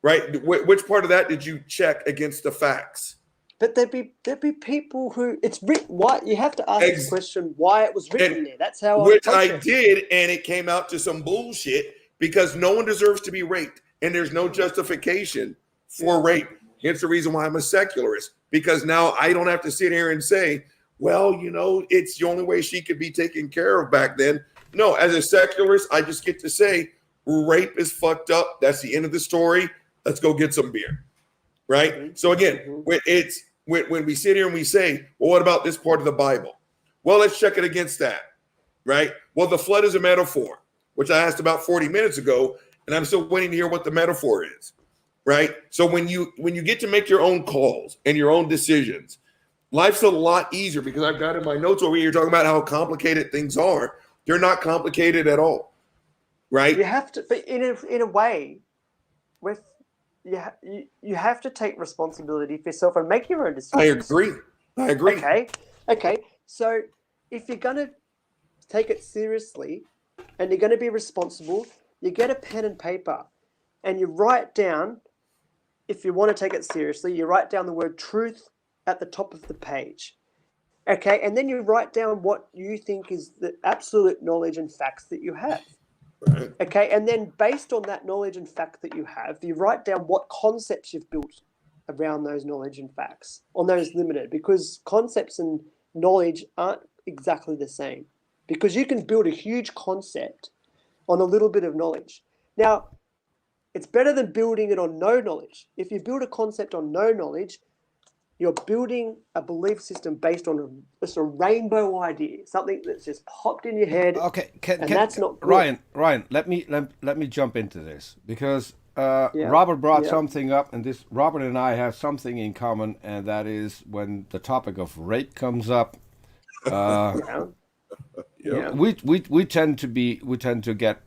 Right? Which part of that did you check against the facts? But there'd be people who it's written. Why you have to ask the question why it was written there? That's how I did, and it came out to some bullshit because no one deserves to be raped, and there's no justification for rape. It's the reason why I'm a secularist, because now I don't have to sit here and say, well, it's the only way she could be taken care of back then. No, as a secularist, I just get to say rape is fucked up. That's the end of the story. Let's go get some beer. Right? Mm-hmm. So again, when we sit here and we say, well, what about this part of the Bible? Well, let's check it against that. Right? Well, the flood is a metaphor. which I asked about 40 minutes ago, and I'm still waiting to hear what the metaphor is, right? So when you get to make your own calls and your own decisions, life's a lot easier, because I've got in my notes over here talking about how complicated things are. They're not complicated at all, right? You have to, but in a way, with you have to take responsibility for yourself and make your own decisions. I agree. Okay. So if you're gonna take it seriously and you're gonna be responsible, you get a pen and paper and you write down. If you want to take it seriously, you write down the word truth at the top of the page. Okay, and then you write down what you think is the absolute knowledge and facts that you have. Right. Okay, and then based on that knowledge and fact that you have, you write down what concepts you've built around those knowledge and facts on those limited, because concepts and knowledge aren't exactly the same, because you can build a huge concept on a little bit of knowledge. Now, it's better than building it on no knowledge. If you build a concept on no knowledge, you're building a belief system based on just a rainbow idea, something that's just popped in your head. Okay, that's not good. Ryan, let me jump into this, because Robert brought something up, and Robert and I have something in common, and that is when the topic of rape comes up. We tend to get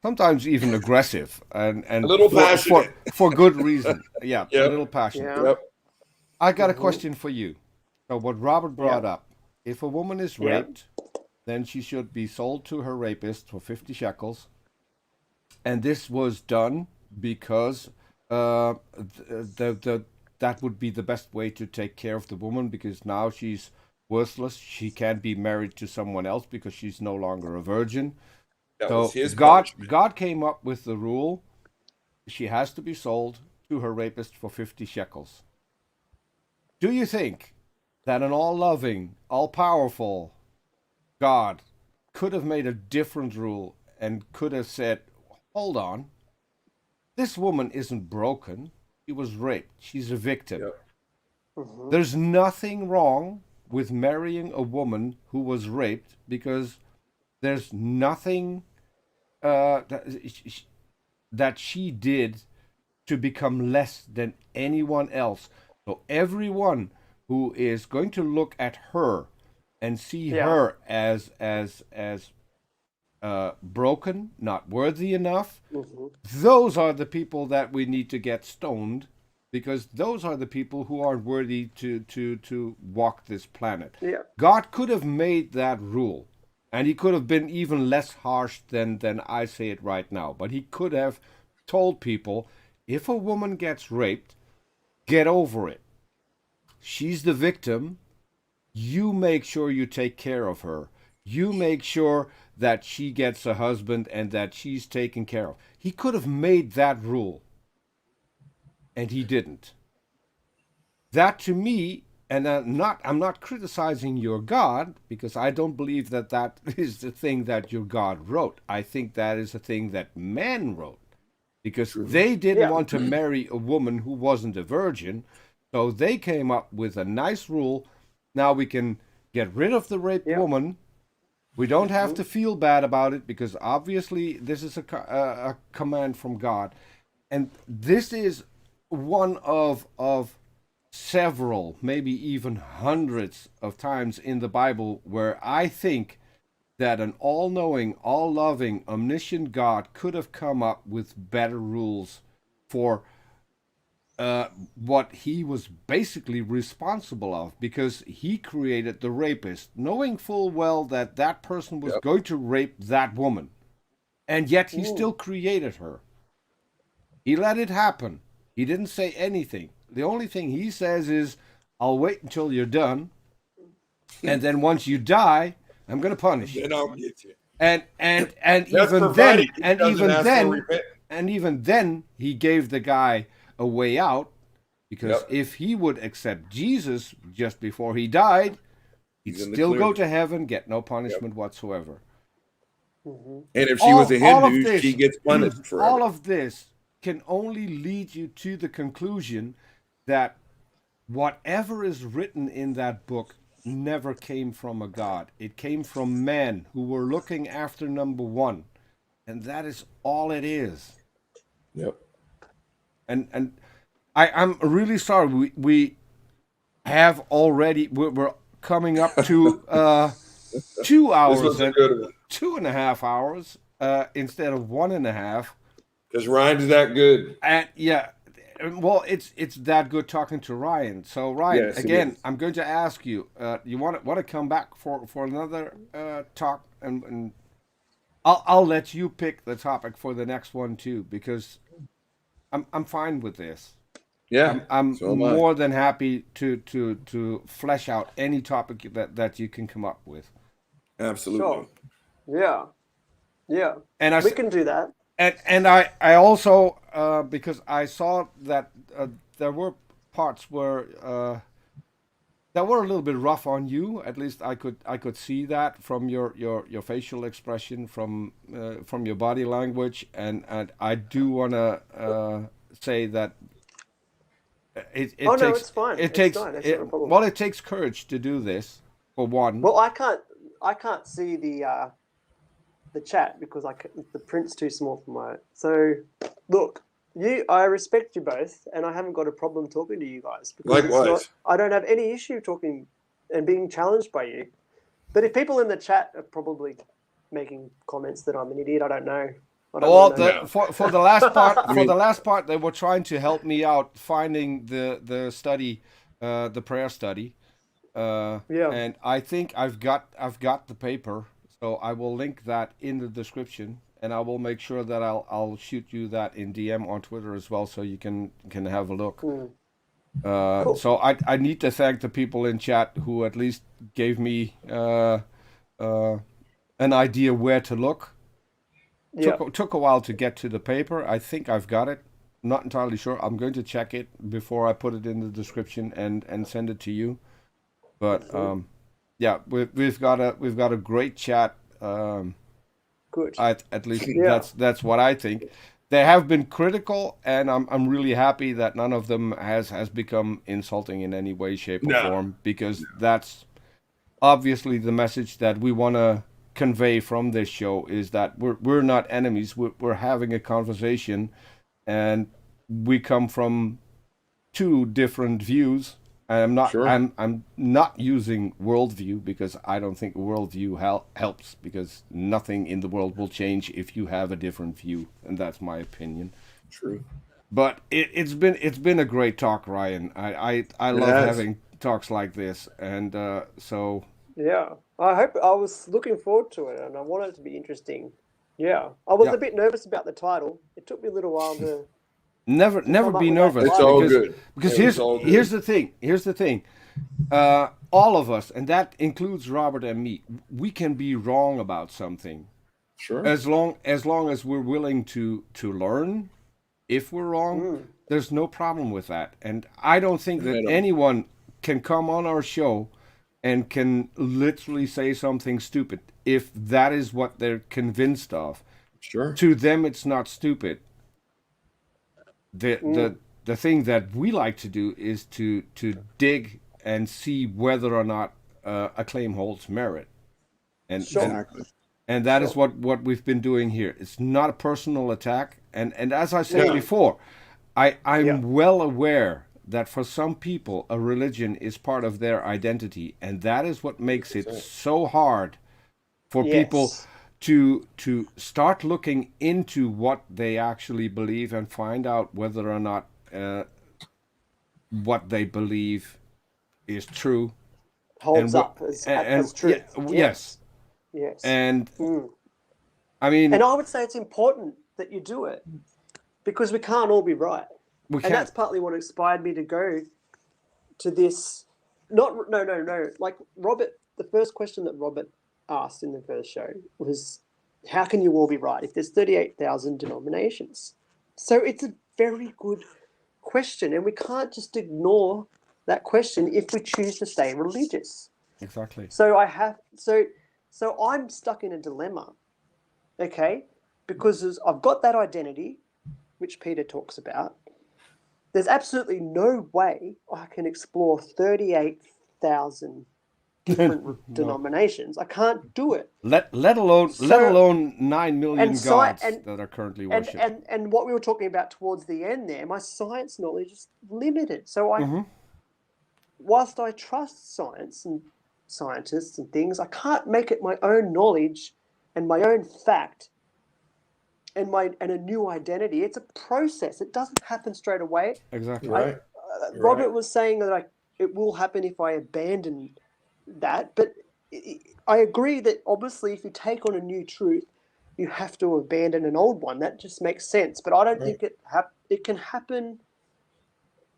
sometimes even aggressive and a little passionate for good reason. Yeah, a little passionate. Yep. I got a question for you. So what Robert brought up: if a woman is raped, then she should be sold to her rapist for 50 shekels. And this was done because that would be the best way to take care of the woman, because now she's worthless. She can't be married to someone else because she's no longer a virgin. So God came up with the rule: she has to be sold to her rapist for 50 shekels. Do you think that an all-loving, all-powerful God could have made a different rule and could have said, hold on, this woman isn't broken, she was raped, she's a victim. Yep. Mm-hmm. There's nothing wrong with marrying a woman who was raped, because there's nothing that she did to become less than anyone else. So everyone who is going to look at her and see her as broken, not worthy enough, those are the people that we need to get stoned, because those are the people who aren't worthy to walk this planet. Yeah. God could have made that rule, and he could have been even less harsh than I say it right now. But he could have told people, if a woman gets raped, get over it. She's the victim. You make sure you take care of her. You make sure that she gets a husband and that she's taken care of. He could have made that rule, and he didn't. That, to me, and I'm not criticizing your God, because I don't believe that is the thing that your God wrote. I think that is a thing that man wrote, because they didn't want to marry a woman who wasn't a virgin, so they came up with a nice rule. Now we can get rid of the raped woman. We don't have to feel bad about it, because obviously this is a command from God. And this is one of several, maybe even hundreds of times in the Bible where I think that an all-knowing, all-loving, omniscient God could have come up with better rules for what he was basically responsible of, because he created the rapist, knowing full well that that person was going to rape that woman, and yet he still created her. He let it happen. He didn't say anything. The only thing he says is, I'll wait until you're done, and then once you die, I'm going to punish you. Then I'll get you. And even then, he gave the guy a way out, because if he would accept Jesus just before he died, he'd still go to heaven, get no punishment whatsoever. And if she was a Hindu, she gets punished forever. All of this can only lead you to the conclusion that whatever is written in that book never came from a God. It came from men who were looking after number one. and that is all it is. Yep. And I'm really sorry. We have already we're coming up to 2 hours This was a and good one 2.5 hours instead of 1.5. because Ryan's that good. And yeah, well, it's that good talking to Ryan. So Ryan, Yes, it again, is. I'm going to ask you. You want to come back for another talk, and I'll let you pick the topic for the next one too, because I'm fine with this. Yeah. I'm So am I. more than happy to flesh out any topic that you can come up with. Absolutely. Sure. Yeah. Yeah. And I We can do that. and I also because I saw that there were parts where that were a little bit rough on you. At least I could see that from your facial expression, from your body language, and I do want to say that Oh it no, takes it's fine. it It's takes fine. It's not a problem. well, it takes courage to do this, for one. Well, I can't see the chat because the print's too small for my. So, look, I respect you both, and I haven't got a problem talking to you guys because it's not. Likewise. I don't have any issue talking and being challenged by you. But if people in the chat are probably making comments that I'm an idiot, I don't know. I don't Well, want to know. No. for the last part, I mean, they were trying to help me out finding the study, the prayer study, Yeah. and I think I've got the paper, so I will link that in the description, and I will make sure that I'll shoot you that in DM on Twitter as well, so you can have a look. Mm. Cool. So I need to thank the people in chat who at least gave me an idea where to look. Yeah. Took a while to get to the paper. I think I've got it. Not entirely sure. I'm going to check it before I put it in the description and send it to you. But yeah, we've got a great chat. Good. At least Yeah. that's what I think. They have been critical, and I'm really happy that none of them has become insulting in any way, shape, or No. form, because that's obviously the message that we want to convey from this show, is that we're not enemies. We're having a conversation, and we come from two different views. Sure. I'm not using worldview, because I don't think worldview helps, because nothing in the world will change if you have a different view, and that's my opinion. True. But it's been a great talk, Ryan. I It love has. having talks like this, and so Yeah. I was looking forward to it, and I wanted it to be interesting. Yeah. I was yeah. a bit nervous about the title. It took me a little while to Never come up be with that nervous, It's title. all because good. because It's all good. here's the thing. All of us, and that includes Robert and me, we can be wrong about something, Sure. as long as we're willing to learn. If we're wrong, there's no problem with that, and I don't think that Right on. anyone can come on our show and can literally say something stupid if that is what they're convinced of. Sure. To them, it's not stupid. The thing that we like to do is to dig and see whether or not a claim holds merit, and Sure. Exactly. and that is Sure. what we've been doing here. It's not a personal attack, and as I said No. before, I'm Yeah. well aware that for some people a religion is part of their identity, and that is what makes it 100%. so hard for people Yes. to start looking into what they actually believe and find out whether or not what they believe is true. Holds what- up as truth. yeah, yes, Yes. and Mm. I mean, And I would say it's important that you do it because we can't all be right. we And can't. that's partly what inspired me to go to this. Not no. Like Robert, the first question that Robert asked in the first show was, "How can you all be right if there's 38,000 denominations?" So it's a very good question, and we can't just ignore that question if we choose to stay religious. Exactly. So I'm stuck in a dilemma, okay? Because I've got that identity, which Peter talks about. There's absolutely no way I can explore 38,000 different denominations. I can't do it. Let alone 9 million and gods and that are currently and, worshipped. and what we were talking about towards the end there, my science knowledge is limited. So whilst I trust science and scientists and things, I can't make it my own knowledge and my own fact and a new identity. It's a process. It doesn't happen straight away. Exactly. Right. Robert was saying that it will happen if I abandon that, but I agree that obviously if you take on a new truth, you have to abandon an old one. That just makes sense. But I don't think it can happen.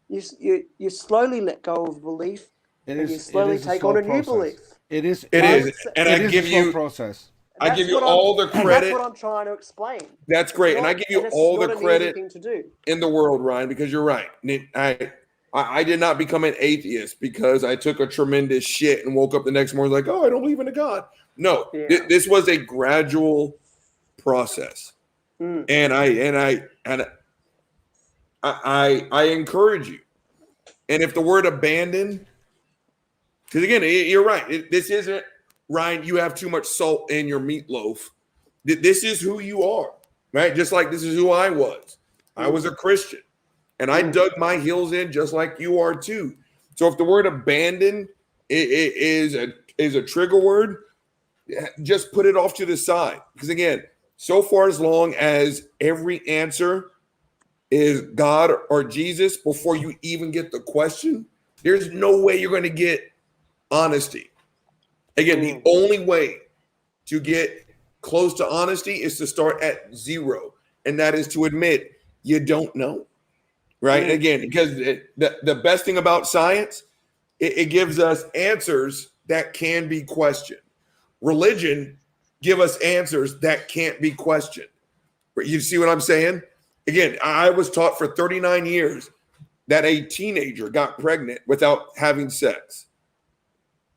You slowly let go of belief, and you slowly take on a new belief. It is. And I give you process. I give you all the credit. That's what I'm trying to explain. That's great, and I give you all the credit to do. in the world, Ryan, because you're right. I did not become an atheist because I took a tremendous shit and woke up the next morning like, oh, I don't believe in a God. No, this was a gradual process, and I encourage you. And if the word abandon, because again, you're right. This isn't, Ryan, you have too much salt in your meatloaf. This is who you are, right? Just like this is who I was. I was a Christian, and I dug my heels in just like you are too. So if the word abandon is a trigger word, just put it off to the side. Because again, so far as long as every answer is God or Jesus before you even get the question, there's no way you're going to get honesty. Again, the only way to get close to honesty is to start at zero, and that is to admit you don't know, right? And again, because the best thing about science, it gives us answers that can be questioned. Religion give us answers that can't be questioned. You see what I'm saying? Again, I was taught for 39 years that a teenager got pregnant without having sex.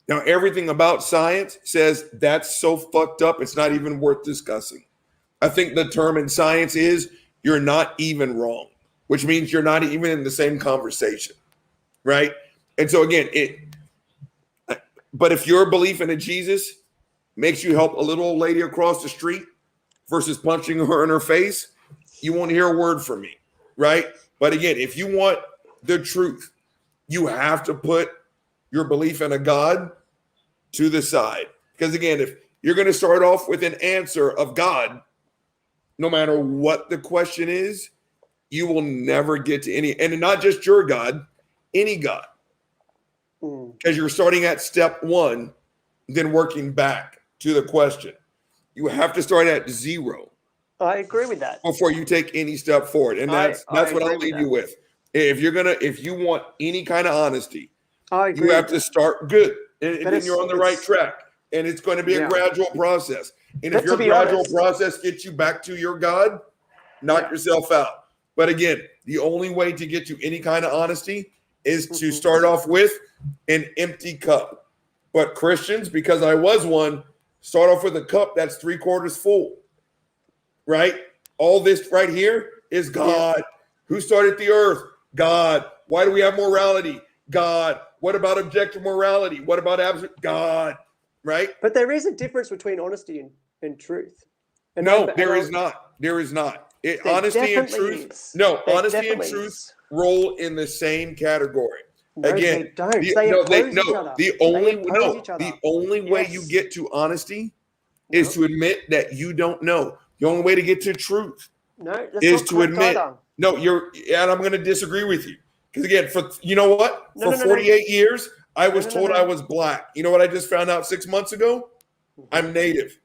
Now, everything about science says that's so fucked up, it's not even worth discussing. I think the term in science is you're not even wrong, which means you're not even in the same conversation, right? And so again, but if your belief in a Jesus makes you help a little old lady across the street versus punching her in her face, you won't hear a word from me, right? But again, if you want the truth, you have to put your belief in a God to the side. Because again, if you're going to start off with an answer of God, no matter what the question is, you will never get to any, and not just your God, any God. Because you're starting at step one, then working back to the question. You have to start at zero. I agree with that. Before you take any step forward. And that's what I'll leave you with. If you want any kind of honesty, you have to start good. And then you're on the right track. And it's going to be a gradual process. And if your gradual process gets you back to your God, knock yourself out. But again, the only way to get to any kind of honesty is to start off with an empty cup. But Christians, because I was one, start off with a cup that's 3/4 full. Right? All this right here is God. Who started the earth? God. Why do we have morality? God. What about objective morality? What about absolute? God. Right? But there is a difference between honesty and truth. No, there is not. There is not. Honesty and truth. No, honesty and truth roll in the same category. No, again, they don't. They oppose each other. The only way you get to honesty is to admit that you don't know. The only way to get to truth is to admit. No, and I'm going to disagree with you. Because again, for 48 years, I was told I was black. You know what I just found out 6 months ago? I'm Native,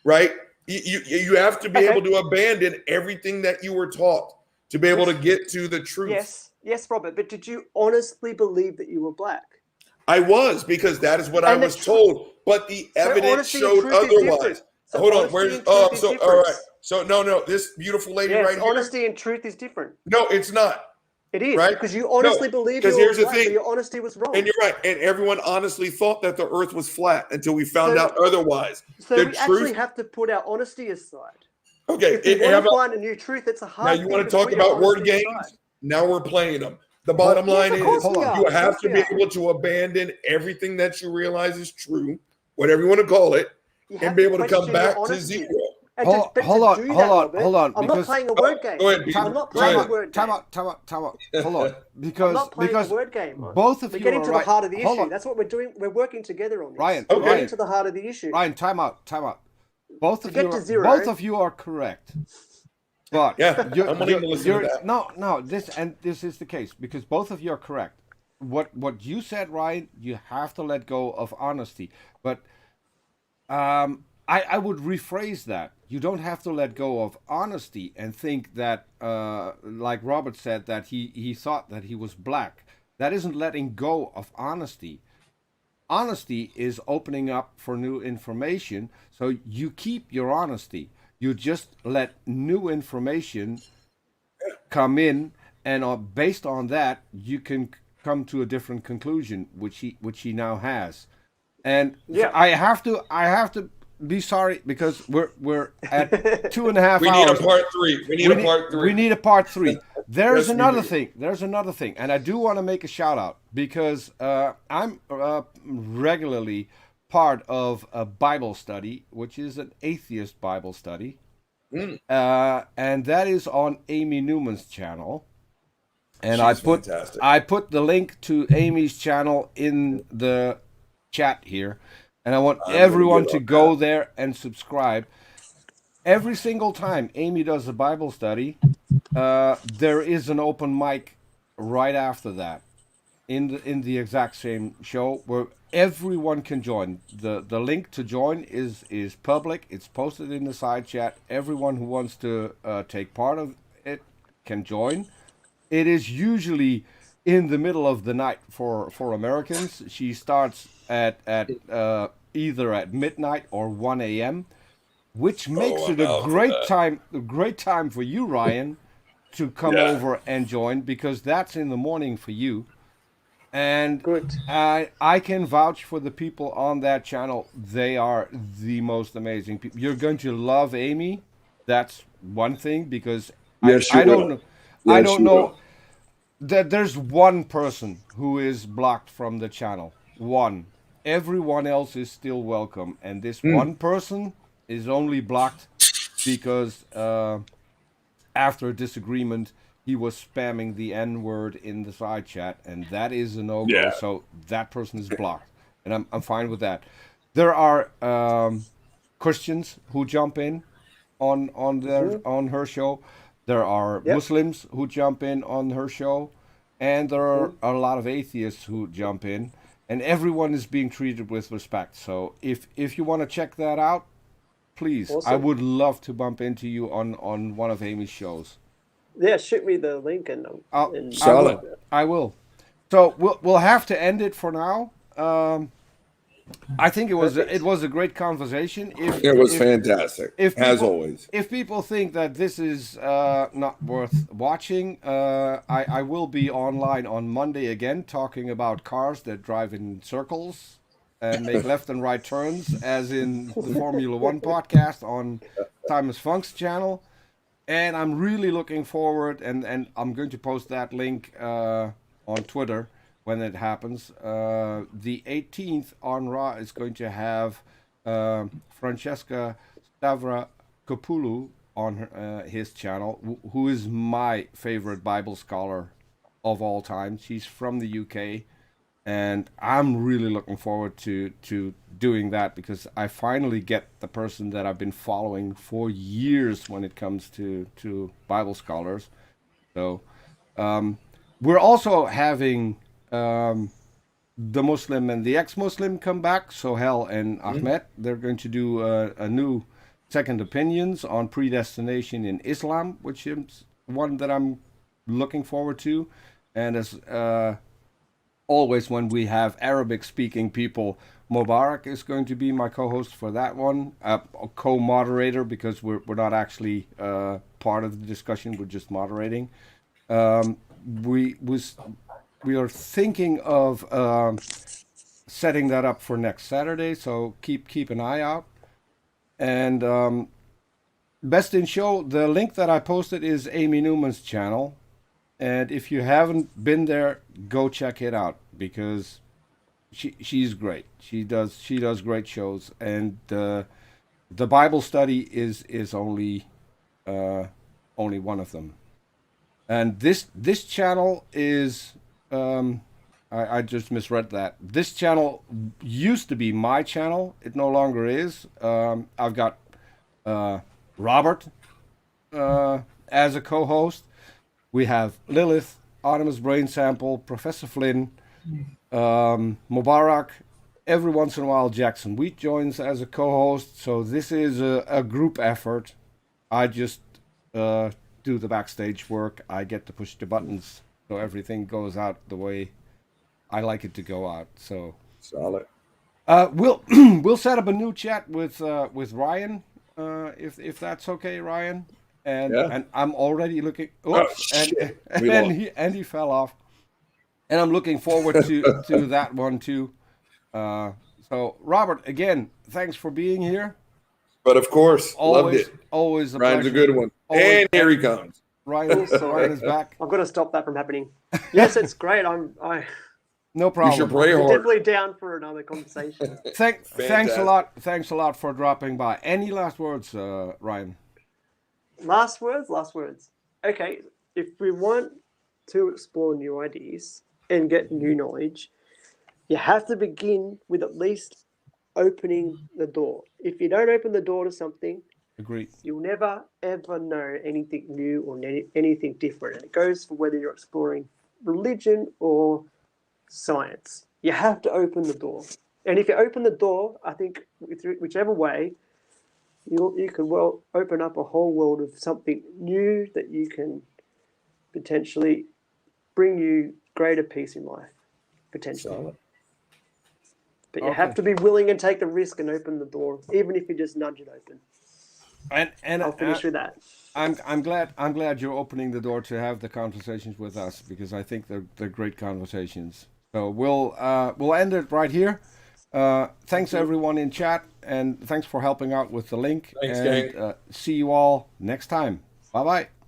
right? You have to be able to abandon everything that you were taught to be able to get to the truth. Yes, Robert. But did you honestly believe that you were black? I was, because that is what I was told. But the evidence showed otherwise. So hold on. All right. So no, this beautiful lady right here. Honesty and truth is different. No, it's not. It is, right? Because you honestly believe you were black, but your honesty was wrong. And you're right. And everyone honestly thought that the earth was flat until we found out otherwise. So we actually have to put our honesty aside. Okay. If you want to find a new truth, it's a hard thing. Now you want to talk about word games? Now we're playing them. The bottom line is Hold on. you have to be able to abandon everything that you realize is true, whatever you want to call it, and be able to come back to zero. Hold on. I'm not playing a word game. Go ahead, Peter. I'm not playing a word game. Time out. Hold on. Because I'm not playing because a word game. both of we're you getting are to right. the heart of the Hold issue. on. That's what we're doing. We're working together on this. Ryan, We're okay. getting to the heart of the issue. Ryan, time out. Both of get you to are, zero. both of you are correct. But Yeah, I'm willing to listen to that. No, this is the case because both of you are correct. What you said, Ryan, you have to let go of honesty. But I would rephrase that. You don't have to let go of honesty and think that, like Robert said, that he thought that he was black. That isn't letting go of honesty. Honesty is opening up for new information. So you keep your honesty. You just let new information come in, and based on that, you can come to a different conclusion, which he now has. And Yeah. I have to be sorry because we're at 2.5 We hours. need a part three. We need a part three. We need a part 3. There's Yes, we another do. thing. There's another thing, and I do want to make a shout out because I'm regularly part of a Bible study, which is an atheist Bible study, and that is on Amy Newman's channel. And She's fantastic. I put the link to Amy's channel in the chat here, and I want everyone to go there and subscribe. Every single time Amy does a Bible study, there is an open mic right after that in the exact same show where everyone can join. The link to join is public. It's posted in the side chat. Everyone who wants to take part of it can join. It is usually in the middle of the night for Americans. She starts at either at midnight or 1 a.m., which makes it a great time for you, Ryan, to come over and join because that's in the morning for you. And Good. I can vouch for the people on that channel. They are the most amazing people. You're going to love Amy. That's one thing because I don't know that there's one person who is blocked from the channel. One. Everyone else is still welcome, and this one person is only blocked because after a disagreement, he was spamming the N-word in the side chat, and that is a no-go. Yeah. So that person is blocked, and I'm fine with that. There are Christians who jump in on her show. There are Muslims who jump in on her show, and there are a lot of atheists who jump in, and everyone is being treated with respect. So if you want to check that out, please, I would love to bump into you on one of Amy's shows. Yeah, shoot me the link and I will. So we'll have to end it for now. I think it was a great conversation. It was fantastic, as always. If people think that this is not worth watching, I will be online on Monday again talking about cars that drive in circles and make left and right turns, as in the Formula One podcast on Thomas Funk's channel. And I'm really looking forward, and I'm going to post that link on Twitter when it happens. The 18th on Raw is going to have Francesca Stavrakopoulou on his channel, who is my favorite Bible scholar of all time. She's from the UK, and I'm really looking forward to doing that because I finally get the person that I've been following for years when it comes to Bible scholars. So we're also having the Muslim and the ex-Muslim come back, Sohel and Ahmed. They're going to do a new second opinions on predestination in Islam, which is one that I'm looking forward to. And as always, when we have Arabic-speaking people, Mubarak is going to be my co-host for that one, a co-moderator, because we're not actually part of the discussion. We're just moderating. We are thinking of setting that up for next Saturday, so keep an eye out. And Best in Show, the link that I posted is Amy Newman's channel. and if you haven't been there, go check it out because she's great. She does great shows, and the Bible study is only one of them. And this channel is I just misread that. This channel used to be my channel. It no longer is. I've got Robert as a co-host. We have Lilith, Artemis Brain Sample, Professor Flynn, Mubarak. Every once in a while, Jackson Wheat joins as a co-host. So this is a group effort. I just do the backstage work. I get to push the buttons so everything goes out the way I like it to go out. So Solid. we'll we'll set up a new chat with Ryan if that's okay, Ryan. And Yeah. and I'm already looking. Oh, Oops, shit. We and lost. he fell off. And I'm looking forward to that one too. So Robert, again, thanks for being here. But of course, loved it. Always a Ryan's a pleasure. good one. Always- And here he comes. Ryan is back. I've got to stop that from happening. Yes, it's great. I No You problem. should pray I'm hard. definitely down for another conversation. Thanks a Fantastic. lot. Thanks a lot for dropping by. Any last words, Ryan? Last words. Okay, if we want to explore new ideas and get new knowledge, you have to begin with at least opening the door. If you don't open the door to something, Agreed. you'll never ever know anything new or anything different. And it goes for whether you're exploring religion or science. You have to open the door. And if you open the door, I think whichever way, you can well open up a whole world of something new that you can potentially bring you greater peace in life, potentially. Solid. But you have to be willing and take the risk and open the door, even if you just nudge it open. And I'll finish with that. I'm glad you're opening the door to have the conversations with us because I think they're great conversations. So we'll end it right here. Thanks everyone in chat and thanks for helping out with the link. Thanks, and gang. see you all next time. Bye bye.